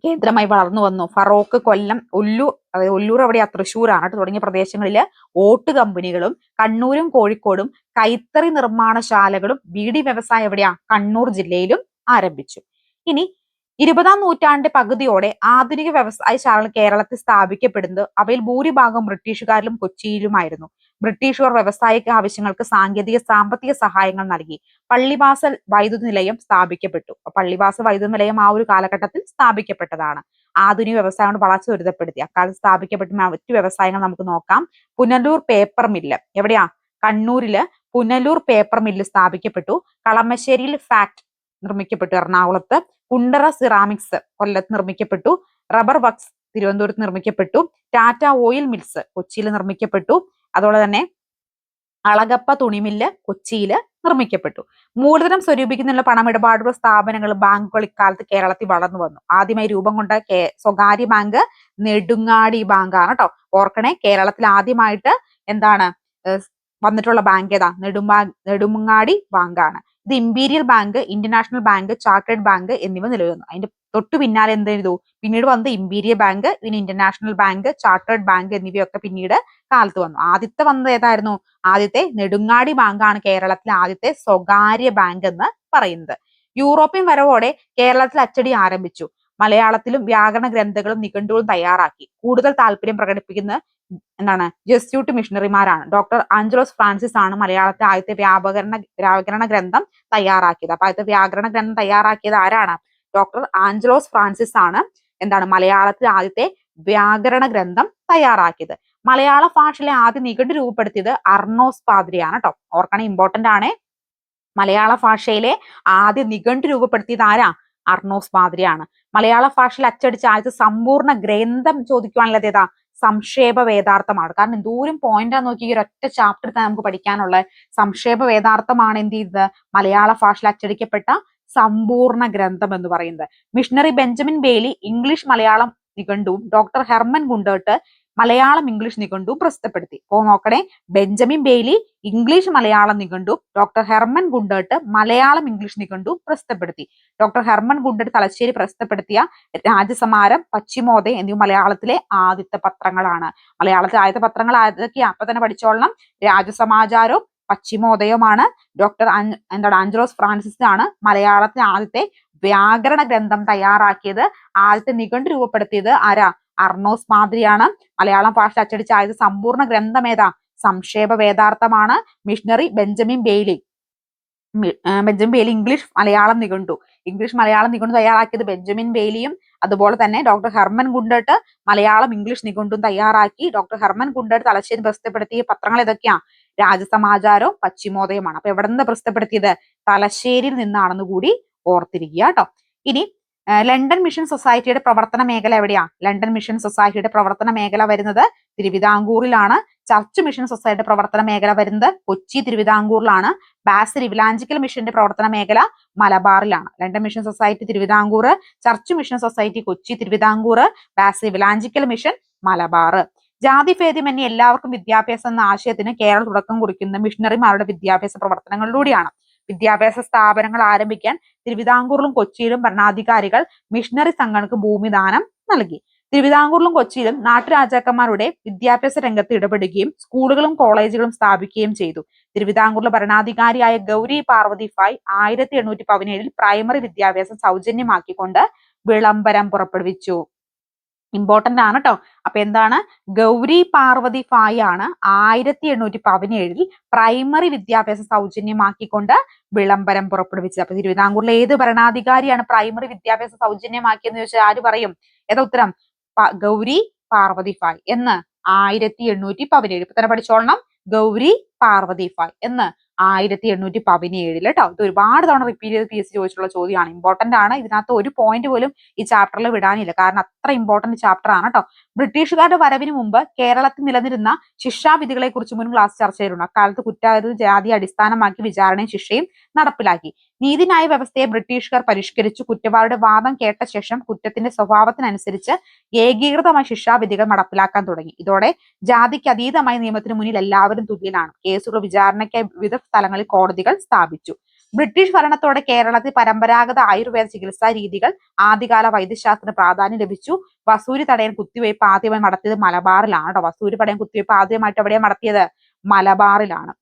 A: കേന്ദ്രമായി വളർന്നു വന്നു. ഫറോക്ക്, കൊല്ലം, ഒല്ലൂർ, അതായത് ഒല്ലൂർ എവിടെയാ? തൃശ്ശൂരാണ്. തുടങ്ങിയ പ്രദേശങ്ങളിൽ ഓട്ട് കമ്പനികളും കണ്ണൂരും കോഴിക്കോടും കൈത്തറി നിർമ്മാണശാലകളും ബീഡി വ്യവസായം എവിടെയാ? കണ്ണൂർ ജില്ലയിലും ആരംഭിച്ചു. ഇനി 20-ാം നൂറ്റാണ്ട് പകുതിയോടെ ആധുനിക വ്യവസായശാലകൾ കേരളത്തിൽ സ്ഥാപിക്കപ്പെടുന്നത് അവയിൽ ഭൂരിഭാഗം ബ്രിട്ടീഷുകാരിലും കൊച്ചിയിലുമായിരുന്നു. ബ്രിട്ടീഷുകാർ വ്യവസായിക ആവശ്യങ്ങൾക്ക് സാങ്കേതിക സാമ്പത്തിക സഹായങ്ങൾ നൽകി. പള്ളിവാസൽ വൈദ്യുത നിലയം സ്ഥാപിക്കപ്പെട്ടു. പള്ളിവാസൽ വൈദ്യുത നിലയം ആ ഒരു കാലഘട്ടത്തിൽ സ്ഥാപിക്കപ്പെട്ടതാണ്. ആധുനിക വ്യവസായങ്ങൾ വളർച്ച ത്വരിതപ്പെടുത്തി. അക്കാലത്ത് സ്ഥാപിക്കപ്പെട്ട മറ്റു വ്യവസായങ്ങൾ നമുക്ക് നോക്കാം. പുനലൂർ പേപ്പർ മില്ല് എവിടെയാ? കണ്ണൂരില് പുനലൂർ പേപ്പർ മില്ല് സ്ഥാപിക്കപ്പെട്ടു. കളമശ്ശേരിയിൽ ഫാക്ട് നിർമ്മിക്കപ്പെട്ടു. എറണാകുളത്ത് കുണ്ടറ സിറാമിക്സ് കൊല്ലത്ത് നിർമ്മിക്കപ്പെട്ടു. റബ്ബർ വർക്ക്സ് തിരുവനന്തപുരത്ത് നിർമ്മിക്കപ്പെട്ടു. ടാറ്റ ഓയിൽ മിൽസ് കൊച്ചിയിൽ നിർമ്മിക്കപ്പെട്ടു. അതുപോലെ തന്നെ അളഗപ്പ തുണിമില്ല് കൊച്ചിയിൽ നിർമ്മിക്കപ്പെട്ടു. മൂലധനം സ്വരൂപിക്കുന്നതിനുള്ള പണമിടപാടുള്ള സ്ഥാപനങ്ങൾ, ബാങ്കുകൾ ഇക്കാലത്ത് കേരളത്തിൽ വളർന്നു വന്നു. ആദ്യമായി രൂപം കൊണ്ട സ്വകാര്യ ബാങ്ക് നെടുങ്ങാടി ബാങ്കാണ് കേട്ടോ. ഓർക്കണേ, കേരളത്തിൽ ആദ്യമായിട്ട് എന്താണ് വന്നിട്ടുള്ള ബാങ്ക് ഏതാ? നെടുമങ്ങാടി ബാങ്കാണ്. ഇത് imperial bank, Indian national bank, chartered bank എന്നിവ നിലനിന്നു. അതിന്റെ തൊട്ടു പിന്നാലെ എന്ത് ചെയ്തു? പിന്നീട് വന്നത് ഇമ്പീരിയൽ ബാങ്ക്, പിന്നെ Indian national bank, chartered bank എന്നിവയൊക്കെ പിന്നീട് കാലത്ത് വന്നു. ആദ്യത്തെ വന്നത് ഏതായിരുന്നു? ആദ്യത്തെ നെടുങ്ങാടി ബാങ്കാണ് കേരളത്തിലെ ആദ്യത്തെ സ്വകാര്യ ബാങ്ക് എന്ന് പറയുന്നത്. യൂറോപ്യൻ വരവോടെ കേരളത്തിൽ അച്ചടി ആരംഭിച്ചു. മലയാളത്തിലും വ്യാകരണ ഗ്രന്ഥങ്ങളും നിഘണ്ടുവും തയ്യാറാക്കി. കൂടുതൽ താല്പര്യം പ്രകടിപ്പിക്കുന്ന ജസ്യൂട്ട് മിഷണറിമാരാണ്. ഡോക്ടർ ആഞ്ചലോസ് ഫ്രാൻസിസ് ആണ് മലയാളത്തിലെ ആദ്യത്തെ വ്യാകരണ ഗ്രന്ഥം തയ്യാറാക്കിയത്. അപ്പൊ ആദ്യത്തെ വ്യാകരണ ഗ്രന്ഥം തയ്യാറാക്കിയത് ആരാണ്? ഡോക്ടർ ആഞ്ചലോസ് ഫ്രാൻസിസ് ആണ് മലയാളത്തിലെ ആദ്യത്തെ വ്യാകരണ ഗ്രന്ഥം തയ്യാറാക്കിയത്. മലയാള ഭാഷയിലെ ആദ്യ നിഘണ്ടു രൂപപ്പെടുത്തിയത് അർണോസ് പാദ്രിയാണ് കേട്ടോ. ഓർക്കണം, ഇമ്പോർട്ടന്റ് ആണ്. മലയാള ഭാഷയിലെ ആദ്യ നിഘണ്ടു രൂപപ്പെടുത്തിയത് ആരാ? അർണോസ് പാദ്രിയാണ്. മലയാള ഭാഷയിൽ അച്ചടിച്ച ആദ്യത്തെ സമ്പൂർണ്ണ ഗ്രന്ഥം ചോദിക്കുവാനുള്ളത് ഏതാ? സംക്ഷേപ വേദാർത്ഥമാണ്. കാരണം എന്തോരം പോയിന്റാ നോക്കി, ഈ ഒരൊറ്റ ചാപ്റ്റർ തന്നെ നമുക്ക് പഠിക്കാനുള്ള. സംക്ഷേപ വേദാർത്ഥമാണ് എന്ത് ചെയ്തത്? മലയാള ഭാഷയിൽ അച്ചടിക്കപ്പെട്ട സമ്പൂർണ്ണ ഗ്രന്ഥം എന്ന് പറയുന്നത്. Missionary Benjamin Bailey English Malayalam നിഘണ്ടുവും doctor Hermann Gundert Malayalam English നിഘണ്ടുവും പ്രസിദ്ധപ്പെടുത്തി. അപ്പോ നോക്കണേ, ബെഞ്ചമിൻ ബെയ്ലി ഇംഗ്ലീഷ് മലയാളം നിഘണ്ടുവും doctor Hermann Gundert Malayalam English നിഘണ്ടുവും പ്രസിദ്ധപ്പെടുത്തി. ഡോക്ടർ ഹെർമൻ ഗുണ്ടേർട്ട് തലശ്ശേരി പ്രസിദ്ധപ്പെടുത്തിയ രാജസമാരം, പശ്ചിമോദയം എന്നിവ മലയാളത്തിലെ ആദ്യത്തെ പത്രങ്ങളാണ്. മലയാളത്തിലെ ആദ്യത്തെ പത്രങ്ങൾ ഏതൊക്കെയാ? അപ്പൊ തന്നെ പഠിച്ചോളണം. രാജസമാചാരവും പശ്ചിമോദയമാണ്. ഡോക്ടർ ആഞ്ചലോസ് ഫ്രാൻസിസ് ആണ് മലയാളത്തിലെ ആദ്യത്തെ വ്യാകരണ ഗ്രന്ഥം തയ്യാറാക്കിയത്, ആദ്യത്തെ നിഘണ്ടു രൂപപ്പെടുത്തിയത് ആരാ? അർണോസ് മാദ്രിയാണ്. മലയാളം ഭാഷ അച്ചടിച്ച ആദ്യത്തെ സമ്പൂർണ്ണ ഗ്രന്ഥം ഏതാ? സംക്ഷേപ വേദാർത്ഥമാണ്. Missionary Benjamin Bailey. Benjamin Bailey English Malayalam നിഘണ്ടു തയ്യാറാക്കിയത് ബെഞ്ചമിൻ ബെയ്ലിയും, അതുപോലെ തന്നെ doctor Hermann Gundert Malayalam English നിഘണ്ടും തയ്യാറാക്കി. ഡോക്ടർ ഹെർമൻ ഗുണ്ടട്ട് തലശ്ശേരി പ്രസിദ്ധപ്പെടുത്തിയ പത്രങ്ങൾ ഏതൊക്കെയാ? രാജസമാചാരവും പശ്ചിമോദയമാണ്. അപ്പൊ എവിടെ നിന്ന് പ്രസിദ്ധപ്പെടുത്തിയത്? തലശ്ശേരിയിൽ നിന്നാണെന്ന് കൂടി ഓർത്തിരിക്കുക കേട്ടോ. ഇനി ലണ്ടൻ മിഷൻ സൊസൈറ്റിയുടെ പ്രവർത്തന മേഖല എവിടെയാ? ലണ്ടൻ മിഷൻ സൊസൈറ്റിയുടെ പ്രവർത്തന മേഖല വരുന്നത് തിരുവിതാംകൂറിലാണ്. ചർച്ച് മിഷൻ സൊസൈറ്റിയുടെ പ്രവർത്തന മേഖല വരുന്നത് കൊച്ചി തിരുവിതാംകൂറിലാണ്. ബാസിൽ ഇവലാഞ്ചിക്കൽ മിഷന്റെ പ്രവർത്തന മേഖല മലബാറിലാണ്. London mission society Thiruvithamkoor, church mission society Kochi Thiruvithamkoor, Basel evangelical mission Malabar. ജാതിഭേദമന്യേ എല്ലാവർക്കും വിദ്യാഭ്യാസം എന്ന ആശയത്തിന് കേരളം തുടക്കം കുറിക്കുന്ന മിഷണറിമാരുടെ വിദ്യാഭ്യാസ പ്രവർത്തനങ്ങളിലൂടെയാണ്. വിദ്യാഭ്യാസ സ്ഥാപനങ്ങൾ ആരംഭിക്കാൻ തിരുവിതാംകൂറിലും കൊച്ചിയിലും ഭരണാധികാരികൾ മിഷണറി സംഘങ്ങൾക്ക് ഭൂമിദാനം നൽകി. തിരുവിതാംകൂറിലും കൊച്ചിയിലും നാട്ടുരാജാക്കന്മാരുടെ വിദ്യാഭ്യാസ രംഗത്ത് ഇടപെടുകയും സ്കൂളുകളും കോളേജുകളും സ്ഥാപിക്കുകയും ചെയ്തു. തിരുവിതാംകൂറിലെ ഭരണാധികാരിയായ ഗൗരി പാർവതി ഫായ് 1817 പ്രൈമറി വിദ്യാഭ്യാസം സൗജന്യമാക്കിക്കൊണ്ട് വിളംബരം പുറപ്പെടുവിച്ചു. ഇമ്പോർട്ടന്റ് ആണ് കേട്ടോ. അപ്പൊ എന്താണ്? ഗൗരി പാർവതി ഫായ് ആണ് 1817 പ്രൈമറി വിദ്യാഭ്യാസം സൗജന്യമാക്കിക്കൊണ്ട് വിളംബരം പുറപ്പെടുവിച്ചത്. അപ്പൊ തിരുവിതാംകൂറിലെ ഏത് ഭരണാധികാരിയാണ് പ്രൈമറി വിദ്യാഭ്യാസം സൗജന്യമാക്കിയെന്ന് ചോദിച്ചാൽ ആര് പറയും? ഏതാ ഉത്തരം? ഗൗരി പാർവതി ഫായ് എന്ന് 1817. ഇപ്പൊ തന്നെ പഠിച്ചോളണം. ഗൗരി പാർവതി ഫായ് എന്ന് 1817 കേട്ടോ. ഇത് ഒരുപാട് തവണ റിപ്പീറ്റ് ചെയ്ത് PSC ചോദിച്ചിട്ടുള്ള ചോദ്യമാണ്. ഇമ്പോർട്ടന്റ് ആണ്. ഇതിനകത്ത് ഒരു പോയിന്റ് പോലും ഈ ചാപ്റ്ററിൽ വിടാനില്ല, കാരണം അത്ര ഇമ്പോർട്ടന്റ് ചാപ്റ്റർ ആണ് കേട്ടോ. ബ്രിട്ടീഷുകാരുടെ വരവിന് മുമ്പ് കേരളത്തിൽ നിലനിരുന്ന ശിക്ഷാവിധികളെ കുറിച്ച് മുൻ ക്ലാസ് ചർച്ച ചെയ്തിട്ടുണ്ട്. അക്കാലത്ത് കുറ്റവാളികൾ ജാതി അടിസ്ഥാനമാക്കി വിചാരണയും ശിക്ഷയും നടപ്പിലാക്കി. നീതിന്യായ വ്യവസ്ഥയെ ബ്രിട്ടീഷുകാർ പരിഷ്കരിച്ചു. കുറ്റവാളിയുടെ വാദം കേട്ട ശേഷം കുറ്റത്തിന്റെ സ്വഭാവത്തിനനുസരിച്ച് ഏകീകൃതമായ ശിക്ഷാവിധികൾ നടപ്പിലാക്കാൻ തുടങ്ങി. ഇതോടെ ജാതിക്ക് അതീതമായ നിയമത്തിന് മുന്നിൽ എല്ലാവരും തുല്യനാണ്. കേസുകൾ വിചാരണയ്ക്കായി വിവിധ സ്ഥലങ്ങളിൽ കോടതികൾ സ്ഥാപിച്ചു. ബ്രിട്ടീഷ് ഭരണത്തോടെ കേരളത്തിൽ പരമ്പരാഗത ആയുർവേദ ചികിത്സാ രീതികൾ ആദ്യകാല വൈദ്യശാസ്ത്രത്തിന് പ്രാധാന്യം ലഭിച്ചു. വസൂരി തടയാൻ കുത്തിവയ്പ് ആദ്യമായി നടത്തിയത് മലബാറിലാണ് കേട്ടോ. വസൂരി തടയാൻ കുത്തിവയ്പ് ആദ്യമായിട്ട് എവിടെയാണ് നടത്തിയത്? മലബാറിലാണ്.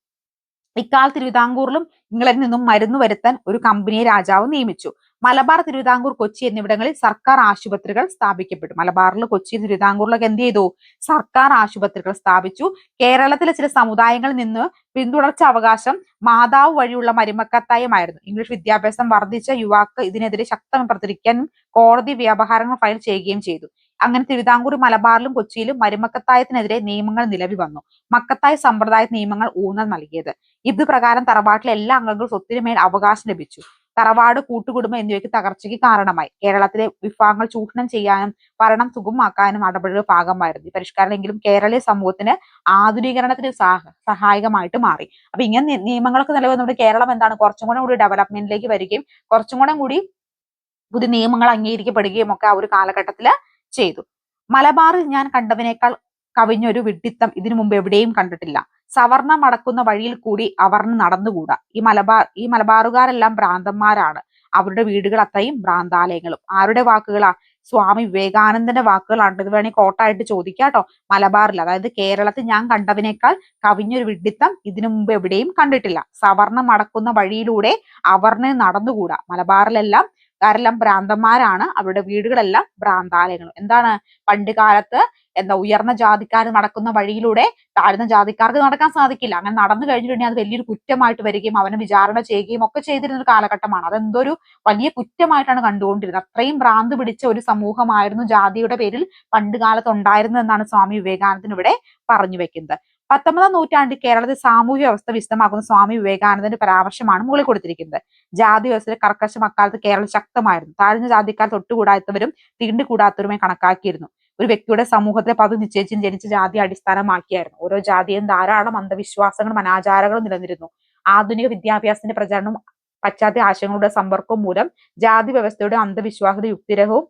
A: ഇക്കാലത്ത് തിരുവിതാംകൂറിലും ഇംഗ്ലണ്ടിൽ നിന്നും മരുന്ന് വരുത്താൻ ഒരു കമ്പനിയെ രാജാവ് നിയമിച്ചു. മലബാർ, തിരുവിതാംകൂർ, കൊച്ചി എന്നിവിടങ്ങളിൽ സർക്കാർ ആശുപത്രികൾ സ്ഥാപിക്കപ്പെട്ടു. മലബാറിൽ, കൊച്ചി, തിരുവിതാംകൂറിലൊക്കെ എന്ത് ചെയ്തു? സർക്കാർ ആശുപത്രികൾ സ്ഥാപിച്ചു. കേരളത്തിലെ ചില സമുദായങ്ങളിൽ നിന്ന് പിന്തുടർച്ച അവകാശം മാതാവ് വഴിയുള്ള മരുമക്കത്തായമായിരുന്നു. ഇംഗ്ലീഷ് വിദ്യാഭ്യാസം വർദ്ധിച്ച യുവാക്കൾ ഇതിനെതിരെ ശക്തമായി പ്രതികരിക്കാനും കോടതി വ്യവഹാരങ്ങൾ ഫയൽ ചെയ്യുകയും ചെയ്തു. അങ്ങനെ തിരുവിതാംകൂർ, മലബാറിലും കൊച്ചിയിലും മരുമക്കത്തായത്തിനെതിരെ നിയമങ്ങൾ നിലവിൽ വന്നു. മക്കത്തായ സമ്പ്രദായ നിയമങ്ങൾ ഊന്നൽ നൽകിയത്. ഇത് പ്രകാരം തറവാട്ടിലെ എല്ലാ അംഗങ്ങളും സ്വത്തിന് മേൽ അവകാശം ലഭിച്ചു. തറവാട്, കൂട്ടുകുടുംബം എന്നിവയ്ക്ക് തകർച്ചയ്ക്ക് കാരണമായി. കേരളത്തിലെ വിഭാഗങ്ങൾ ചൂഷണം ചെയ്യാനും ഭരണം സുഗമമാക്കാനും നടപടികളുടെ ഭാഗമായിരുന്നു ഈ പരിഷ്കാരമെങ്കിലും കേരളീയ സമൂഹത്തിന് ആധുനീകരണത്തിന് സഹായകമായിട്ട് മാറി. അപ്പൊ ഇങ്ങനെ നിയമങ്ങളൊക്കെ നിലവിൽ കേരളം എന്താണ് കുറച്ചും കൂടി ഡെവലപ്മെന്റിലേക്ക് വരികയും കുറച്ചും കൂടി പുതിയ നിയമങ്ങൾ അംഗീകരിക്കപ്പെടുകയും ഒക്കെ ആ ഒരു കാലഘട്ടത്തില് ചെയ്തു. മലബാറിൽ ഞാൻ കണ്ടതിനേക്കാൾ കവിഞ്ഞൊരു വിഡ്ഢിത്തം ഇതിനു മുമ്പ് എവിടെയും കണ്ടിട്ടില്ല. സവർണം അടക്കുന്ന വഴിയിൽ കൂടി അവർണ് നടന്നുകൂടാ. ഈ മലബാറുകാരെല്ലാം ഭ്രാന്തന്മാരാണ്. അവരുടെ വീടുകൾ അത്രയും ഭ്രാന്താലയങ്ങളും. ആരുടെ വാക്കുകളാ? സ്വാമി വിവേകാനന്ദന്റെ വാക്കുകളാണ്. ഇത് വേണമെങ്കിൽ കോട്ടായിട്ട് ചോദിക്കാട്ടോ. മലബാറിൽ, അതായത് കേരളത്തിൽ ഞാൻ കണ്ടതിനേക്കാൾ കവിഞ്ഞൊരു വിഡ്ഢിത്തം ഇതിനു മുമ്പ് എവിടെയും കണ്ടിട്ടില്ല. സവർണം അടക്കുന്ന വഴിയിലൂടെ അവർണ് നടന്നുകൂടാ. മലബാറിലെല്ലാം ാരെല്ലാം ഭ്രാന്തന്മാരാണ്. അവരുടെ വീടുകളെല്ലാം ഭ്രാന്താലയങ്ങളും. എന്താണ്? പണ്ട് കാലത്ത് ഉയർന്ന ജാതിക്കാർ നടക്കുന്ന വഴിയിലൂടെ താഴ്ന്ന ജാതിക്കാർക്ക് നടക്കാൻ സാധിക്കില്ല. അങ്ങനെ നടന്നു കഴിഞ്ഞിട്ടുണ്ടെങ്കിൽ അത് വലിയൊരു കുറ്റമായിട്ട് വരികയും അവനെ വിചാരണ ചെയ്യുകയും ഒക്കെ ചെയ്തിരുന്ന ഒരു കാലഘട്ടമാണ്. അതെന്തൊരു വലിയ കുറ്റമായിട്ടാണ് കണ്ടുകൊണ്ടിരുന്നത്. അത്രയും ഭ്രാന്ത് പിടിച്ച ഒരു സമൂഹമായിരുന്നു ജാതിയുടെ പേരിൽ പണ്ട് കാലത്ത് ഉണ്ടായിരുന്നതെന്നാണ് സ്വാമി വിവേകാനന്ദൻ ഇവിടെ പറഞ്ഞു വെക്കുന്നത്. 19ാം നൂറ്റാണ്ടിൽ കേരളത്തിൽ സാമൂഹ്യ വ്യവസ്ഥ വിശദമാക്കുന്ന സ്വാമി വിവേകാനന്ദന്റെ പരാമർശമാണ് മുകളിൽ കൊടുത്തിരിക്കുന്നത്. ജാതി വ്യവസ്ഥയുടെ കർക്കശം അക്കാലത്ത് കേരളത്തിൽ ശക്തമായിരുന്നു. താഴ്ന്ന ജാതിക്കാർ തൊട്ടുകൂടാത്തവരും തീണ്ടുകൂടാത്തവരുമായി കണക്കാക്കിയിരുന്നു. ഒരു വ്യക്തിയുടെ സമൂഹത്തിലെ പദവി നിശ്ചയിച്ചും ജനിച്ച ജാതി അടിസ്ഥാനമാക്കിയായിരുന്നു. ഓരോ ജാതിയും ധാരാളം അന്ധവിശ്വാസങ്ങളും അനാചാരങ്ങളും നിലനിന്നിരുന്നു. ആധുനിക വിദ്യാഭ്യാസത്തിന്റെ പ്രചാരണവും പാശ്ചാത്യ ആശയങ്ങളുടെ സമ്പർക്കവും മൂലം ജാതി വ്യവസ്ഥയുടെ അന്ധവിശ്വാസ യുക്തിരഹവും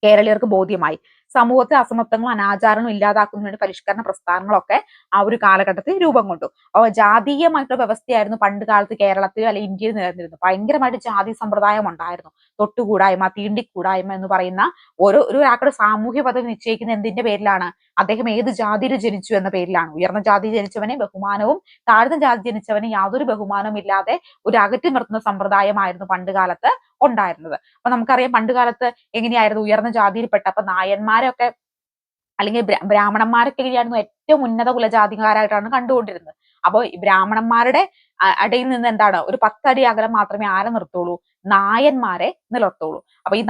A: കേരളീയർക്ക് ബോധ്യമായി. സമൂഹത്തിൽ അസമത്വങ്ങളും അനാചാരങ്ങളും ഇല്ലാതാക്കുന്നതിന് വേണ്ടി പരിഷ്കരണ പ്രസ്ഥാനങ്ങളൊക്കെ ആ ഒരു കാലഘട്ടത്തിൽ രൂപം കൊണ്ടു. അപ്പോൾ ജാതീയമായിട്ടുള്ള വ്യവസ്ഥയായിരുന്നു പണ്ട് കാലത്ത് കേരളത്തിൽ അല്ലെങ്കിൽ ഇന്ത്യയിൽ നിലനിന്നിരുന്നത്. ഭയങ്കരമായിട്ട് ജാതി സമ്പ്രദായം ഉണ്ടായിരുന്നു. തൊട്ടുകൂടായ്മ, തീണ്ടിക്കൂടായ്മ എന്ന് പറയുന്ന ഒരാളുടെ സാമൂഹ്യ പദവി നിശ്ചയിക്കുന്ന എന്തിന്റെ പേരിലാണ്? അദ്ദേഹം ഏത് ജാതിയിൽ ജനിച്ചു എന്ന പേരിലാണ്. ഉയർന്ന ജാതി ജനിച്ചവനെ ബഹുമാനവും താഴ്ന്ന ജാതി ജനിച്ചവന് യാതൊരു ബഹുമാനവും ഇല്ലാതെ ഒരു അകറ്റി നിർത്തുന്ന സമ്പ്രദായമായിരുന്നു പണ്ട് കാലത്ത് ഉണ്ടായിരുന്നത്. അപ്പൊ നമുക്കറിയാം പണ്ട് കാലത്ത് എങ്ങനെയായിരുന്നു ഉയർന്ന ജാതിയിൽപ്പെട്ട അപ്പൊ നായന്മാരൊക്കെ അല്ലെങ്കിൽ ബ്രാഹ്മണന്മാരൊക്കെ എങ്ങനെയായിരുന്നു ഏറ്റവും ഉന്നത കുലജാതികാരായിട്ടാണ് കണ്ടുകൊണ്ടിരുന്നത്. അപ്പോൾ ഈ ബ്രാഹ്മണന്മാരുടെ ഇടയിൽ നിന്ന് എന്താണ് ഒരു 10 അടി അകലം മാത്രമേ ആരെ നിർത്തുള്ളൂ? നായന്മാരെ നിലർത്തുള്ളൂ. അപ്പൊ ഈ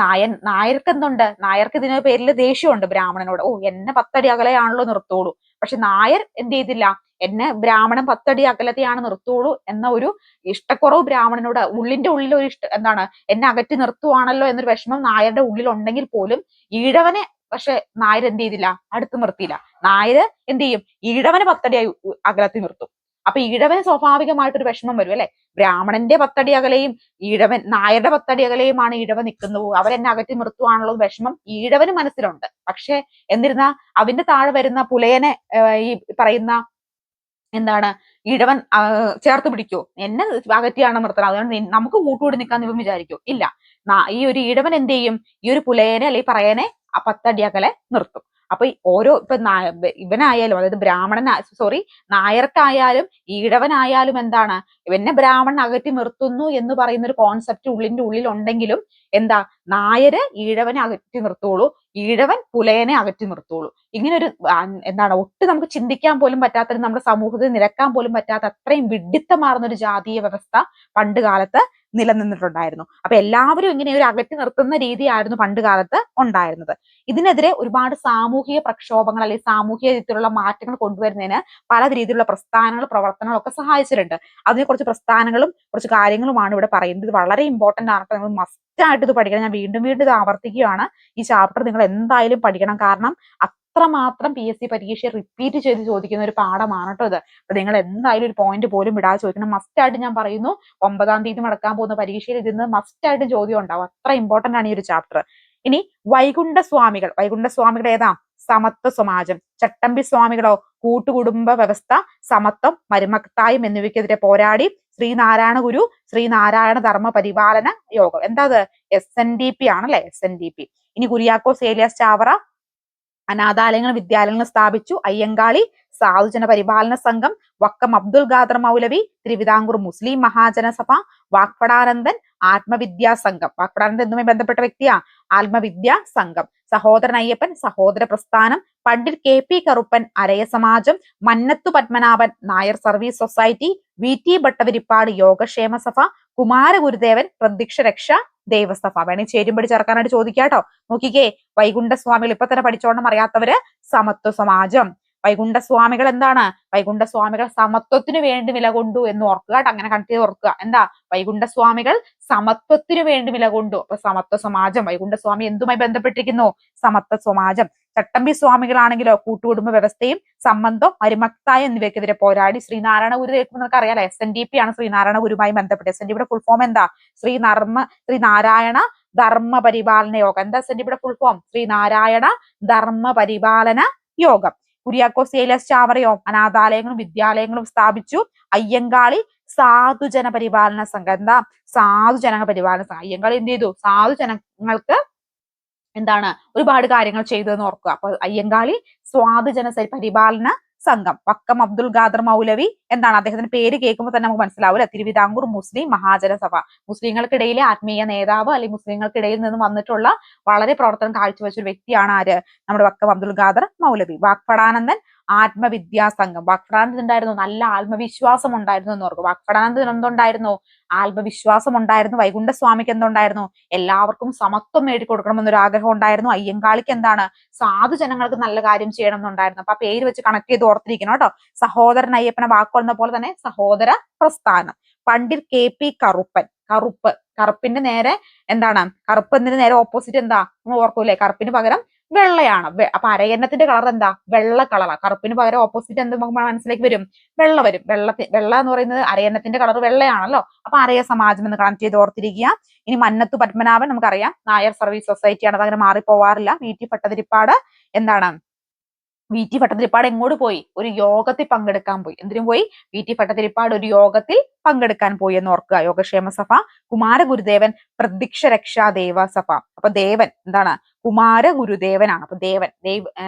A: നായർക്ക് എന്തുണ്ട്? നായർക്ക് ഇതിന് പേരിൽ ദേഷ്യമുണ്ട് ബ്രാഹ്മണനോട്. ഓ, എന്നെ 10 അടി അകലെയാണല്ലോ നിർത്തുള്ളൂ. പക്ഷെ നായർ എന്ത് ചെയ്തില്ല? എന്നെ ബ്രാഹ്മണൻ 10 അടി അകലത്തെയാണ് നിർത്തുള്ളൂ എന്ന ഒരു ഇഷ്ടക്കുറവ് ബ്രാഹ്മണനോട് ഉള്ളിന്റെ ഉള്ളിൽ ഒരു എന്താണ് എന്നെ അകറ്റി നിർത്തുവാണല്ലോ എന്നൊരു വിഷമം നായരുടെ ഉള്ളിൽ ഉണ്ടെങ്കിൽ പോലും ഈഴവനെ പക്ഷെ നായർ എന്ത് ചെയ്തില്ല? അടുത്ത് നിർത്തിയില്ല. നായര് എന്ത് ചെയ്യും? ഈഴവന് 10 അടി അകലത്തിൽ നിർത്തും. അപ്പൊ ഈഴവന് സ്വാഭാവികമായിട്ടൊരു വിഷമം വരും അല്ലെ? ബ്രാഹ്മണന്റെ 10 അടി അകലെയും നായരുടെ 10 അടി അകലെയുമാണ് ഈഴവൻ നിൽക്കുന്നത്. അവരെന്നെ അകറ്റി നിർത്തുവാനുള്ള വിഷമം ഈഴവന് മനസ്സിലുണ്ട്. പക്ഷെ എന്നിരുന്നാ അവന്റെ താഴെ വരുന്ന പുലയനെ ഈ പറയുന്ന എന്താണ് ഈഴവൻ ചേർത്ത് പിടിക്കോ? എന്നെ അകറ്റിയാണ് നിർത്തണം, അതുകൊണ്ട് നമുക്ക് കൂട്ടുകൂടി നിൽക്കാന്ന് ഇവൻ വിചാരിക്കോ? ഇല്ല. ഈ ഒരു ഈഴവൻ എന്ത് ചെയ്യും? ഈ ഒരു പുലയനെ അല്ലെങ്കിൽ പറയനെ 10 അടി അകലെ നിർത്തും. അപ്പൊ ഓരോ ഇപ്പൊ ഇവനായാലും, അതായത് നായർക്കായാലും ഈഴവനായാലും എന്താണ് ഇവനെ ബ്രാഹ്മണൻ അകറ്റി നിർത്തുന്നു എന്ന് പറയുന്ന ഒരു കോൺസെപ്റ്റ് ഉള്ളിന്റെ ഉള്ളിൽ ഉണ്ടെങ്കിലും എന്താ നായര് ഈഴവനെ അകറ്റി നിർത്തുള്ളൂ, ഈഴവൻ പുലയനെ അകറ്റി നിർത്തുള്ളൂ. ഇങ്ങനെ ഒരു എന്താണ് ഒട്ടും നമുക്ക് ചിന്തിക്കാൻ പോലും പറ്റാത്ത, നമ്മുടെ സമൂഹത്തിൽ നിരക്കാൻ പോലും പറ്റാത്ത അത്രയും വിഡിത്തമാർന്ന ഒരു ജാതീയ വ്യവസ്ഥ പണ്ട് കാലത്ത് നിലനിന്നിട്ടുണ്ടായിരുന്നു. അപ്പൊ എല്ലാവരും ഇങ്ങനെ ഒരു അകറ്റി നിർത്തുന്ന രീതിയായിരുന്നു പണ്ട് കാലത്ത് ഉണ്ടായിരുന്നത്. ഇതിനെതിരെ ഒരുപാട് സാമൂഹിക പ്രക്ഷോഭങ്ങൾ അല്ലെങ്കിൽ സാമൂഹിക രീതിയിലുള്ള മാറ്റങ്ങൾ കൊണ്ടുവരുന്നതിന് പല രീതിയിലുള്ള പ്രസ്ഥാനങ്ങളും പ്രവർത്തനങ്ങളും ഒക്കെ സഹായിച്ചിട്ടുണ്ട്. അതിനെ കുറച്ച് പ്രസ്ഥാനങ്ങളും കുറച്ച് കാര്യങ്ങളുമാണ് ഇവിടെ പറയുന്നത്. ഇത് വളരെ ഇമ്പോർട്ടന്റ് ആണ്. നിങ്ങൾ മസ്റ്റ് ആയിട്ട് ഇത് പഠിക്കണം. ഞാൻ വീണ്ടും വീണ്ടും ഇത് ആവർത്തിക്കുകയാണ്. ഈ ചാപ്റ്റർ നിങ്ങൾ എന്തായാലും പഠിക്കണം. കാരണം അത്രമാത്രം PSC പരീക്ഷ റിപ്പീറ്റ് ചെയ്ത് ചോദിക്കുന്ന ഒരു പാഠമാണ് കേട്ടോ ഇത്. അപ്പൊ നിങ്ങൾ എന്തായാലും ഒരു പോയിന്റ് പോലും വിടാതെ ചോദിക്കണം. മസ്റ്റ് ആയിട്ട് ഞാൻ പറയുന്നു, 9-ാം തീയതി നടക്കാൻ പോകുന്ന പരീക്ഷയിൽ ഇതിന്ന് മസ്റ്റ് ആയിട്ട് ചോദ്യം ഉണ്ടാവും. അത്ര ഇമ്പോർട്ടന്റ് ആണ് ഈ ഒരു ചാപ്റ്റർ. ഇനി വൈകുണ്ഠസ്വാമികൾ ഏതാ? സമത്വ സമാജം. ചട്ടമ്പി സ്വാമികളോ? കൂട്ടുകുടുംബ വ്യവസ്ഥ, സമത്വം, മരുമക്തായും എന്നിവയ്ക്കെതിരെ പോരാടി. ശ്രീനാരായണ ഗുരു ശ്രീനാരായണ ധർമ്മ പരിപാലന യോഗം. എന്താ അത്? SNDP ആണല്ലേ? SNDP. ഇനി കുര്യാക്കോസ് ഏലിയാസ് ചാവറ അനാഥാലയങ്ങളും വിദ്യാലയങ്ങളും സ്ഥാപിച്ചു. അയ്യങ്കാളി സാധുജന പരിപാലന സംഘം. വക്കം അബ്ദുൽ ഖാദർ മൗലവി തിരുവിതാംകൂർ മുസ്ലിം മഹാജനസഭ. വാക്പടാനന്ദൻ ആത്മവിദ്യാ സംഘം. വാക്പടാനന്ദൻ എന്തുമായി ബന്ധപ്പെട്ട വ്യക്തിയാ? ആത്മവിദ്യാ സംഘം. സഹോദരൻ Ayyappan Sahodara Prasthanam. Pandit KP Karuppan Araya Samajam. Mannathu Padmanabhan Nair service society. VT Bhattathiripad Yogakshema Sabha. Kumaragurudevan പ്രത്യക്ഷ രക്ഷ ദേവസഭ. വേണേ ചേരുംപടി ചേർക്കാനായിട്ട് ചോദിക്കാട്ടോ. നോക്കിക്കേ, വൈകുണ്ഠസ്വാമികൾ ഇപ്പൊ തന്നെ പഠിച്ചോണം അറിയാത്തവര്. സമത്വ സമാജം. വൈകുണ്ഠസ്വാമികൾ എന്താണ്? വൈകുണ്ഠസ്വാമികൾ സമത്വത്തിന് വേണ്ടി നിലകൊണ്ടു എന്ന് ഓർക്കുക കേട്ടോ. അങ്ങനെ കണക്ട് ചെയ്ത് ഓർക്കുക. എന്താ? വൈകുണ്ഠസ്വാമികൾ സമത്വത്തിന് വേണ്ടി നിലകൊണ്ടു. അപ്പൊ സമത്വ സമാജം. വൈകുണ്ഠസ്വാമി എന്തുമായി ബന്ധപ്പെട്ടിരിക്കുന്നു? സമത്വ സമാജം. ചട്ടമ്പി സ്വാമികളാണെങ്കിലോ കൂട്ടുകുടുംബ വ്യവസ്ഥയും സംബന്ധവും മരുമക്തായ എന്നിവയ്ക്കെതിരെ പോരാടി. ശ്രീനാരായണ ഗുരു നിങ്ങൾക്ക് അറിയാലോ, SNDP ആണ് ശ്രീനാരായണ ഗുരുവുമായി ബന്ധപ്പെട്ട്. SNDP ഫുൾ ഫോം എന്താ? ശ്രീനാരായണ ധർമ്മ പരിപാലന യോഗം. എന്താ SNDP ഫുൾ ഫോം? ശ്രീനാരായണ ധർമ്മ പരിപാലന യോഗം. കുര്യാക്കോസ് ഏലിയാസ് ചാവറയോ? അനാഥാലയങ്ങളും വിദ്യാലയങ്ങളും സ്ഥാപിച്ചു. അയ്യങ്കാളി സാധുജന പരിപാലന സംഘം. എന്താ? സാധുജന പരിപാലന സംഘം. അയ്യങ്കാളി എന്ത് ചെയ്തു? സാധുജനങ്ങൾക്ക് എന്താണ് ഒരുപാട് കാര്യങ്ങൾ ചെയ്തതെന്ന് ഓർക്കുക. അപ്പൊ അയ്യങ്കാളി സാധുജന പരിപാലന സംഘം. വക്കം അബ്ദുൽ ഖാദർ മൗലവി എന്താണ്? അദ്ദേഹത്തിന്റെ പേര് കേൾക്കുമ്പോൾ തന്നെ നമുക്ക് മനസ്സിലാവില്ല. തിരുവിതാംകൂർ മുസ്ലിം മഹാജനസഭ. മുസ്ലിങ്ങൾക്കിടയിലെ ആത്മീയ നേതാവ് അല്ലെങ്കിൽ മുസ്ലിങ്ങൾക്കിടയിൽ നിന്ന് വന്നിട്ടുള്ള വളരെ പ്രവർത്തനം കാഴ്ചവെച്ച ഒരു വ്യക്തിയാണ് ആര്? നമ്മുടെ വക്കം അബ്ദുൽ ഖാദർ മൗലവി. വാക്പടാനന്ദൻ ആത്മവിദ്യാ സംഘം. വാക്പടാനന്ദൻ ഉണ്ടായിരുന്നു? നല്ല ആത്മവിശ്വാസം ഉണ്ടായിരുന്നു എന്ന് ഓർക്കുക. വാക്പടാനന്ദൻ എന്തുണ്ടായിരുന്നു? ആത്മവിശ്വാസം ഉണ്ടായിരുന്നു. വൈകുണ്ഠസ്വാമിക്ക് എന്തുണ്ടായിരുന്നു? എല്ലാവർക്കും സമത്വം നേടിക്കൊടുക്കണമെന്നൊരു ആഗ്രഹം ഉണ്ടായിരുന്നു. അയ്യങ്കാളിക്ക് എന്താണ്? സാധുജനങ്ങൾക്ക് നല്ല കാര്യം ചെയ്യണം എന്നുണ്ടായിരുന്നു. അപ്പൊ ആ പേര് വെച്ച് കണക്ട് ചെയ്ത് ഓർത്തിരിക്കണം കേട്ടോ. സഹോദരൻ അയ്യപ്പനെ വാക്കുകൊള്ളുന്ന പോലെ തന്നെ സഹോദര പ്രസ്ഥാനം. പണ്ഡിറ്റ് KP കറുപ്പൻ. കറുപ്പിന്റെ നേരെ എന്താണ്? കറുപ്പ് എന്നതിന് നേരെ ഓപ്പോസിറ്റ് എന്താ? നമ്മൾ ഓർക്കൂലേ? കറുപ്പിന് പകരം വെള്ളയാണ്. അപ്പൊ അരയന്നത്തിന്റെ കളർ എന്താ? വെള്ള കളറാണ്. കറുപ്പിന് പകരം ഓപ്പോസിറ്റ് എന്ത് നമുക്ക് മനസ്സിലേക്ക് വരും? വെള്ള വരും. വെള്ള എന്ന് പറയുന്നത് അരയന്നത്തിന്റെ കളർ വെള്ളയാണല്ലോ. അപ്പൊ അരയ സമാജം എന്ന് കണക്ട് ചെയ്ത് ഓർത്തിരിക്കുക. ഇനി മന്നത്തു പത്മനാഭൻ നമുക്കറിയാം നായർ സർവീസ് സൊസൈറ്റിയാണ്, അത് അങ്ങനെ മാറിപ്പോവാറില്ല. VT ഭട്ടതിരിപ്പാട് എന്താണ്? VT ഭട്ടതിരിപ്പാട് എങ്ങോട്ട് പോയി? ഒരു യോഗത്തിൽ പങ്കെടുക്കാൻ പോയി. എന്തിനും പോയി? VT ഭട്ടതിരിപ്പാട് ഒരു യോഗത്തിൽ പങ്കെടുക്കാൻ പോയി എന്ന് ഓർക്കുക. യോഗക്ഷേമ സഭ. കുമാരഗുരുദേവൻ പ്രത്യക്ഷ രക്ഷാ ദേവസഭ. അപ്പൊ ദേവൻ എന്താണ്? കുമാരഗുരുദേവനാണ്. അപ്പൊ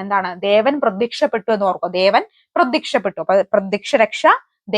A: എന്താണ്? ദേവൻ പ്രത്യക്ഷപ്പെട്ടു എന്ന് ഓർക്കുക. ദേവൻ പ്രത്യക്ഷപ്പെട്ടു. അപ്പൊ പ്രത്യക്ഷ രക്ഷ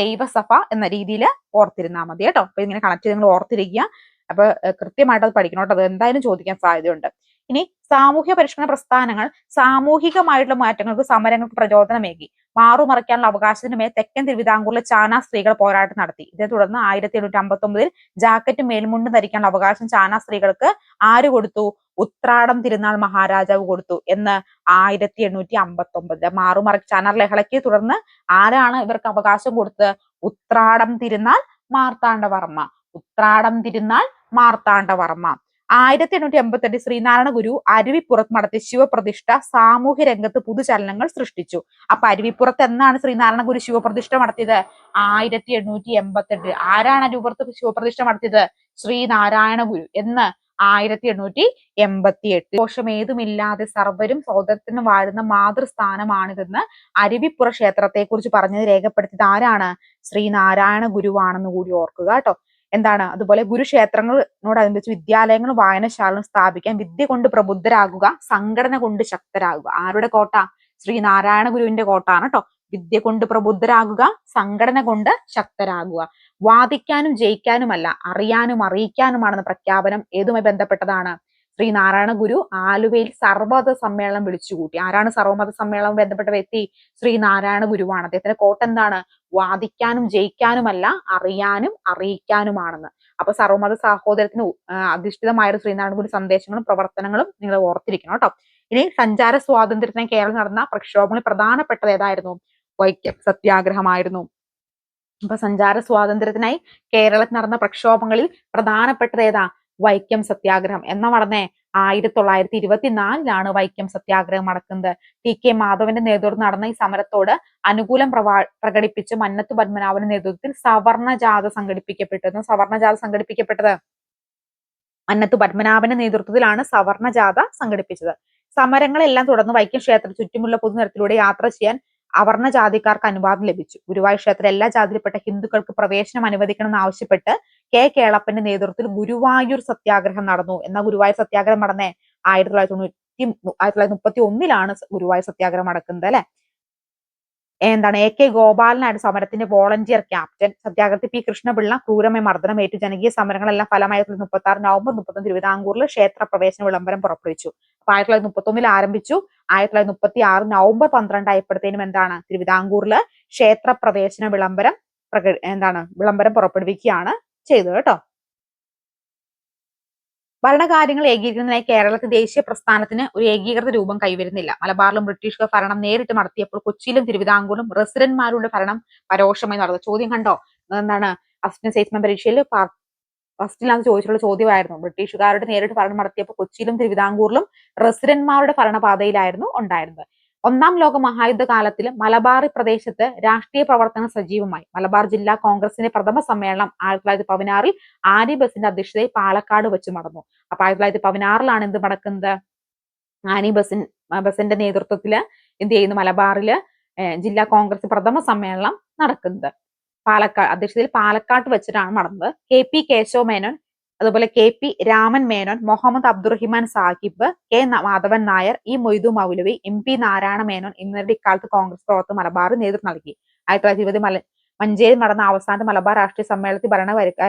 A: ദൈവസഭ എന്ന രീതിയിൽ ഓർത്തിരുന്നാൽ മതി കേട്ടോ. അപ്പൊ ഇങ്ങനെ കണക്ട് ചെയ്ത് നിങ്ങൾ ഓർത്തിരിക്കുക. അപ്പൊ കൃത്യമായിട്ട് അത് പഠിക്കണം കേട്ടോ. അത് എന്തായാലും ചോദിക്കാൻ സാധ്യതയുണ്ട്. ഇനി സാമൂഹ്യ പരിഷ്കരണ പ്രസ്ഥാനങ്ങൾ സാമൂഹികമായിട്ടുള്ള മാറ്റങ്ങൾക്ക് സമരങ്ങൾക്ക് പ്രചോദനമേകി. മാറുമറയ്ക്കാനുള്ള അവകാശത്തിന് മേൽ തെക്കൻ തിരുവിതാംകൂറിലെ ചാന സ്ത്രീകൾ പോരാട്ടം നടത്തി. ഇതേ തുടർന്ന് 1759 ജാക്കറ്റും മേൽമുണ്ടും ധരിക്കാനുള്ള അവകാശം ചാന സ്ത്രീകൾക്ക് ആര് കൊടുത്തു? ഉത്രാടം തിരുനാൾ മഹാരാജാവ് കൊടുത്തു. എന്ന് 1859 ചാനാർ ലഹളയ്ക്ക് തുടർന്ന് ആരാണ് ഇവർക്ക് അവകാശം കൊടുത്തത്? ഉത്രാടം തിരുനാൾ മാർത്താണ്ഡവർമ്മ. ഉത്രാടം തിരുനാൾ മാർത്താണ്ഡവർമ്മ. 1888 ശ്രീനാരായണ ഗുരു അരുവിപ്പുറത്ത് നടത്തിയ ശിവപ്രതിഷ്ഠ സാമൂഹ്യ രംഗത്ത് പുതുചലനങ്ങൾ സൃഷ്ടിച്ചു. അപ്പൊ അരുവിപ്പുറത്ത് എന്നാണ് ശ്രീനാരായണ ഗുരു ശിവപ്രതിഷ്ഠ നടത്തിയത്? 1888. ആരാണ് അരുവിപ്പുറത്ത് ശിവപ്രതിഷ്ഠ നടത്തിയത്? ശ്രീനാരായണ ഗുരു. എന്ന് 1888. ദോഷം ഏതുമില്ലാതെ സർവരും സോദരത്തിനും വാഴുന്ന മാതൃസ്ഥാനമാണിതെന്ന് അരുവിപ്പുറ ക്ഷേത്രത്തെ കുറിച്ച് പറഞ്ഞത് രേഖപ്പെടുത്തിയത് ആരാണ്? ശ്രീനാരായണ ഗുരുവാണെന്ന് കൂടി ഓർക്കുക കേട്ടോ. എന്താണ്? അതുപോലെ ഗുരുക്ഷേത്രങ്ങളോടനുബന്ധിച്ച് വിദ്യാലയങ്ങളും വായനശാലകളും സ്ഥാപിക്കാൻ വിദ്യ കൊണ്ട് പ്രബുദ്ധരാകുക, സംഘടന കൊണ്ട് ശക്തരാകുക. ആരുടെ കോട്ട? ശ്രീനാരായണ ഗുരുവിന്റെ കോട്ടാണ് കേട്ടോ. വിദ്യ കൊണ്ട് പ്രബുദ്ധരാകുക, സംഘടന കൊണ്ട് ശക്തരാകുക. വാദിക്കാനും ജയിക്കാനുമല്ല, അറിയാനും അറിയിക്കാനുമാണെന്ന പ്രഖ്യാപനം ഏതുമായി ബന്ധപ്പെട്ടതാണ്? ശ്രീനാരായണ ഗുരു ആലുവയിൽ സർവമത സമ്മേളനം വിളിച്ചുകൂട്ടി. ആരാണ് സർവമത സമ്മേളനം ബന്ധപ്പെട്ട വ്യക്തി? ശ്രീനാരായണ ഗുരുവാണ്. അദ്ദേഹത്തിന്റെ കോട്ട് എന്താണ്? വാദിക്കാനും ജയിക്കാനുമല്ല, അറിയാനും അറിയിക്കാനുമാണെന്ന്. അപ്പൊ സർവമത സാഹോദര്യത്തിന് അധിഷ്ഠിതമായ ശ്രീനാരായണ ഗുരു സന്ദേശങ്ങളും പ്രവർത്തനങ്ങളും നിങ്ങൾ ഓർത്തിരിക്കണം കേട്ടോ. ഇനി സഞ്ചാര സ്വാതന്ത്ര്യത്തിനായി കേരളം നടന്ന പ്രക്ഷോഭങ്ങളിൽ പ്രധാനപ്പെട്ടത് ഏതായിരുന്നു? വൈക്കം സത്യാഗ്രഹമായിരുന്നു. അപ്പൊ സഞ്ചാര സ്വാതന്ത്ര്യത്തിനായി കേരളത്തിൽ നടന്ന പ്രക്ഷോഭങ്ങളിൽ പ്രധാനപ്പെട്ടത് ഏതാ? വൈക്കം സത്യാഗ്രഹം. എന്നാ നടന്നേ? 1924 വൈക്കം സത്യാഗ്രഹം നടക്കുന്നത്. TK മാധവന്റെ നേതൃത്വത്തിൽ നടന്ന ഈ സമരത്തോട് അനുകൂലം പ്രകടിപ്പിച്ച് മന്നത്തു പത്മനാഭന്റെ നേതൃത്വത്തിൽ സവർണ ജാഥ സംഘടിപ്പിക്കപ്പെട്ടു. സവർണ ജാഥ സംഘടിപ്പിക്കപ്പെട്ടത് മന്നത്തു പത്മനാഭന്റെ നേതൃത്വത്തിലാണ് സവർണ ജാഥ സംഘടിപ്പിച്ചത്. സമരങ്ങളെല്ലാം തുടർന്ന് വൈക്കം ക്ഷേത്രത്തിന് ചുറ്റുമുള്ള പൊതുനിരത്തിലൂടെ യാത്ര ചെയ്യാൻ അവർണ ജാതിക്കാർക്ക് അനുവാദം ലഭിച്ചു. ഗുരുവായൂർ ക്ഷേത്രത്തിൽ എല്ലാ ജാതിയിൽപ്പെട്ട ഹിന്ദുക്കൾക്ക് പ്രവേശനം അനുവദിക്കണമെന്ന് ആവശ്യപ്പെട്ട് കേളപ്പന്റെ നേതൃത്വത്തിൽ ഗുരുവായൂർ സത്യാഗ്രഹം നടന്നു. എന്നാ ഗുരുവായൂർ സത്യാഗ്രഹം നടന്നേ? 1931 ഗുരുവായൂർ സത്യാഗ്രഹം നടക്കുന്നത് അല്ലെ. എന്താണ്? AK ഗോപാലനായിരുന്നു സമരത്തിന്റെ വോളണ്ടിയർ ക്യാപ്റ്റൻ. സത്യാഗ്രഹത്തിൽ P കൃഷ്ണപിള്ള ക്രൂരമായ മർദ്ദനമേറ്റു. ജനകീയ സമരങ്ങളെല്ലാം ഫലമായി 1936 നവംബർ 31 തിരുവിതാംകൂറിൽ ക്ഷേത്ര പ്രവേശന വിളംബരം പുറപ്പെടുവിച്ചു. അപ്പൊ 1931 ആരംഭിച്ചു. 1936 നവംബർ 12 ആയപ്പോഴത്തേനും എന്താണ്? തിരുവിതാംകൂറില് ക്ഷേത്ര പ്രവേശന വിളംബരം പുറപ്പെടുവിക്കുകയാണ് ചെയ്തത് കേട്ടോ. ഭരണകാര്യങ്ങൾ ഏകീകരിക്കുന്നതിനായി കേരളത്തിൽ ദേശീയ പ്രസ്ഥാനത്തിന് ഒരു ഏകീകൃത രൂപം കൈവരുന്നില്ല. മലബാറിലും ബ്രിട്ടീഷുകാർ ഭരണം നേരിട്ട് നടത്തിയപ്പോൾ കൊച്ചിയിലും തിരുവിതാംകൂറിലും റെസിഡന്റ്മാരുടെ ഭരണം പരോക്ഷമായി നടന്നു. ചോദ്യം കണ്ടോ? എന്താണ്? അസിസ്റ്റന്റ് സ്റ്റേറ്റ്സ്മാൻ പരീക്ഷയിൽ ഫസ്റ്റിലാണ് ചോദിച്ചിട്ടുള്ള ചോദ്യമായിരുന്നു. ബ്രിട്ടീഷുകാരുടെ നേരിട്ട് ഭരണം നടത്തിയപ്പോൾ കൊച്ചിയിലും തിരുവിതാംകൂറിലും റെസിഡന്റ്മാരുടെ ഭരണപാതയിലായിരുന്നു ഉണ്ടായിരുന്നത്. ഒന്നാം ലോക മഹായുദ്ധ കാലത്തിൽ മലബാറി പ്രദേശത്ത് രാഷ്ട്രീയ പ്രവർത്തനം സജീവമായി. മലബാർ ജില്ലാ കോൺഗ്രസിന്റെ പ്രഥമ സമ്മേളനം 1916 ആനി ബസിന്റെ അധ്യക്ഷതയിൽ പാലക്കാട് വെച്ച് നടന്നു. അപ്പൊ 1916 എന്ത് നടക്കുന്നത്? ആനി ബസിന്റെ നേതൃത്വത്തില് എന്ത് ചെയ്യുന്നു? മലബാറില് ജില്ലാ കോൺഗ്രസ് പ്രഥമ സമ്മേളനം നടക്കുന്നത്. അധ്യക്ഷതയിൽ പാലക്കാട്ട് വെച്ചിട്ടാണ് നടന്നത്. KP കേശവ മേനോൻ, അതുപോലെ KP Raman Menon, Muhammad Abdurahiman Sahib, K Madhavan Nair, E Moidu മൗലവി, MP നാരായണ മേനോൻ എന്നിവരുടെ ഇക്കാലത്ത് കോൺഗ്രസ് പ്രവർത്തകർ മലബാറിൽ നേതൃത്വം നൽകി. 1920 മഞ്ചേരി നടന്ന അവസാനത്തെ മലബാർ രാഷ്ട്രീയ സമ്മേളനത്തിൽ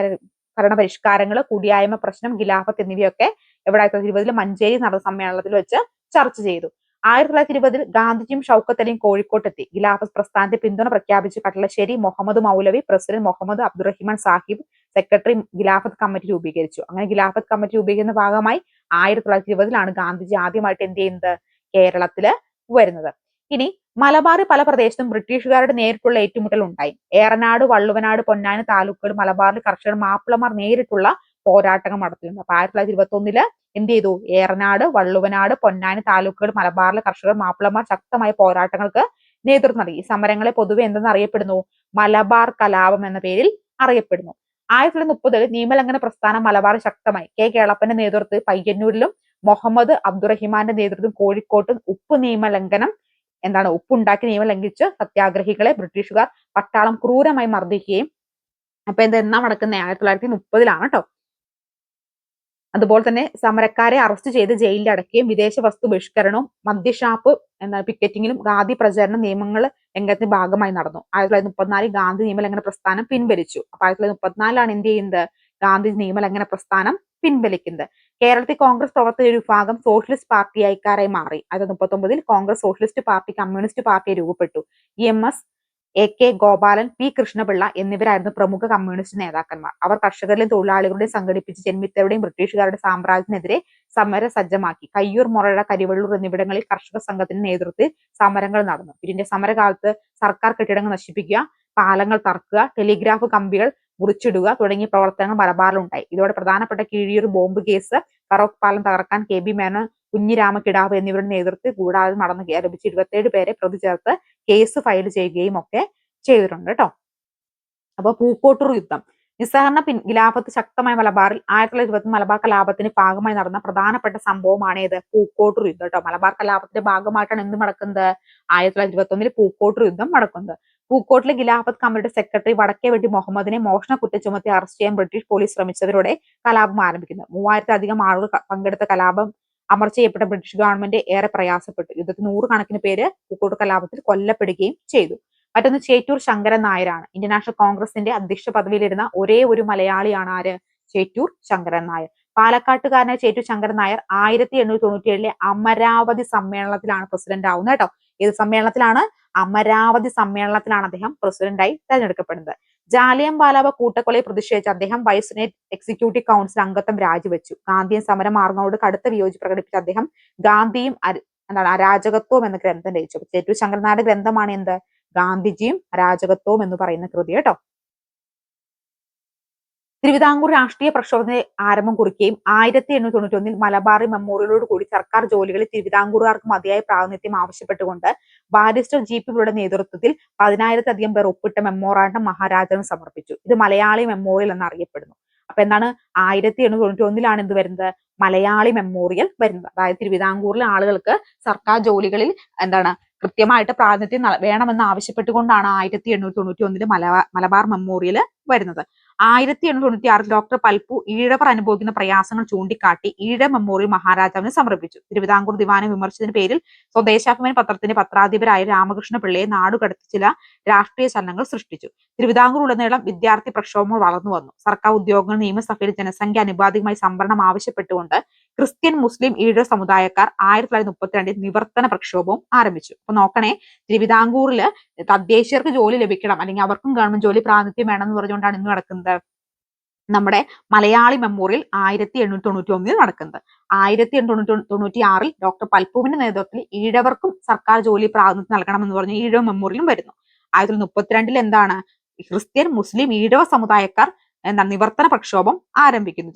A: ഭരണപരിഷ്കാരങ്ങൾ, കുടിയായ്മ പ്രശ്നം, ഖിലാഫത്ത് എന്നിവയൊക്കെ ഇവിടെ 1920 മഞ്ചേരി നടന്ന സമ്മേളനത്തിൽ വെച്ച് ചർച്ച ചെയ്തു. 1920 ഗാന്ധിജിയും ഷൗക്കത്ത് അലിയും കോഴിക്കോട്ടെത്തി. ഖിലാഫത്ത് പ്രസ്ഥാനത്തെ പിന്തുണ പ്രഖ്യാപിച്ച് കട്ടളശ്ശേരി മുഹമ്മദ് മൗലവി പ്രസിഡന്റ്, മുഹമ്മദ് അബ്ദുറഹിമാൻ സാഹിബ് സെക്രട്ടറി ഖിലാഫത്ത് കമ്മിറ്റി രൂപീകരിച്ചു. അങ്ങനെ ഖിലാഫത്ത് കമ്മിറ്റി രൂപീകരിക്കുന്ന ഭാഗമായി 1920 ഗാന്ധിജി ആദ്യമായിട്ട് എന്ത് ചെയ്യുന്നത്? കേരളത്തില് വരുന്നത്. ഇനി മലബാർ പല പ്രദേശത്തും ബ്രിട്ടീഷുകാരുടെ നേരിട്ടുള്ള ഏറ്റുമുട്ടൽ ഉണ്ടായി. ഏറനാട്, വള്ളുവനാട്, പൊന്നാനി താലൂക്കുകൾ മലബാറിൽ കർഷകർ മാപ്പിളമാർ നേരിട്ടുള്ള പോരാട്ടങ്ങൾ നടത്തിയിരുന്നു. അപ്പൊ 1921 എന്ത് ചെയ്തു? ഏറനാട്, വള്ളുവനാട്, പൊന്നാനി താലൂക്കുകൾ, മലബാറിലെ കർഷകർ, മാപ്പിളമാർ ശക്തമായ പോരാട്ടങ്ങൾക്ക് നേതൃത്വം നൽകി. ഈ സമരങ്ങളെ പൊതുവെ എന്തെന്ന് അറിയപ്പെടുന്നു? മലബാർ കലാപം എന്ന പേരിൽ അറിയപ്പെടുന്നു. 1930 നിയമലംഘന പ്രസ്ഥാനം മലബാർ ശക്തമായി. കെ കേളപ്പന്റെ നേതൃത്വത്തിൽ പയ്യന്നൂരിലും മുഹമ്മദ് അബ്ദുറഹിമാന്റെ നേതൃത്വം കോഴിക്കോട്ടും ഉപ്പുണ്ടാക്കി നിയമം ലംഘിച്ച് സത്യാഗ്രഹികളെ ബ്രിട്ടീഷുകാർ പട്ടാളം ക്രൂരമായി മർദ്ദിക്കുകയും. അപ്പൊ എന്നാ നടക്കുന്നത്? 1930 കേട്ടോ. അതുപോലെ തന്നെ സമരക്കാരെ അറസ്റ്റ് ചെയ്ത് ജയിലിൽ അടക്കുകയും വിദേശ വസ്തു ബഹിഷ്കരണവും മദ്യഷാപ്പ് പിക്കറ്റിങ്ങിലും ഗാന്ധി പ്രചാരണ നിയമങ്ങൾ രംഗത്തിന്റെ ഭാഗമായി നടന്നു. 1934 ഗാന്ധി നിയമലംഘന പ്രസ്ഥാനം പിൻവലിച്ചു. അപ്പൊ 1934 എന്ത് ചെയ്യുന്നത്? ഗാന്ധി നിയമലംഘന പ്രസ്ഥാനം പിൻവലിക്കുന്നത്. കേരളത്തിൽ കോൺഗ്രസ് പ്രവർത്തക ഒരു വിഭാഗം സോഷ്യലിസ്റ്റ് പാർട്ടി അയക്കാരായി മാറി. 1939 കോൺഗ്രസ് സോഷ്യലിസ്റ്റ് പാർട്ടി കമ്മ്യൂണിസ്റ്റ് പാർട്ടിയെ രൂപപ്പെട്ടു. EMS, AK Gopalan, P Krishnapillai എന്നിവരായിരുന്നു പ്രമുഖ കമ്മ്യൂണിസ്റ്റ് നേതാക്കന്മാർ. അവർ കർഷകരിലെയും തൊഴിലാളികളുടെയും സംഘടിപ്പിച്ച് ജന്മിത്തരുടെയും ബ്രിട്ടീഷുകാരുടെ സാമ്രാജ്യത്തിനെതിരെ സമര സജ്ജമാക്കി. കയ്യൂർ, മൊറഴ, കരിവള്ളൂർ എന്നിവിടങ്ങളിൽ കർഷക സംഘത്തിന്റെ നേതൃത്വത്തിൽ സമരങ്ങൾ നടന്നു. ഇതിന്റെ സമരകാലത്ത് സർക്കാർ കെട്ടിടങ്ങൾ നശിപ്പിക്കുക, പാലങ്ങൾ തറക്കുക, ടെലിഗ്രാഫ് കമ്പികൾ മുറിച്ചിടുക തുടങ്ങിയ പ്രവർത്തനങ്ങൾ മലബാറിലുണ്ടായി. ഇതോടെ പ്രധാനപ്പെട്ട കീഴിയൂർ ബോംബ് കേസ്, ഫറോക്ക് പാലം തകർക്കാൻ KB മേനോൻ, കുഞ്ഞിരാമക്കിടാവ് എന്നിവരുടെ നേതൃത്വത്തിൽ ഗൂഢാലോചന നടന്നു ആരംഭിച്ച് 27 പേരെ പ്രതി ചേർത്ത് കേസ് ഫയൽ ചെയ്യുകയും ഒക്കെ ചെയ്തിട്ടുണ്ട് കേട്ടോ. അപ്പൊ പൂക്കോട്ടൂർ യുദ്ധം. നിസ്സഹരണ ഖിലാഫത്ത് ശക്തമായ മലബാറിൽ 1920 മലബാർ കലാപത്തിന് ഭാഗമായി നടന്ന പ്രധാനപ്പെട്ട സംഭവമാണ് ഏത്? പൂക്കോട്ടൂർ യുദ്ധം കേട്ടോ. മലബാർ കലാപത്തിന്റെ ഭാഗമായിട്ടാണ് എന്ത് നടക്കുന്നത്? 1921 പൂക്കോട്ടൂർ യുദ്ധം നടക്കുന്നത്. പൂക്കോട്ടിലെ ഖിലാഫത്ത് കമ്മിറ്റിയുടെ സെക്രട്ടറി വടക്കേവെട്ടി മുഹമ്മദിനെ മോഷണ കുറ്റം ചുമത്തി അറസ്റ്റ് ചെയ്യാൻ ബ്രിട്ടീഷ് പോലീസ് ശ്രമിച്ചതോടെ കലാപം ആരംഭിക്കുന്നത്. 3000-ലധികം ആളുകൾ പങ്കെടുത്ത കലാപം അമർച്ച ചെയ്യപ്പെട്ട ബ്രിട്ടീഷ് ഗവൺമെന്റ് ഏറെ പ്രയാസപ്പെട്ടു. യുദ്ധത്തിൽ 100 കണക്കിന് പേര് പൂക്കോട്ടൂർ കലാപത്തിൽ കൊല്ലപ്പെടുകയും ചെയ്തു. മറ്റൊന്ന് ചേറ്റൂർ ശങ്കരൻ നായരാണ്. ഇന്ത്യൻ നാഷണൽ കോൺഗ്രസിന്റെ അധ്യക്ഷ പദവിയിലിരുന്ന ഒരേ ഒരു മലയാളിയാണ് ആര്? ചേറ്റൂർ ശങ്കരൻ നായർ. പാലക്കാട്ടുകാരനായ ചേറ്റൂർ ശങ്കരൻ നായർ 1897 അമരാവതി സമ്മേളനത്തിലാണ് പ്രസിഡന്റ് ആവുന്നത് കേട്ടോ. ഏത് സമ്മേളനത്തിലാണ്? അമരാവതി സമ്മേളനത്തിലാണ് അദ്ദേഹം പ്രസിഡന്റായി തെരഞ്ഞെടുക്കപ്പെടുന്നത്. ജാലിയൻ വാലാബാഗ് കൂട്ടക്കൊലയെ പ്രതിഷേധിച്ച് അദ്ദേഹം വൈസ്രോയി എക്സിക്യൂട്ടീവ് കൗൺസിൽ അംഗത്വം രാജിവെച്ചു. ഗാന്ധിയൻ സമരം മാറുന്നതോട് കടുത്ത വിയോജിപ്പ് പ്രകടിപ്പിച്ച അദ്ദേഹം ഗാന്ധിയും അരാജകത്വവും എന്ന ഗ്രന്ഥം രചിച്ചു. ചേറ്റൂർ ശങ്കരൻ നായരുടെ ഗ്രന്ഥമാണ് എന്ത്? ഗാന്ധിജിയും അരാജകത്വവും എന്ന് പറയുന്ന കൃതി കേട്ടോ. തിരുവിതാംകൂർ രാഷ്ട്രീയ പ്രക്ഷോഭത്തിന് ആരംഭം കുറിക്കുകയും 1891 മലബാറി മെമ്മോറിയലോട് കൂടി സർക്കാർ ജോലികളിൽ തിരുവിതാംകൂറുകാർക്ക് മതിയായ പ്രാതിനിധ്യം ആവശ്യപ്പെട്ടുകൊണ്ട് ബാരിസ്റ്റർ GP പിള്ളയുടെ നേതൃത്വത്തിൽ 10,000-ലധികം പേർ ഒപ്പിട്ട മെമ്മോറാണ്ടം മഹാരാജാവിന് സമർപ്പിച്ചു. ഇത് മലയാളി മെമ്മോറിയൽ എന്നറിയപ്പെടുന്നു. അപ്പൊ എന്താണ്? 1891 എന്ത് വരുന്നത്? മലയാളി മെമ്മോറിയൽ വരുന്നത്. അതായത് തിരുവിതാംകൂറിലെ ആളുകൾക്ക് സർക്കാർ ജോലികളിൽ കൃത്യമായിട്ട് പ്രാതിനിധ്യം വേണമെന്ന് ആവശ്യപ്പെട്ടുകൊണ്ടാണ് 1891 മലബാർ മെമ്മോറിയൽ വരുന്നത്. 1896 ഡോക്ടർ പൽപ്പു ഈഴവർ അനുഭവിക്കുന്ന പ്രയാസങ്ങൾ ചൂണ്ടിക്കാട്ടി ഈഴ മെമ്മോറിയൽ മഹാരാജാവിന് സമർപ്പിച്ചു. തിരുവിതാംകൂർ ദിവാനെ വിമർശിച്ചതിന് പേരിൽ സ്വദേശാഭിമാനി പത്രത്തിന്റെ പത്രാധിപരായ രാമകൃഷ്ണ പിള്ളയെ നാടുകടത്തി ചില രാഷ്ട്രീയ ചലനങ്ങൾ സൃഷ്ടിച്ചു. തിരുവിതാംകൂർ ഉടനീളം വിദ്യാർത്ഥി പ്രക്ഷോഭങ്ങൾ വളർന്നു വന്നു. സർക്കാർ ഉദ്യോഗങ്ങൾ, നിയമസഭയിൽ ജനസംഖ്യ അനുപാതികമായി സംവരണം ആവശ്യപ്പെട്ടുകൊണ്ട് ക്രിസ്ത്യൻ, മുസ്ലിം, ഈഴവ സമുദായക്കാർ 1932 നിവർത്തന പ്രക്ഷോഭവും ആരംഭിച്ചു. അപ്പൊ നോക്കണേ, തിരുവിതാംകൂറില് തദ്ദേശീയർക്ക് ജോലി ലഭിക്കണം, അല്ലെങ്കിൽ അവർക്കും ഗവൺമെന്റ് ജോലി പ്രാതിനിധ്യം വേണം എന്ന് പറഞ്ഞുകൊണ്ടാണ് ഇന്ന് നടക്കുന്നത് നമ്മുടെ മലയാളി മെമ്മോറിയൽ 1891 നടക്കുന്നത്. 1896 ഡോക്ടർ പൽപ്പുവിന്റെ നേതൃത്വത്തിൽ ഈഴവർക്കും സർക്കാർ ജോലി പ്രാതിനിധ്യം നൽകണമെന്ന് പറഞ്ഞ് ഈഴവ മെമ്മോറിയലും വരുന്നു. 1932 എന്താണ്? ക്രിസ്ത്യൻ, മുസ്ലിം, ഈഴവ സമുദായക്കാർ നിവർത്തന പ്രക്ഷോഭം ആരംഭിക്കുന്നു.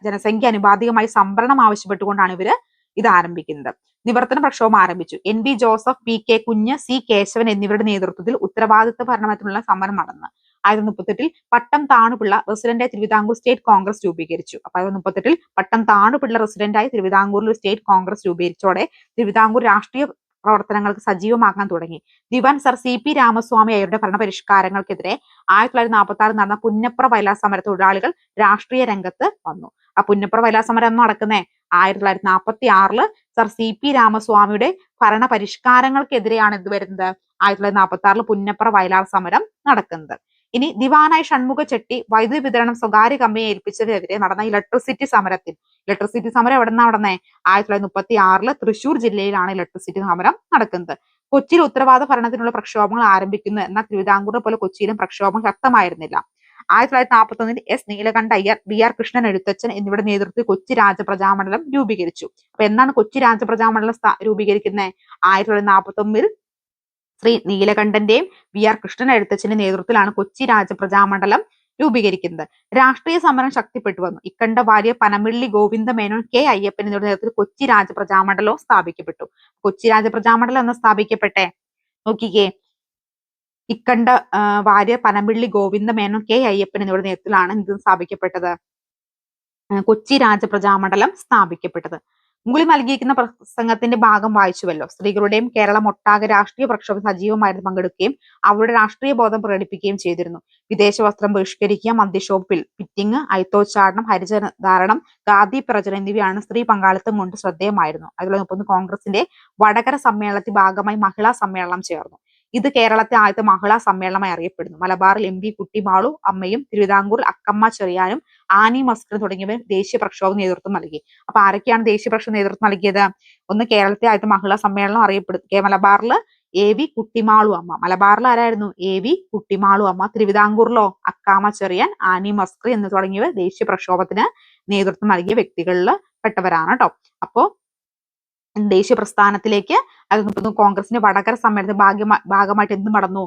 A: ജനസംഖ്യ അനുപാതികമായി സംവരണം ആവശ്യപ്പെട്ടുകൊണ്ടാണ് ഇവര് ഇത് ആരംഭിക്കുന്നത്. നിവർത്തന പ്രക്ഷോഭം ആരംഭിച്ചു. NB ജോസഫ്, PK കുഞ്ഞ്, C കേശവൻ എന്നിവരുടെ നേതൃത്വത്തിൽ ഉത്തരവാദിത്വ ഭരണത്തിനുള്ള സമരം നടന്നു. 1938 പട്ടം താണുപിള്ള റെസിഡന്റായി തിരുവിതാംകൂർ സ്റ്റേറ്റ് കോൺഗ്രസ് രൂപീകരിച്ചു. അപ്പൊ 1938 പട്ടം താണുപിള്ള റെസിഡന്റായി തിരുവിതാംകൂറിൽ സ്റ്റേറ്റ് കോൺഗ്രസ് രൂപീകരിച്ചോടെ തിരുവിതാംകൂർ രാഷ്ട്രീയ പ്രവർത്തനങ്ങൾക്ക് സജീവമാക്കാൻ തുടങ്ങി. ദിവാൻ സർ CP രാമസ്വാമി അയ്യരുടെ ഭരണപരിഷ്കാരങ്ങൾക്കെതിരെ 1946 നടന്ന പുന്നപ്ര വയലാർ സമര തൊഴിലാളികൾ രാഷ്ട്രീയ രംഗത്ത് വന്നു. ആ പുന്നപ്ര വയലാർ സമരം എന്ന് നടക്കുന്നേ 1946 സർ CP രാമസ്വാമിയുടെ ഭരണപരിഷ്കാരങ്ങൾക്കെതിരെയാണ് എന്ത് വരുന്നത്? 1946 പുന്നപ്ര വയലാർ സമരം നടക്കുന്നത്. ഇനി ദിവാനായ ഷൺമുഖ ചെട്ടി വൈദ്യുതി വിതരണം സ്വകാര്യ കമ്പനിയെ ഏൽപ്പിച്ചതിനെതിരെ നടന്ന ഇലക്ട്രിസിറ്റി സമരം എവിടെ നിന്നാണ് നടന്നേ? 1936 തൃശൂർ ജില്ലയിലാണ് ഇലക്ട്രിസിറ്റി സമരം നടക്കുന്നത്. കൊച്ചിയിൽ ഉത്തരവാദ ഭരണത്തിനുള്ള പ്രക്ഷോഭങ്ങൾ ആരംഭിക്കുന്നു. എന്നാൽ തിരുവിതാംകൂറിനെ പോലെ കൊച്ചിയിലും പ്രക്ഷോഭം ശക്തമായിരുന്നില്ല. 1941 S നീലകണ്ഠ അയ്യർ, BR കൃഷ്ണൻ എഴുത്തച്ഛൻ എന്നിവരുടെ നേതൃത്വത്തിൽ കൊച്ചി രാജപ്രജാമണ്ഡലം രൂപീകരിച്ചു. അപ്പൊ എന്നാണ് കൊച്ചി രാജപ്രജാമണ്ഡലം രൂപീകരിക്കുന്നത്? 1949 ശ്രീ നീലകണ്ഠന്റെയും BR കൃഷ്ണൻ എഴുത്തച്ഛന്റെ നേതൃത്വത്തിലാണ് കൊച്ചി രാജപ്രജാമണ്ഡലം രൂപീകരിക്കുന്നത്. രാഷ്ട്രീയ സമരം ശക്തിപ്പെട്ടു വന്നു. ഇക്കണ്ട വാര്യർ, പനമ്പിള്ളി ഗോവിന്ദ മേനോൻ, കെ അയ്യപ്പൻ എന്നിവരുടെ നേതൃത്വത്തിൽ കൊച്ചി രാജപ്രജാമണ്ഡലവും സ്ഥാപിക്കപ്പെട്ടു. കൊച്ചി രാജപ്രജാമണ്ഡലം എന്ന് സ്ഥാപിക്കപ്പെട്ടെ നോക്കിക്കേ, ഇക്കണ്ട വാര്യർ, പനമ്പിള്ളി ഗോവിന്ദ മേനോൻ, കെ അയ്യപ്പൻ എന്നിവരുടെ നേതൃത്വത്തിലാണ് ഇത് സ്ഥാപിക്കപ്പെട്ടത്, കൊച്ചി രാജപ്രജാമണ്ഡലം സ്ഥാപിക്കപ്പെട്ടത്. മുകളിൽ നൽകിയിരിക്കുന്ന പ്രസംഗത്തിന്റെ ഭാഗം വായിച്ചുവല്ലോ. സ്ത്രീകളുടെയും കേരളം ഒട്ടാകെ രാഷ്ട്രീയ പ്രക്ഷോഭം സജീവമായിരുന്നു പങ്കെടുക്കുകയും അവരുടെ രാഷ്ട്രീയ ബോധം പ്രകടിപ്പിക്കുകയും ചെയ്തിരുന്നു. വിദേശ വസ്ത്രം ബഹിഷ്കരിക്കുക, മദ്യഷോപ്പ് ഫിറ്റിംഗ്, അയിത്തോച്ചാടനം, ഹരിജനധാരണം, ഖാദി പ്രചരണം എന്നിവയാണ് സ്ത്രീ പങ്കാളിത്തം കൊണ്ട് ശ്രദ്ധേയമായിരുന്നു. അതുപോലെ 30 കോൺഗ്രസിന്റെ വടകര സമ്മേളനത്തിന്റെ ഭാഗമായി മഹിളാ സമ്മേളനം ചേർന്നു. ഇത് കേരളത്തെ ആദ്യത്തെ മഹിളാ സമ്മേളനമായി അറിയപ്പെടുന്നു. മലബാറിൽ എം. വി. കുട്ടിമാളു അമ്മയും തിരുവിതാംകൂറിൽ അക്കമ്മ ചെറിയാനും ആനി മസ്കറും തുടങ്ങിയവർ ദേശീയ പ്രക്ഷോഭം നേതൃത്വം നൽകി. അപ്പൊ ആരൊക്കെയാണ് ദേശീയ പ്രക്ഷോഭം നേതൃത്വം നൽകിയത്? ഒന്ന് കേരളത്തെ ആദ്യത്തെ മഹിളാ സമ്മേളനം അറിയപ്പെടുന്നു. മലബാറിൽ എ. വി. കുട്ടിമാളു അമ്മ. മലബാറിൽ ആരായിരുന്നു? എ. വി. കുട്ടിമാളു അമ്മ. തിരുവിതാംകൂറിലോ അക്കാമ ചെറിയാൻ, ആനി മസ്കർ എന്ന് തുടങ്ങിയവർ ദേശീയ പ്രക്ഷോഭത്തിന് നേതൃത്വം നൽകിയ വ്യക്തികളിൽ പെട്ടവരാണ് കേട്ടോ. അപ്പോ ദേശീയ പ്രസ്ഥാനത്തിലേക്ക് അത് കോൺഗ്രസിന്റെ വടകര സമ്മേളനത്തിന്റെ ഭാഗമായിട്ട് എന്ത് നടന്നു?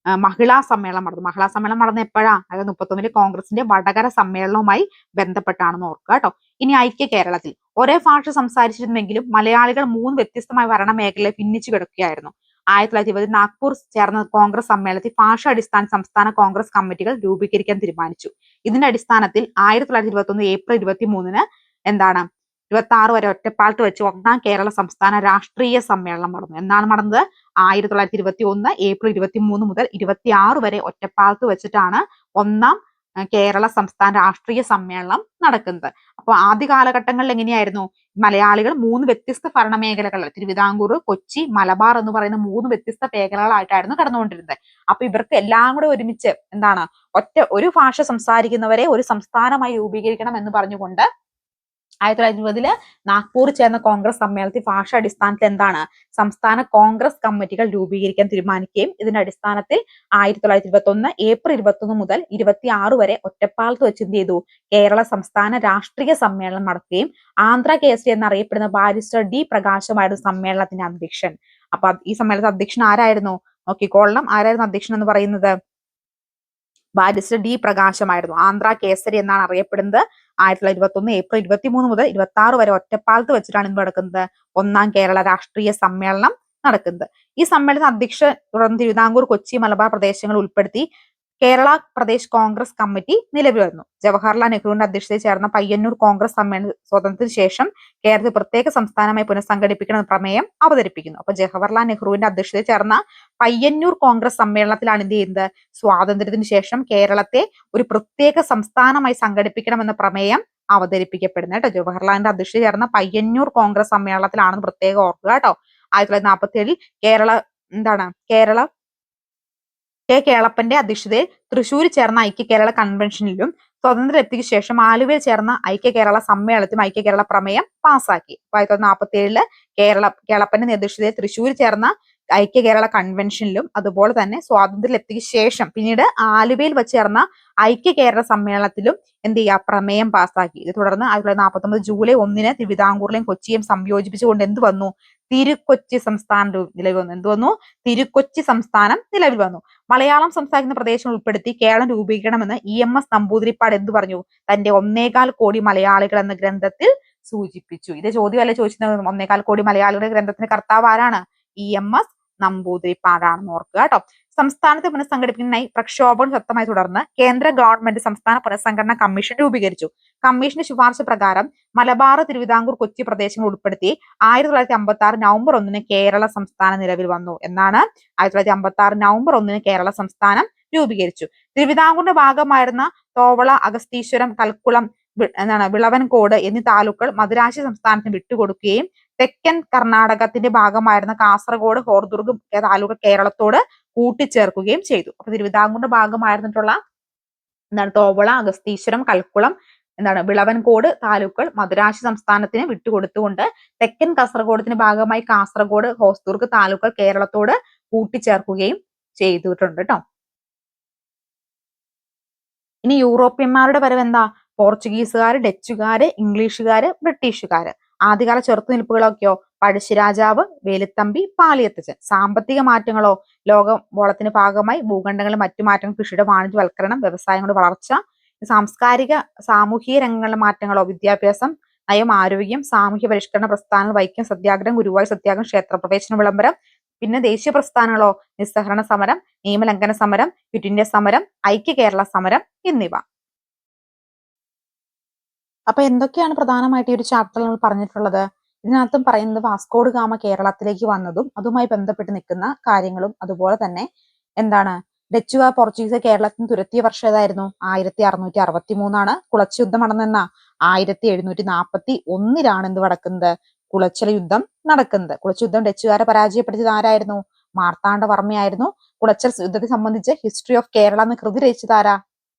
A: മഹിളാ സമ്മേളനം നടന്നു. മഹിളാ സമ്മേളനം നടന്ന എപ്പോഴാ? അതായത് 31 കോൺഗ്രസിന്റെ വടകര സമ്മേളനവുമായി ബന്ധപ്പെട്ടാണെന്ന് ഓർക്കുക കേട്ടോ. ഇനി ഐക്യ കേരളത്തിൽ ഒരേ ഭാഷ സംസാരിച്ചിരുന്നെങ്കിലും മലയാളികൾ 3 വ്യത്യസ്തമായ ഭരണ മേഖലയിൽ ഭിന്നിച്ചു കിടക്കുകയായിരുന്നു. 1920 നാഗ്പൂർ ചേർന്ന കോൺഗ്രസ് സമ്മേളനത്തിൽ ഭാഷാടിസ്ഥാന സംസ്ഥാന കോൺഗ്രസ് കമ്മിറ്റികൾ രൂപീകരിക്കാൻ തീരുമാനിച്ചു. ഇതിന്റെ അടിസ്ഥാനത്തിൽ 1921 ഏപ്രിൽ 23 എന്താണ് 26 വരെ ഒറ്റപ്പാലത്ത് വെച്ച് 1-ാം കേരള സംസ്ഥാന രാഷ്ട്രീയ സമ്മേളനം നടന്നു. എന്നാണ് നടന്നത്? 1921 ഏപ്രിൽ 23 മുതൽ 26 വരെ ഒറ്റപ്പാലത്ത് വെച്ചിട്ടാണ് 1-ാം കേരള സംസ്ഥാന രാഷ്ട്രീയ സമ്മേളനം നടക്കുന്നത്. അപ്പോൾ ആദ്യ കാലഘട്ടങ്ങളിൽ എങ്ങനെയായിരുന്നു? മലയാളികൾ 3 വ്യത്യസ്ത ഭരണമേഖലകൾ, തിരുവിതാംകൂർ, കൊച്ചി, മലബാർ എന്ന് പറയുന്ന 3 വ്യത്യസ്ത മേഖലകളായിട്ടായിരുന്നു കടന്നുകൊണ്ടിരുന്നത്. അപ്പൊ ഇവർക്ക് എല്ലാം കൂടെ ഒരുമിച്ച് എന്താണ് ഒരു ഭാഷ സംസാരിക്കുന്നവരെ ഒരു സംസ്ഥാനമായി രൂപീകരിക്കണം എന്ന് പറഞ്ഞുകൊണ്ട് 1920 നാഗ്പൂർ ചേർന്ന കോൺഗ്രസ് സമ്മേളനത്തിൽ ഭാഷാ അടിസ്ഥാനത്തിൽ എന്താണ് സംസ്ഥാന കോൺഗ്രസ് കമ്മിറ്റികൾ രൂപീകരിക്കാൻ തീരുമാനിക്കുകയും ഇതിന്റെ അടിസ്ഥാനത്തിൽ 1921 ഏപ്രിൽ 21 മുതൽ 26 വരെ ഒറ്റപ്പാലത്ത് വെച്ച് എന്ത് ചെയ്തു? കേരള സംസ്ഥാന രാഷ്ട്രീയ സമ്മേളനം നടക്കുകയും ആന്ധ്ര കേസരി എന്നറിയപ്പെടുന്ന ബാരിസ്റ്റർ ഡി പ്രകാശമായിരുന്നു സമ്മേളനത്തിന്റെ അധ്യക്ഷൻ. അപ്പൊ ഈ സമ്മേളനത്തിന്റെ അധ്യക്ഷൻ ആരായിരുന്നു? നോക്കിക്കോളണം. ആരായിരുന്നു അധ്യക്ഷൻ എന്ന് പറയുന്നത്? ബാരിസ്റ്റർ ഡി പ്രകാശമായിരുന്നു. ആന്ധ്ര കേസരി എന്നാണ് അറിയപ്പെടുന്നത്. 1921 ഏപ്രിൽ 23 മുതൽ 26 വരെ ഒറ്റപ്പാലത്ത് വെച്ചിട്ടാണ് ഇന്ന് നടക്കുന്നത് 1-ാം കേരള രാഷ്ട്രീയ സമ്മേളനം നടക്കുന്നത്. ഈ സമ്മേളനത്തിന് അധ്യക്ഷ തുടർന്ന് തിരുവിതാംകൂർ, കൊച്ചി, മലബാർ പ്രദേശങ്ങൾ ഉൾപ്പെടുത്തി കേരള പ്രദേശ് കോൺഗ്രസ് കമ്മിറ്റി നിലവിൽ വന്നു. ജവഹർലാൽ നെഹ്റുവിന്റെ അധ്യക്ഷതയിൽ ചേർന്ന പയ്യന്നൂർ കോൺഗ്രസ് സമ്മേളന സ്വാതന്ത്ര്യത്തിന് ശേഷം കേരളത്തിൽ പ്രത്യേക സംസ്ഥാനമായി പുനഃസംഘടിപ്പിക്കണമെന്ന പ്രമേയം അവതരിപ്പിക്കുന്നു. അപ്പൊ ജവഹർലാൽ നെഹ്റുവിന്റെ അധ്യക്ഷതയിൽ ചേർന്ന പയ്യന്നൂർ കോൺഗ്രസ് സമ്മേളനത്തിലാണ് എന്ത് ചെയ്യുന്നത്? സ്വാതന്ത്ര്യത്തിന് ശേഷം കേരളത്തെ ഒരു പ്രത്യേക സംസ്ഥാനമായി സംഘടിപ്പിക്കണമെന്ന പ്രമേയം അവതരിപ്പിക്കപ്പെടുന്നത് കേട്ടോ. ജവഹർലാലിന്റെ അധ്യക്ഷതയിൽ ചേർന്ന പയ്യന്നൂർ കോൺഗ്രസ് സമ്മേളനത്തിലാണെന്ന് പ്രത്യേകം ഓർക്കുക കേട്ടോ. 1947 കെ കേളപ്പന്റെ അധ്യക്ഷതയിൽ തൃശൂരിൽ ചേർന്ന ഐക്യ കേരള കൺവെൻഷനിലും സ്വാതന്ത്ര്യലബ്ധിക്ക് ശേഷം ആലുവയിൽ ചേർന്ന ഐക്യ കേരള സമ്മേളനത്തിലും ഐക്യ കേരള പ്രമേയം പാസാക്കി. 1947 കേളപ്പന്റെ നേതൃത്വത്തിൽ തൃശൂരിൽ ചേർന്ന ഐക്യ കേരള കൺവെൻഷനിലും അതുപോലെ തന്നെ സ്വാതന്ത്ര്യലബ്ധിക്ക് ശേഷം പിന്നീട് ആലുവയിൽ വെച്ച് ചേർന്ന ഐക്യ കേരള സമ്മേളനത്തിലും എന്ത് ചെയ്യുക? പ്രമേയം പാസാക്കി. ഇത് തുടർന്ന് 1949 ജൂലൈ 1 തിരുവിതാംകൂറിലെയും കൊച്ചിയും സംയോജിപ്പിച്ചുകൊണ്ട് എന്ത് വന്നു? തിരുക്കൊച്ചി സംസ്ഥാനം നിലവിൽ വന്നു. എന്ത് വന്നു? തിരുക്കൊച്ചി സംസ്ഥാനം നിലവിൽ വന്നു. മലയാളം സംസാരിക്കുന്ന പ്രദേശങ്ങൾ ഉൾപ്പെടുത്തി കേരളം രൂപീകരിക്കണമെന്ന് EMS നമ്പൂതിരിപ്പാട് എന്ത് പറഞ്ഞു? തന്റെ 1.25 കോടി മലയാളികൾ എന്ന ഗ്രന്ഥത്തിൽ സൂചിപ്പിച്ചു. ഇത് ചോദ്യമല്ല ചോദിച്ചത്. 1.25 കോടി മലയാളികളുടെ ഗ്രന്ഥത്തിന്റെ കർത്താവ് ആരാണ്? EMS നമ്പൂതിരിപ്പാടാണെന്ന് ഓർക്കുക കേട്ടോ. സംസ്ഥാനത്തെ പുനഃസംഘടിപ്പിക്കുന്നതിനായി പ്രക്ഷോഭം ശക്തമായി തുടർന്ന് കേന്ദ്ര ഗവൺമെന്റ് സംസ്ഥാന പുനഃസംഘടന കമ്മീഷൻ രൂപീകരിച്ചു. കമ്മീഷന്റെ ശുപാർശ പ്രകാരം മലബാർ, തിരുവിതാംകൂർ, കൊച്ചി പ്രദേശങ്ങൾ ഉൾപ്പെടുത്തി 1956 നവംബർ 1 കേരള സംസ്ഥാനം നിലവിൽ വന്നു. എന്നാണ് 1956 നവംബർ 1 കേരള സംസ്ഥാനം രൂപീകരിച്ചു. തിരുവിതാംകൂറിന്റെ ഭാഗമായിരുന്ന തോവള, അഗസ്തീശ്വരം, കൽക്കുളം, വിളവൻകോട് എന്നീ താലൂക്കുകൾ മദുരാശി സംസ്ഥാനത്തിന് വിട്ടുകൊടുക്കുകയും തെക്കൻ കർണാടകത്തിന്റെ ഭാഗമായിരുന്ന കാസർഗോഡ്, ഹോർദുർഗ് താലൂക്ക് കേരളത്തോട് കൂട്ടിച്ചേർക്കുകയും ചെയ്തു. അപ്പൊ തിരുവിതാംകൂറിന്റെ ഭാഗമായിരുന്നിട്ടുള്ള തോവള, അഗസ്തീശ്വരം, കൽക്കുളം, വിളവൻകോട് താലൂക്കുകൾ മദുരാശി സംസ്ഥാനത്തിന് വിട്ടുകൊടുത്തുകൊണ്ട് തെക്കൻ കാസർഗോഡത്തിന്റെ ഭാഗമായി കാസർഗോഡ്, ഹോസ്ദുർഗ് താലൂക്കുകൾ കേരളത്തോട് കൂട്ടിച്ചേർക്കുകയും ചെയ്തിട്ടുണ്ട് കേട്ടോ. ഇനി യൂറോപ്യന്മാരുടെ വരവ് എന്താ? പോർച്ചുഗീസുകാര്, ഡച്ചുകാര്, ഇംഗ്ലീഷുകാര്, ബ്രിട്ടീഷുകാര്. ആദ്യകാല ചെറുത്തുനിൽപ്പുകളൊക്കെയോ പഴശ്ശിരാജാവ്, വേലുത്തമ്പി, പാലിയത്തച്ഛൻ. സാമ്പത്തിക മാറ്റങ്ങളോ? ലോകവോളത്തിന് ഭാഗമായി ഭൂഖണ്ഡങ്ങളിലെ മറ്റു മാറ്റങ്ങൾ, കൃഷിയുടെ വാണിജ്യവൽക്കരണം, വ്യവസായങ്ങളുടെ വളർച്ച. സാംസ്കാരിക സാമൂഹിക രംഗങ്ങളിലെ മാറ്റങ്ങളോ? വിദ്യാഭ്യാസം, നയം, ആരോഗ്യം, സാമൂഹ്യ പരിഷ്കരണ പ്രസ്ഥാനങ്ങൾ, വൈക്കം സത്യാഗ്രഹം, ഗുരുവായൂർ സത്യാഗ്രഹം, ക്ഷേത്രപ്രവേശന വിളംബരം. പിന്നെ ദേശീയ പ്രസ്ഥാനങ്ങളോ? നിസ്സഹരണ സമരം, നിയമലംഘന സമരം, ക്വിറ്റ് ഇന്ത്യ സമരം, ഐക്യ കേരള സമരം എന്നിവ. അപ്പൊ എന്തൊക്കെയാണ് പ്രധാനമായിട്ട് ഈ ഒരു ചാപ്റ്ററിൽ നമ്മൾ പറഞ്ഞിട്ടുള്ളത്? ഇതിനകത്തും പറയുന്നത് വാസ്കോഡ് ഗാമ കേരളത്തിലേക്ക് വന്നതും അതുമായി ബന്ധപ്പെട്ട് നിൽക്കുന്ന കാര്യങ്ങളും, അതുപോലെ തന്നെ എന്താണ് ഡച്ചുകാർ പോർച്ചുഗീസ് കേരളത്തിന് തുരത്തിയ വർഷം ഏതായിരുന്നു? 1663 കുളച്ച് യുദ്ധം നടന്നെന്ന 1741 എന്ത് നടക്കുന്നത്? കുളച്ചൽ യുദ്ധം നടക്കുന്നത്. കുളച്ച് യുദ്ധം ഡച്ചുകാരെ പരാജയപ്പെടുത്തിയത് ആരായിരുന്നു? മാർത്താണ്ഡവർമ്മയായിരുന്നു. കുളച്ചൽ യുദ്ധത്തെ സംബന്ധിച്ച് ഹിസ്റ്ററി ഓഫ് കേരള എന്ന കൃതി രചിച്ചത് ആരാ?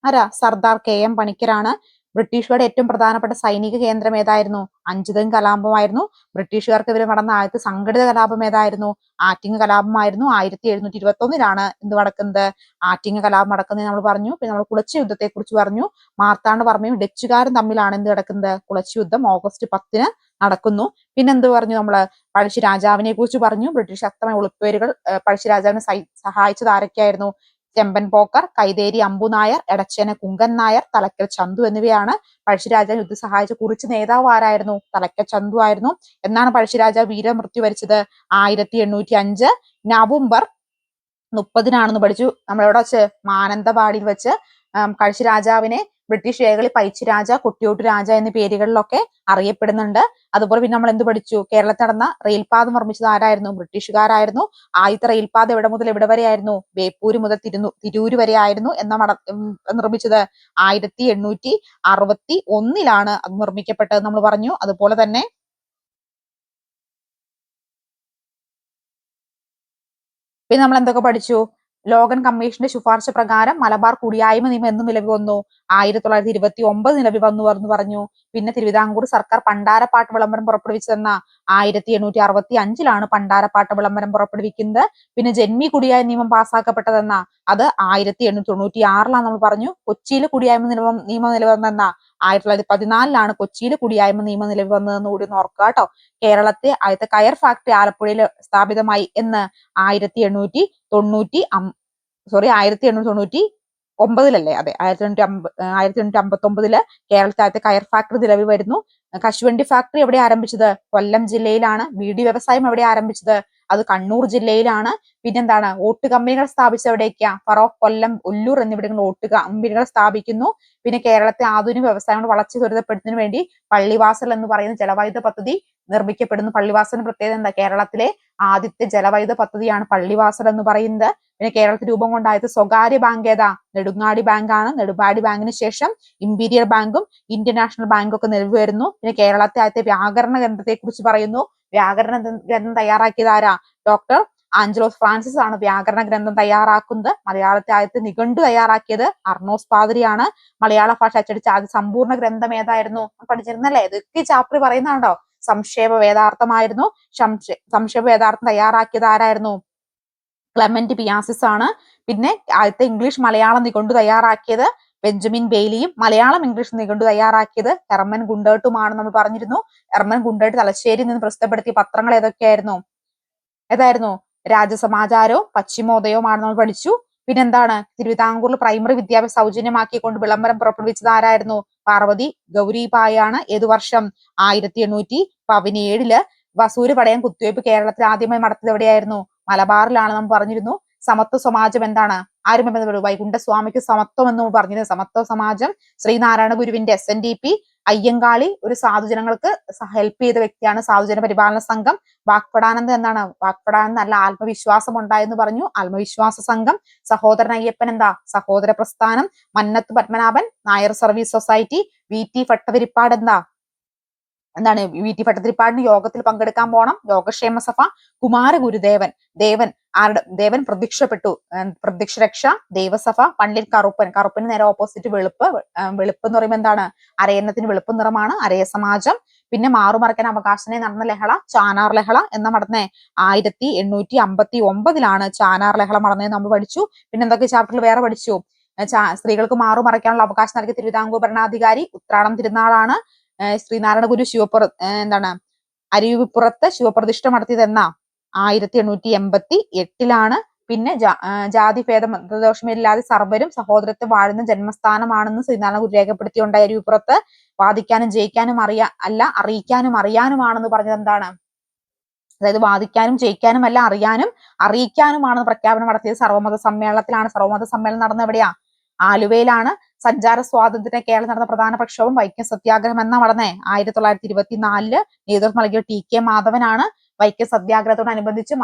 A: സർദാർ KM പണിക്കരാണ്. ബ്രിട്ടീഷുകാരുടെ ഏറ്റവും പ്രധാനപ്പെട്ട സൈനിക കേന്ദ്രം ഏതായിരുന്നു? അഞ്ചുതെങ്ങ് കലാപമായിരുന്നു. ബ്രിട്ടീഷുകാർക്കെതിരെ നടന്ന ആദ്യത്തെ സംഘടിത കലാപം ഏതായിരുന്നു? ആറ്റിങ്ങ കലാപമായിരുന്നു. 1721 എന്ത് നടക്കുന്നത്? ആറ്റിങ്ങ കലാപം നടക്കുന്നത് നമ്മൾ പറഞ്ഞു. പിന്നെ നമ്മൾ കുളച്ച് യുദ്ധത്തെ കുറിച്ച് പറഞ്ഞു. മാർത്താണ്ഡവർമ്മയും ഡച്ചുകാരും തമ്മിലാണ് എന്ത് നടക്കുന്നത്? കുളച്ച് യുദ്ധം ഓഗസ്റ്റ് 10 നടക്കുന്നു. പിന്നെന്ത് പറഞ്ഞു നമ്മള്? പഴശ്ശിരാജാവിനെ കുറിച്ച് പറഞ്ഞു. ബ്രിട്ടീഷ് ശക്തമായ ഒളിപ്പേരുകൾ പഴശ്ശിരാജാവിനെ സഹായിച്ചത് ആരൊക്കെയായിരുന്നു? ചെമ്പൻ പോക്കർ, കൈതേരി അമ്പു നായർ, എടച്ചേന കുങ്കൻ നായർ, തലക്കൽ ചന്തു എന്നിവയാണ് പഴശ്ശിരാജാവ് യുദ്ധം സഹായിച്ച കുറിച്ച് നേതാവ് ആരായിരുന്നു? തലക്കൽ ചന്തു ആയിരുന്നു. എന്നാണ് പഴശ്ശിരാജാവ് വീരമൃത്യു വരിച്ചത്? 1805 നവംബർ 30 പഠിച്ചു. നമ്മളെവിടെ വെച്ച്? മാനന്തവാടിയിൽ വെച്ച് പഴശ്ശിരാജാവിനെ ബ്രിട്ടീഷ് രേഖകളിൽ പൈച്ചി രാജ, കൊട്ടിയോട്ട് രാജ എന്നീ പേരുകളിലൊക്കെ അറിയപ്പെടുന്നുണ്ട്. അതുപോലെ പിന്നെ നമ്മൾ എന്ത് പഠിച്ചു? കേരളത്തിൽ നടന്ന റെയിൽപാത നിർമ്മിച്ചത് ആരായിരുന്നു? ബ്രിട്ടീഷുകാരായിരുന്നു. ആദ്യത്തെ റെയിൽപാത എവിടെ മുതൽ എവിടെ വരെ ആയിരുന്നു? ബേപ്പൂര് മുതൽ തിരൂര് വരെ ആയിരുന്നു. നിർമ്മിച്ചത് 1861 അത് നിർമ്മിക്കപ്പെട്ടത് നമ്മൾ പറഞ്ഞു. അതുപോലെ തന്നെ പിന്നെ നമ്മൾ എന്തൊക്കെ പഠിച്ചു? ലോഗൻ കമ്മീഷന്റെ ശുപാർശ പ്രകാരം മലബാർ കുടിയായ്മ നിയമം എന്ന് നിലവിൽ വന്നു? 1929 നിലവിൽ വന്നു എന്ന് പറഞ്ഞു. പിന്നെ തിരുവിതാംകൂർ സർക്കാർ പണ്ടാരപ്പാട്ട് വിളംബരം പുറപ്പെടുവിച്ചതെന്ന 1865 പണ്ടാരപ്പാട്ട് വിളംബരം പുറപ്പെടുവിക്കുന്നത്. പിന്നെ ജന്മി കുടിയായ നിയമം പാസ്സാക്കപ്പെട്ടതെന്ന അത് 1896 നമ്മൾ പറഞ്ഞു. കൊച്ചിയിൽ കുടിയായ്മ നിയമം നിലവിൽ വന്നെന്ന 1914 കൊച്ചിയിൽ കുടിയായ്മ നിയമം നിലവിൽ വന്നതെന്ന് കൂടി ഒന്ന് ഓർക്കുക കേട്ടോ. കേരളത്തെ ആദ്യത്തെ കയർ ഫാക്ടറി ആലപ്പുഴയിൽ സ്ഥാപിതമായി എന്ന് 1899 അതെ 1859 കേരളത്തിൽ ആദ്യത്തെ കയർ ഫാക്ടറി നിലവിൽ വരുന്നു. കശുവണ്ടി ഫാക്ടറി എവിടെ ആരംഭിച്ചത്? കൊല്ലം ജില്ലയിലാണ്. ബീഡി വ്യവസായം എവിടെ ആരംഭിച്ചത്? അത് കണ്ണൂർ ജില്ലയിലാണ്. പിന്നെന്താണ്? ഓട്ട് കമ്പനികൾ സ്ഥാപിച്ചത് എവിടേക്കാ? ഫറോക്ക്, കൊല്ലം, ഒല്ലൂർ എന്നിവിടങ്ങളിൽ ഓട്ട് കമ്പനികൾ സ്ഥാപിക്കുന്നു. പിന്നെ കേരളത്തെ ആധുനിക വ്യവസായങ്ങൾ വളർച്ച ത്വരിതപ്പെടുത്തുന്നതിന് വേണ്ടി പള്ളിവാസൽ എന്ന് പറയുന്ന ജലവൈദ്യുത പദ്ധതി നിർമ്മിക്കപ്പെടുന്നു. പള്ളിവാസലിന്റെ പ്രത്യേകത എന്താ? കേരളത്തിലെ ആദ്യത്തെ ജലവൈദ്യുത പദ്ധതിയാണ് പള്ളിവാസൽ എന്ന് പറയുന്നത്. പിന്നെ കേരളത്തിൽ രൂപം കൊണ്ട ആദ്യത്തെ സ്വകാര്യ ബാങ്ക് ഏതാ? നെടുങ്ങാടി ബാങ്കാണ്. നെടുങ്ങാടി ബാങ്കിന് ശേഷം ഇമ്പീരിയൽ ബാങ്കും ഇന്ത്യൻ നാഷണൽ ബാങ്കും ഒക്കെ നിലവിൽ വരുന്നു. പിന്നെ കേരളത്തെ ആദ്യത്തെ വ്യാകരണ ഗ്രന്ഥത്തെ കുറിച്ച് പറയുന്നു. വ്യാകരണ ഗ്രന്ഥം തയ്യാറാക്കിയത് ആരാ? ഡോക്ടർ ആഞ്ചലോസ് ഫ്രാൻസിസ് ആണ് വ്യാകരണ ഗ്രന്ഥം തയ്യാറാക്കുന്നത്. മലയാളത്തെ ആദ്യത്തെ നിഘണ്ടു തയ്യാറാക്കിയത് അർണോസ് പാതിരിയാണ്. മലയാള ഭാഷ അച്ചടിച്ച ആദ്യ സമ്പൂർണ്ണ ഗ്രന്ഥം ഏതായിരുന്നു? പഠിച്ചിരുന്നല്ലേ? ഇതൊക്കെ ചാപ്റ്റർ പറയുന്നുണ്ടോ? സംക്ഷേപ വേദാർത്ഥമായിരുന്നു. സംക്ഷേപ വേദാർത്ഥം തയ്യാറാക്കിയത് ആരായിരുന്നു? ക്ലെമന്റ് പിയാസിസ് ആണ്. പിന്നെ ആദ്യത്തെ ഇംഗ്ലീഷ് മലയാളം നിഘണ്ടു തയ്യാറാക്കിയത് ബെഞ്ചമിൻ ബെയ്ലിയും മലയാളം ഇംഗ്ലീഷ് നിഘണ്ടു തയ്യാറാക്കിയത് ഹെർമൻ ഗുണ്ടേർട്ടുമാണ് നമ്മൾ പറഞ്ഞിരുന്നു. ഹെർമൻ ഗുണ്ടേർട്ട് തലശ്ശേരിയിൽ നിന്ന് പ്രസിദ്ധപ്പെടുത്തിയ പത്രങ്ങൾ ഏതായിരുന്നു? രാജസമാചാരവും പശ്ചിമോദയവുമാണ് നമ്മൾ പഠിച്ചു. പിന്നെന്താണ്? തിരുവിതാംകൂറിൽ പ്രൈമറി വിദ്യാഭ്യാസം സൗജന്യമാക്കിക്കൊണ്ട് വിളംബരം പുറപ്പെടുവിച്ചത് ആരായിരുന്നു? പാർവതി ഗൗരിഭായാണ്. ഏതു വർഷം? 1817 വസൂര് പടയം കുത്തിവയ്പ് കേരളത്തിൽ ആദ്യമായി നടത്തിയത് എവിടെയായിരുന്നു? മലബാറിലാണ് നമ്മൾ പറഞ്ഞിരുന്നു. സമത്വ സമാജം എന്താണ്? ആരും വൈകുണ്ഠസ്വാമിക്ക് സമത്വം എന്ന് പറഞ്ഞിരുന്നത്. സമത്വ സമാജം ശ്രീനാരായണ ഗുരുവിന്റെ SNDP. അയ്യങ്കാളി ഒരു സാധുജനങ്ങൾക്ക് ഹെൽപ്പ് ചെയ്ത വ്യക്തിയാണ്. സാധുജന പരിപാലന സംഘം. വാക്പടാനന്ദ എന്താണ്? വാക്പടാനന്ദ നല്ല ആത്മവിശ്വാസം ഉണ്ടായെന്ന് പറഞ്ഞു. ആത്മവിശ്വാസ സംഘം. സഹോദരൻ അയ്യപ്പൻ എന്താ? സഹോദര പ്രസ്ഥാനം. Mannathu Padmanabhan Nair service society. VT Bhattathiripad എന്താണ്? VT ഭട്ടതിരിപ്പാടിന് യോഗത്തിൽ പങ്കെടുക്കാൻ പോണം. യോഗക്ഷേമ സഭ. കുമാരഗുരുദേവൻ ദേവൻ പ്രത്യക്ഷപ്പെട്ടു. പ്രത്യക്ഷരക്ഷ. ദേവസഭ. പണ്ഡിറ്റ് കറുപ്പന് നേരെ ഓപ്പോസിറ്റ് വെളുപ്പ് എന്ന് പറയുമ്പോൾ എന്താണ്? അരയന്നത്തിന് വെളുപ്പ് നിറമാണ്. അരയ സമാജം. പിന്നെ മാറുമറയ്ക്കാൻ അവകാശനെ നടന്ന ലഹള ചാനാർ ലഹള എന്ന നടന്നേ 1859 ചാനാർ ലഹള നടന്നതെന്ന് നമ്മൾ പഠിച്ചു. പിന്നെ എന്തൊക്കെ ചാപ്റ്ററിൽ വേറെ പഠിച്ചു? സ്ത്രീകൾക്ക് മാറുമറയ്ക്കാനുള്ള അവകാശം നൽകിയ തിരുവിതാംകൂർ ഭരണാധികാരി ഉത്രാടം തിരുനാളാണ്. ശ്രീനാരായണ ഗുരു എന്താണ്? അരുവിപ്പുറത്ത് ശിവപ്രതിഷ്ഠ നടത്തിയത് എന്നാ? 1888 പിന്നെ ജാതിഭേദം മതദോഷമില്ലാതെ സർവരും സഹോദരത്തെ വാഴുന്ന ജന്മസ്ഥാനമാണെന്ന് ശ്രീനാരായണ ഗുരു രേഖപ്പെടുത്തിയുണ്ടായ അരുവിപ്പുറത്ത് വാദിക്കാനും ജയിക്കാനും അറിയിക്കാനും അറിയാനുമാണെന്ന് പറഞ്ഞത് എന്താണ്? അതായത് വാദിക്കാനും ജയിക്കാനും അല്ല അറിയിക്കാനുമാണെന്ന് പ്രഖ്യാപനം നടത്തിയത് സർവമത സമ്മേളനത്തിലാണ്. സർവമത സമ്മേളനം നടന്ന എവിടെയാ? ആലുവയിലാണ്. സഞ്ചാര സ്വാതന്ത്ര്യത്തിന് കേരളം നടന്ന പ്രധാന പ്രക്ഷോഭം വൈക്കം സത്യാഗ്രഹം എന്നാ നടന്നേ? 1924 നേതൃത്വം നൽകിയ TK മാധവനാണ്. വൈക്കം സത്യാഗ്രഹത്തോടനുബന്ധിച്ച്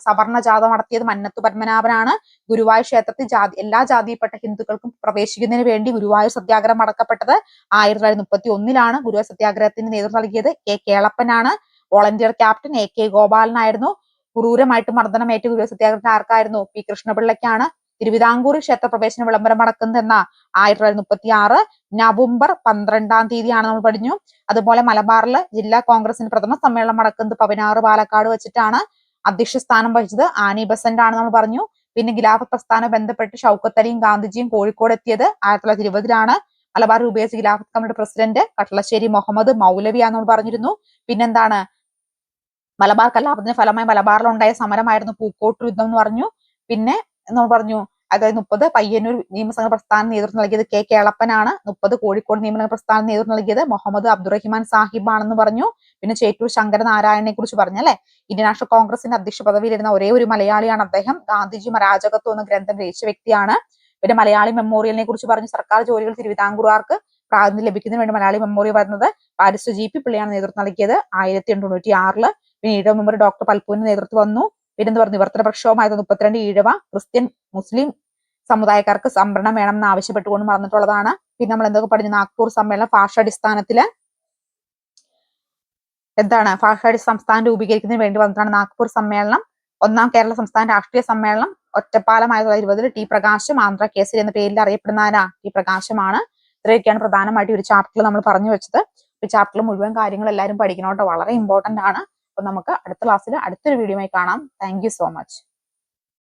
A: സവർണ ജാഥ നടത്തിയത് മന്നത്തു പത്മനാഭനാണ്. ഗുരുവായൂർ ക്ഷേത്രത്തിൽ എല്ലാ ജാതിയിൽപ്പെട്ട ഹിന്ദുക്കൾക്കും പ്രവേശിക്കുന്നതിന് വേണ്ടി ഗുരുവായൂർ സത്യാഗ്രഹം നടക്കപ്പെട്ടത് 1931 ഗുരുവായൂർ സത്യാഗ്രഹത്തിന് നേതൃത്വം നൽകിയത് കേളപ്പനാണ്. വോളണ്ടിയർ ക്യാപ്റ്റൻ AK ഗോപാലനായിരുന്നു. ക്രൂരമായിട്ട് മർദ്ദനമേറ്റ ഗുരുവായൂർ സത്യാഗ്രഹത്തിന് ആർക്കായിരുന്നു? P കൃഷ്ണപിള്ളയ്ക്കാണ്. തിരുവിതാംകൂർ ക്ഷേത്ര പ്രവേശന വിളംബരം നടക്കുന്നത് എന്നാ? 1936 നവംബർ 12 നമ്മൾ പഠിച്ചു. അതുപോലെ മലബാറിൽ ജില്ലാ കോൺഗ്രസിന്റെ പ്രഥമ സമ്മേളനം നടക്കുന്നത് 16 പാലക്കാട് വെച്ചിട്ടാണ്. അധ്യക്ഷ സ്ഥാനം വഹിച്ചത് ആനി ബസന്റ് ആണ് നമ്മൾ പറഞ്ഞു. പിന്നെ ഖിലാഫത്ത് പ്രസ്ഥാനം ബന്ധപ്പെട്ട് ഷൗക്കത്ത് അലിയും ഗാന്ധിജിയും കോഴിക്കോട് എത്തിയത് 1920 മലബാർ രൂപീകരിച്ച ഖിലാഫത്ത് കമ്മിറ്റി പ്രസിഡന്റ് കട്ടളശ്ശേരി മുഹമ്മദ് മൗലവിയാണെന്ന് പറഞ്ഞിരുന്നു. പിന്നെന്താണ്? മലബാർ കലാപത്തിന്റെ ഫലമായി മലബാറിലുണ്ടായ സമരമായിരുന്നു പൂക്കോട്ട് യുദ്ധം എന്ന് പറഞ്ഞു. പിന്നെ നമ്മൾ പറഞ്ഞു 1930 പയ്യന്നൂർ നിയമസംഘ പ്രസ്ഥാനം നേതൃത്വം നൽകിയത് കേളപ്പനാണ്. 30 കോഴിക്കോട് നിയമസംഘ പ്രസ്ഥാനം നേതൃത്വം നൽകിയത് മുഹമ്മദ് അബ്ദുറഹിമാൻ സാഹിബ് ആണെന്ന് പറഞ്ഞു. പിന്നെ ചേറ്റൂർ ശങ്കരനാരായണനെ കുറിച്ച് പറഞ്ഞല്ലേ? ഇന്ത്യൻ നാഷണൽ കോൺഗ്രസിന്റെ അധ്യക്ഷ പദവിയിലിരുന്ന ഒരേ ഒരു മലയാളിയാണ് അദ്ദേഹം. ഗാന്ധിജിയും അരാജകത്വം എന്ന ഗ്രന്ഥം രചിച്ച വ്യക്തിയാണ്. പിന്നെ മലയാളി മെമ്മോറിയലിനെ കുറിച്ച് പറഞ്ഞു. സർക്കാർ ജോലികൾ തിരുവിതാംകൂറുകാർക്ക് പ്രാതിനിധ്യം ലഭിക്കുന്നതിന് വേണ്ടി മലയാളി മെമ്മോറിയൽ വരുന്നത് പാരിസ്റ്റർ GP പിള്ളയാണ് നേതൃത്വം നൽകിയത് 1896. പിന്നെ ഈഴവ മെമ്പർ ഡോക്ടർ പൽപ്പുവിന്റെ നേതൃത്വം വന്നു. പിന്നെന്ത് പറഞ്ഞു? വിവർത്തന പ്രക്ഷോഭം 1932 ഈഴവ ക്രിസ്ത്യൻ മുസ്ലിം സമുദായക്കാർക്ക് സംവരണം വേണമെന്ന് ആവശ്യപ്പെട്ടുകൊണ്ട് നടന്നിട്ടുള്ളതാണ്. പിന്നെ നമ്മൾ എന്തൊക്കെ പറഞ്ഞു? നാഗ്പൂർ സമ്മേളനം ഭാഷാടിസ്ഥാനത്തില് എന്താണ്? ഭാഷാടിസ്ഥാന സംസ്ഥാനം രൂപീകരിക്കുന്നതിന് വേണ്ടി വന്നിട്ടാണ് നാഗ്പൂർ സമ്മേളനം. ഒന്നാം കേരള സംസ്ഥാന രാഷ്ട്രീയ സമ്മേളനം ഒറ്റപ്പാലം 1920 T പ്രകാശം ആന്ധ്ര കേസരി എന്ന പേരിൽ അറിയപ്പെടുന്ന ആരാ? T പ്രകാശമാണ്. ഇത്രയൊക്കെയാണ് പ്രധാനമായിട്ട് ഒരു ചാപ്റ്ററിൽ നമ്മൾ പറഞ്ഞു വെച്ചത്. ഈ ചാപ്റ്ററിൽ മുഴുവൻ കാര്യങ്ങൾ എല്ലാവരും പഠിക്കണം കേട്ടോ. വളരെ ഇമ്പോർട്ടന്റ് ആണ്. അപ്പൊ നമുക്ക് അടുത്ത ക്ലാസ്സിൽ അടുത്തൊരു വീഡിയോയുമായി കാണാം. Thank you so much.